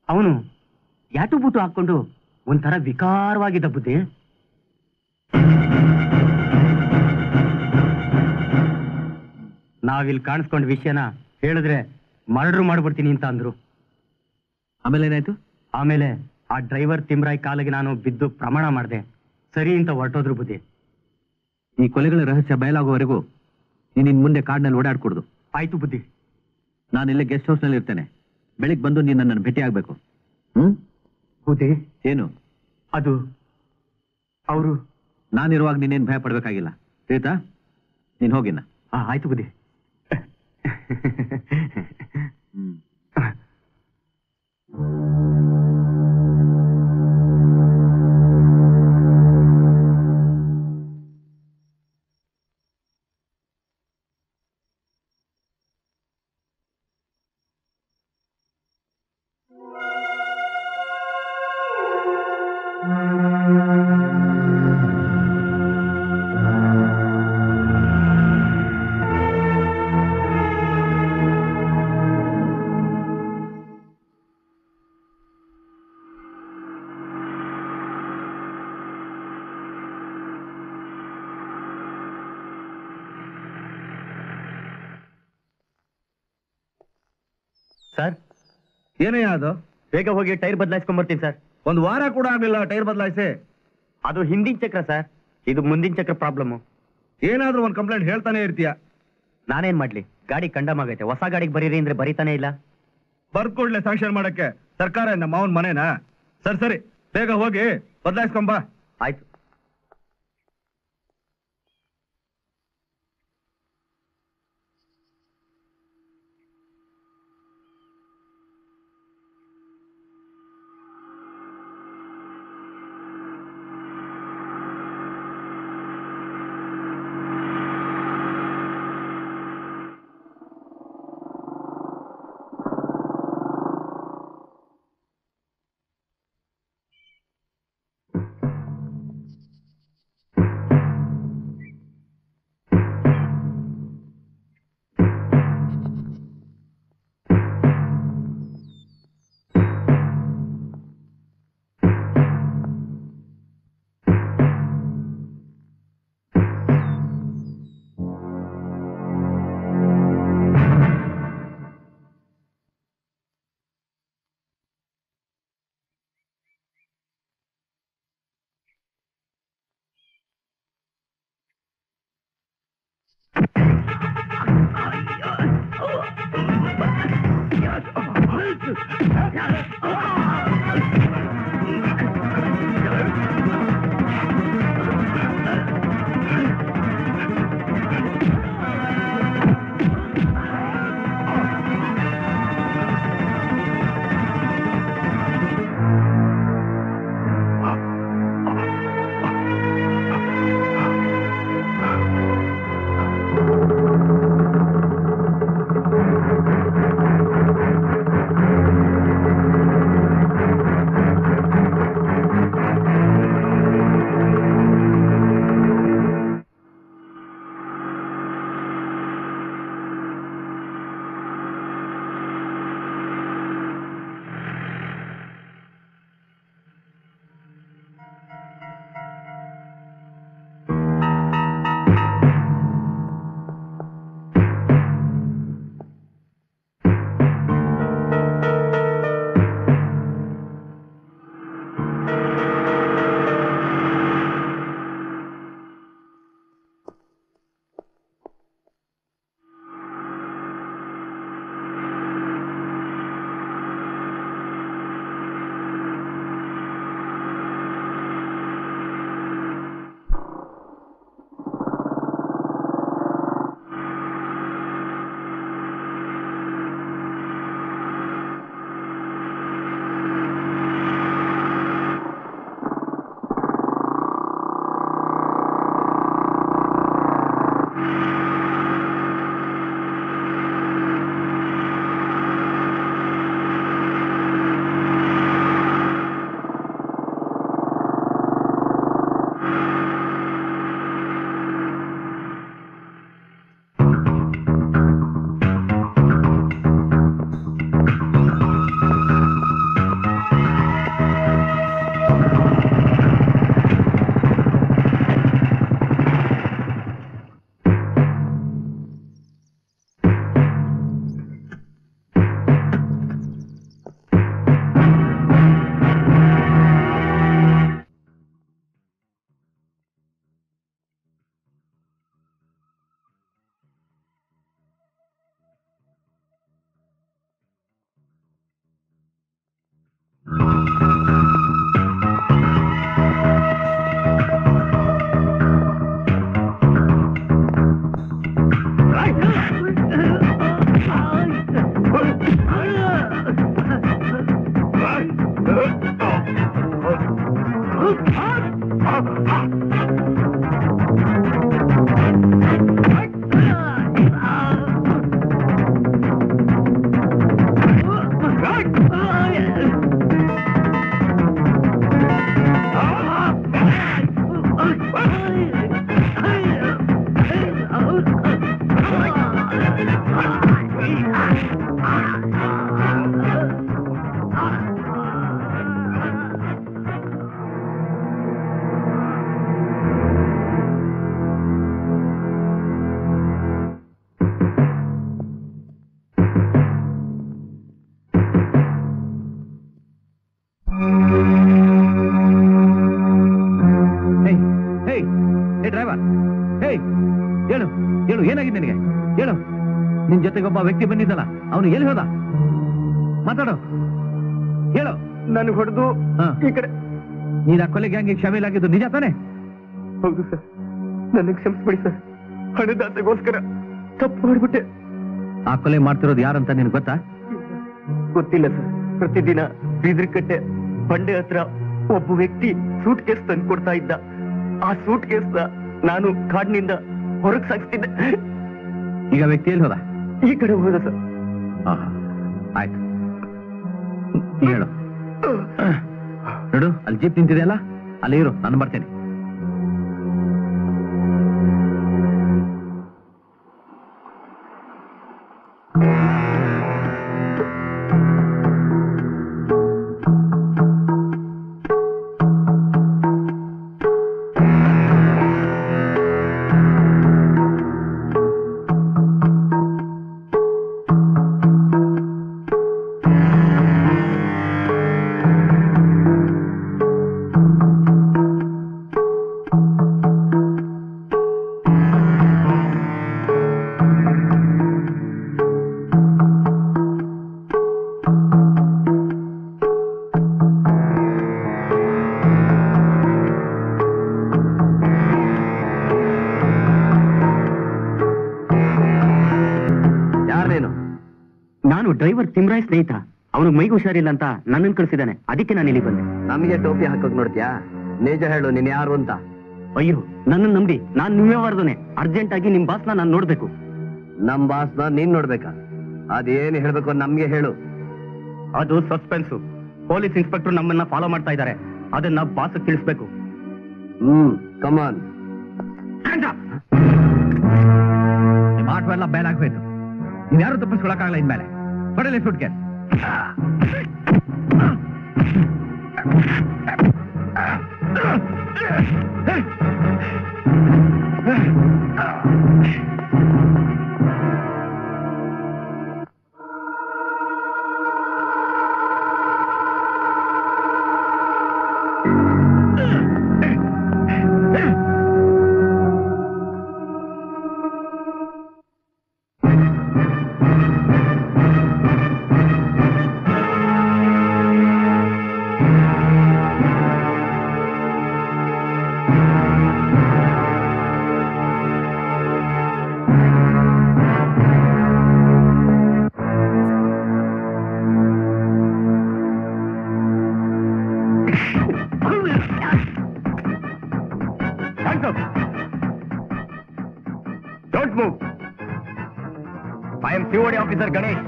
ಅವನು ಯಾಟು ಬೂಟು ಹಾಕೊಂಡು ಒಂಥರ ವಿಕಾರವಾಗಿದ್ದ ಬುದ್ಧಿ. ನಾವಿಲ್ಲಿ ಕಾಣಿಸ್ಕೊಂಡ ವಿಷಯನ ಹೇಳಿದ್ರೆ ಮರ್ಡರ್ ಮಾಡ್ಬಿಡ್ತೀನಿ ಅಂತ ಅಂದ್ರು. ಆಮೇಲೆ ಏನಾಯ್ತು? ಆಮೇಲೆ ಆ ಡ್ರೈವರ್ ತಿಮ್ರಾಯ್ ಕಾಲಿಗೆ ನಾನು ಬಿದ್ದು ಪ್ರಮಾಣ ಮಾಡಿದೆ. ಸರಿ ಅಂತ ಹೊರಟೋದ್ರು ಬುದ್ಧಿ. ಈ ಕೊಲೆಗಳ ರಹಸ್ಯ ಬಯಲಾಗುವವರೆಗೂ ನೀನ್ ಮುಂದೆ ಕಾಡಿನಲ್ಲಿ ಓಡಾಡ್ಕೊಡ್ದು. ಆಯ್ತು ಬುದ್ಧಿ. ನಾನು ಇಲ್ಲೇ ಗೆಸ್ಟ್ ಹೌಸ್ ನಲ್ಲಿ ಇರ್ತೇನೆ. ಬೆಳಿಗ್ಗೆ ಬಂದು ನೀನ್ ನನ್ನನ್ನು ಭೇಟಿ ಆಗ್ಬೇಕು. ಬುದ್ಧಿ, ಏನು? ಅದು ಅವರು ನಾನಿರುವಾಗ ನೀನೇನ್ ಭಯ ಪಡ್ಬೇಕಾಗಿಲ್ಲ, ತಿಳಿತಾ? ನೀನ್ ಹೋಗಿನ. ಆಯ್ತು ಬುದ್ಧಿ. ಸರ್ ಏನೇ ಅದು? ಬೇಗ ಹೋಗಿ ಟೈರ್ ಬದಲಾಯಿಸ್ಕೊಂಡ್ ಬರ್ತೀನಿ ಸರ್. ಒಂದು ವಾರ ಕೂಡ ಆಗ್ಲಿಲ್ಲ ಟೈರ್ ಬದಲಾಯಿಸಿ. ಅದು ಹಿಂದಿನ ಚಕ್ರ ಸರ್, ಇದು ಮುಂದಿನ ಚಕ್ರ ಪ್ರಾಬ್ಲಮ್. ಏನಾದ್ರೂ ಒಂದು ಕಂಪ್ಲೇಂಟ್ ಹೇಳ್ತಾನೆ ಇರ್ತೀಯ. ನಾನೇನ್ ಮಾಡ್ಲಿ, ಗಾಡಿ ಕಂಡಮ್ ಆಗೈತೆ, ಹೊಸ ಗಾಡಿಗೆ ಬರೀರಿ ಅಂದ್ರೆ ಬರೀತಾನೆ ಇಲ್ಲ. ಬರ್ಕೊಡ್ಲೆ ಸ್ಯಾಂಕ್ಷನ್ ಮಾಡಕ್ಕೆ ಸರ್ಕಾರ ನಮ್ಮ ಮಾವನ್ ಮನೇನಾ? ಸರಿ ಬೇಗ ಹೋಗಿ ಬದಲಾಯಿಸ್ಕೊಂಬಾ. ಆಯ್ತು. ಏನಾಗಿದೆ ನಿನಗೆ? ಹೇಳು. ನಿನ್ ಜೊತೆಗೆ ಒಬ್ಬ ವ್ಯಕ್ತಿ ಬಂದಿದ್ದಲ್ಲ, ಅವನು ಎಲ್ಲಿ ಹೋದ? ಮಾತಾಡು, ಹೇಳು. ನನಗೆ ಹೊಡೆದು ಈ ಕಡೆ. ನೀನ್ ಆ ಕೊಲೆ ಗ್ಯಾಂಗಿಗೆ ಶಾಮೀಲಾಗಿದ್ದು ನಿಜ ತಾನೆ? ಹೌದು ಸರ್, ನನಗೆ ಕ್ಷಮಿಸ್ಬಿಡಿ ಸರ್. ಹಣದಾಸೆಗೋಸ್ಕರ ತಪ್ಪು ಮಾಡ್ಬಿಟ್ಟೆ. ಆ ಕೊಲೆ ಮಾಡ್ತಿರೋದು ಯಾರಂತ ನಿನ್ಗೆ ಗೊತ್ತಾ? ಗೊತ್ತಿಲ್ಲ ಸರ್. ಪ್ರತಿದಿನ ಬೀದ್ರಕಟ್ಟೆ ಬಂಡೆ ಹತ್ರ ಒಬ್ಬ ವ್ಯಕ್ತಿ ಸೂಟ್ ಕೇಸ್ ತಂದು ಕೊಡ್ತಾ ಇದ್ದ. ಆ ಸೂಟ್ ಕೇಸ್ ನಾನು ಕಾಡಿನಿಂದ ಹೊರಗೆ ಸಾಗಿಸ್ತಿದ್ದೆ. ಈಗ ವ್ಯಕ್ತಿ ಎಲ್ಲಿ ಹೋದ? ಈ ಕಡೆ ಹೋದ ಸರ್. ಆಯ್ತು, ಹೇಳು. ನೋಡು, ಅಲ್ಲಿ ಜೀಪ್ ನಿಂತಿದೆಯಲ್ಲ, ಅಲ್ಲಿ ಇರು, ನಾನು ಬರ್ತೇನೆ. ನಾನು ಡ್ರೈವರ್ ತಿಮ್ರಾಯ್ ಸ್ನೇಹಿತ. ಅವನು ಮೈಗೆ ಹುಷಾರಿಲ್ಲ ಅಂತ ನನ್ನನ್ನು ಕಳಿಸಿದ್ದಾನೆ, ಅದಕ್ಕೆ ನಾನು ಇಲ್ಲಿ ಬಂದೆ. ನಮಗೆ ಟೋಪಿ ಹಾಕೋಕ್ ನೋಡ್ತೀಯಾ? ನಿಜ ಹೇಳು, ನೀನ್ ಯಾರು ಅಂತ. ಅಯ್ಯೋ, ನನ್ನನ್ನು ನಂಬಿ, ನಾನ್ ನೀವೇ ವಾರ್ದನೆ. ಅರ್ಜೆಂಟ್ ಆಗಿ ನಿಮ್ ಬಾಸ್ನ ನಾನು ನೋಡ್ಬೇಕು. ನಮ್ ಬಾಸ್ನ ನೀನ್ ನೋಡ್ಬೇಕಾ? ಅದೇನು ಹೇಳ್ಬೇಕು ನಮ್ಗೆ ಹೇಳು. ಅದು ಸಸ್ಪೆನ್ಸು. ಪೊಲೀಸ್ ಇನ್ಸ್ಪೆಕ್ಟರ್ ನಮ್ಮನ್ನ ಫಾಲೋ ಮಾಡ್ತಾ ಇದ್ದಾರೆ, ಅದನ್ನ ಬಾಸ್ ತಿಳಿಸ್ಬೇಕು. ಕಮಾನ್. ಆಟವೆಲ್ಲ ಬೇಲಾಗ್ಬೇಕು. ಇನ್ಯಾರು ತಪ್ಪಿಸ್ಕೊಳಕ್ಕಾಗಲ್ಲ ಇನ್ಮೇಲೆ. ಕೊಡಲಿ suitcase. Don't move. I am COD officer Ganesh.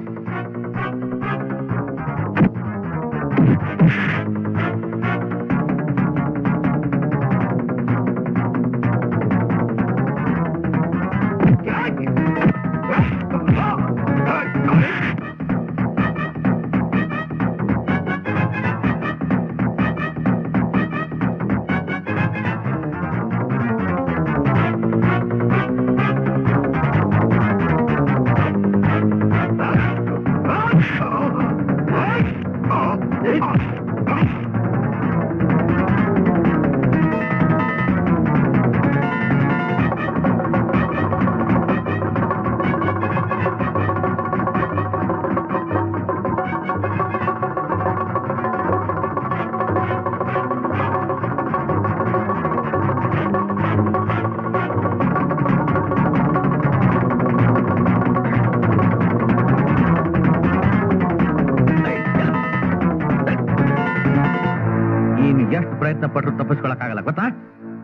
ಎಷ್ಟು ಪ್ರಯತ್ನ ಪಟ್ಟರು ತಪ್ಪಿಸ್ಕೊಳಕ್ಕಾಗಲ್ಲ, ಗೊತ್ತಾ?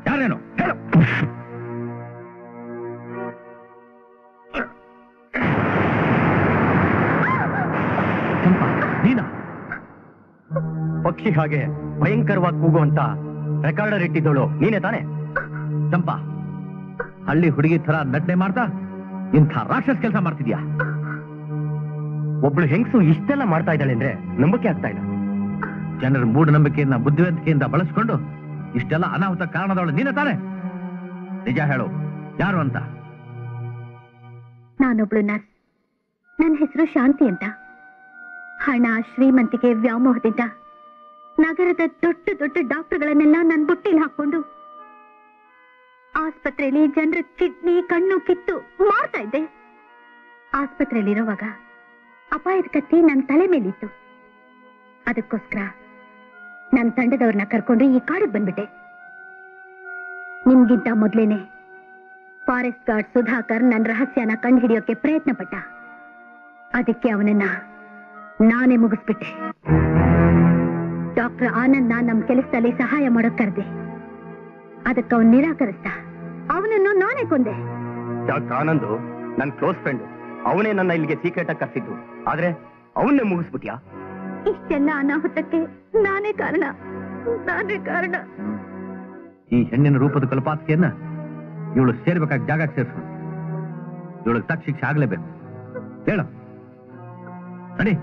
ಯಾರೇನು ಹೇಳು. ನೀನಾ? ಪಕ್ಷಿ ಹಾಗೆ ಭಯಂಕರವಾಗಿ ಕೂಗುವಂತ ರೆಕಾರ್ಡರ್ ಇಟ್ಟಿದ್ದೋಳು ನೀನೇ ತಾನೆ? ಚಂಪಾ, ಹಳ್ಳಿ ಹುಡುಗಿ ತರ ನಟನೆ ಮಾಡ್ತಾ ಇಂಥ ರಾಕ್ಷಸ ಕೆಲಸ ಮಾಡ್ತಿದ್ಯಾ? ಒಬ್ಳು ಹೆಂಗಸು ಇಷ್ಟೆಲ್ಲ ಮಾಡ್ತಾ ಇದ್ದಾಳೆ ಅಂದ್ರೆ ನಂಬಿಕೆ ಆಗ್ತಾ ಇಲ್ಲ. ಜನರ ಮೂಢನಂಬಿಕೆಯನ್ನ ಬುದ್ಧಿವಂತಿಕೆಯಿಂದ ಬಳಸ್ಕೊಂಡು ಇಷ್ಟೆಲ್ಲ ಅನಾಹುತ ಕಾರಣದವಳು ನೀನೇ ತಾನೆ? ನಿಜ ಹೇಳು, ಯಾರು ಅಂತ? ನಾನೊಬ್ಳು ನರ್ಸ್. ನನ್ನ ಹೆಸರು ಶಾಂತಿ ಅಂತ. ಹಣ ಶ್ರೀಮಂತಿಕೆ ವ್ಯಾಮೋಹದಿಂದ ನಗರದ ದೊಡ್ಡ ದೊಡ್ಡ ಡಾಕ್ಟರ್ಗಳನ್ನೆಲ್ಲ ನನ್ನ ಬುಟ್ಟಿಲಿ ಹಾಕೊಂಡು ಆಸ್ಪತ್ರೆಯಲ್ಲಿ ಜನರ ಕಿಡ್ನಿ ಕಣ್ಣು ಕಿತ್ತು ಮಾರ್ತಾ ಇದ್ದೆ. ಆಸ್ಪತ್ರೆಯಲ್ಲಿರುವಾಗ ಅಪಾಯದ ಕತ್ತಿ ನನ್ನ ತಲೆ ಮೇಲಿತ್ತು. ಅದಕ್ಕೋಸ್ಕರ ನನ್ನ ತಂಡದವ್ರನ್ನ ಕರ್ಕೊಂಡು ಈ ಕಾಡಿಗೆ ಬಂದ್ಬಿಟ್ಟೆ. ನಿಮ್ಗಿಂತ ಮೊದ್ಲೇನೆ ಫಾರೆಸ್ಟ್ ಗಾರ್ಡ್ ಸುಧಾಕರ್ ನನ್ನ ರಹಸ್ಯನ ಕಂಡುಹಿಡಿಯೋಕೆ ಪ್ರಯತ್ನ ಪಟ್ಟ. ಅದಕ್ಕೆ ಅವನನ್ನ ನಾನೇ ಮುಗಿಸ್ಬಿಟ್ಟೆ. ಡಾಕ್ಟರ್ ಆನಂದ್ ನಮ್ಮ ಕೆಲಸದಲ್ಲಿ ಸಹಾಯ ಮಾಡೋಕ್ ಕರೆದೆ. ಅದಕ್ಕೆ ಅವನು ನಿರಾಕರಿಸ್ದ. ಅವನನ್ನು ನಾನೇ ಕೊಂದೆ. ಡಾಕ್ಟರ್ ಆನಂದ್ ನನ್ನ ಕ್ಲೋಸ್ ಫ್ರೆಂಡ್, ಅವನೇ ನನ್ನ ಇಲ್ಲಿಗೆ ಸೀಕ್ರೆಟ್ ಆಗಿ ಕರ್ಸಿದ್ದು. ಆದ್ರೆ ಅವನ್ನೇ ಮುಗಿಸ್ಬಿಟ್ಯಾ? ಇಷ್ಟೆಲ್ಲ ಅನಾಹುತಕ್ಕೆ ನಾನೇ ಕಾರಣ. ಈ ಹೆಣ್ಣಿನ ರೂಪದ ಕಲ್ಪಾತಿಕೆಯನ್ನ ಇವಳು ಸೇರ್ಬೇಕಾದ ಜಾಗ ಸೇರಿಸು. ಇವಳಿಗೆ ತಕ್ಕ ಶಿಕ್ಷೆ ಆಗ್ಲೇಬೇಕು. ಹೇಳು ನಡಿ.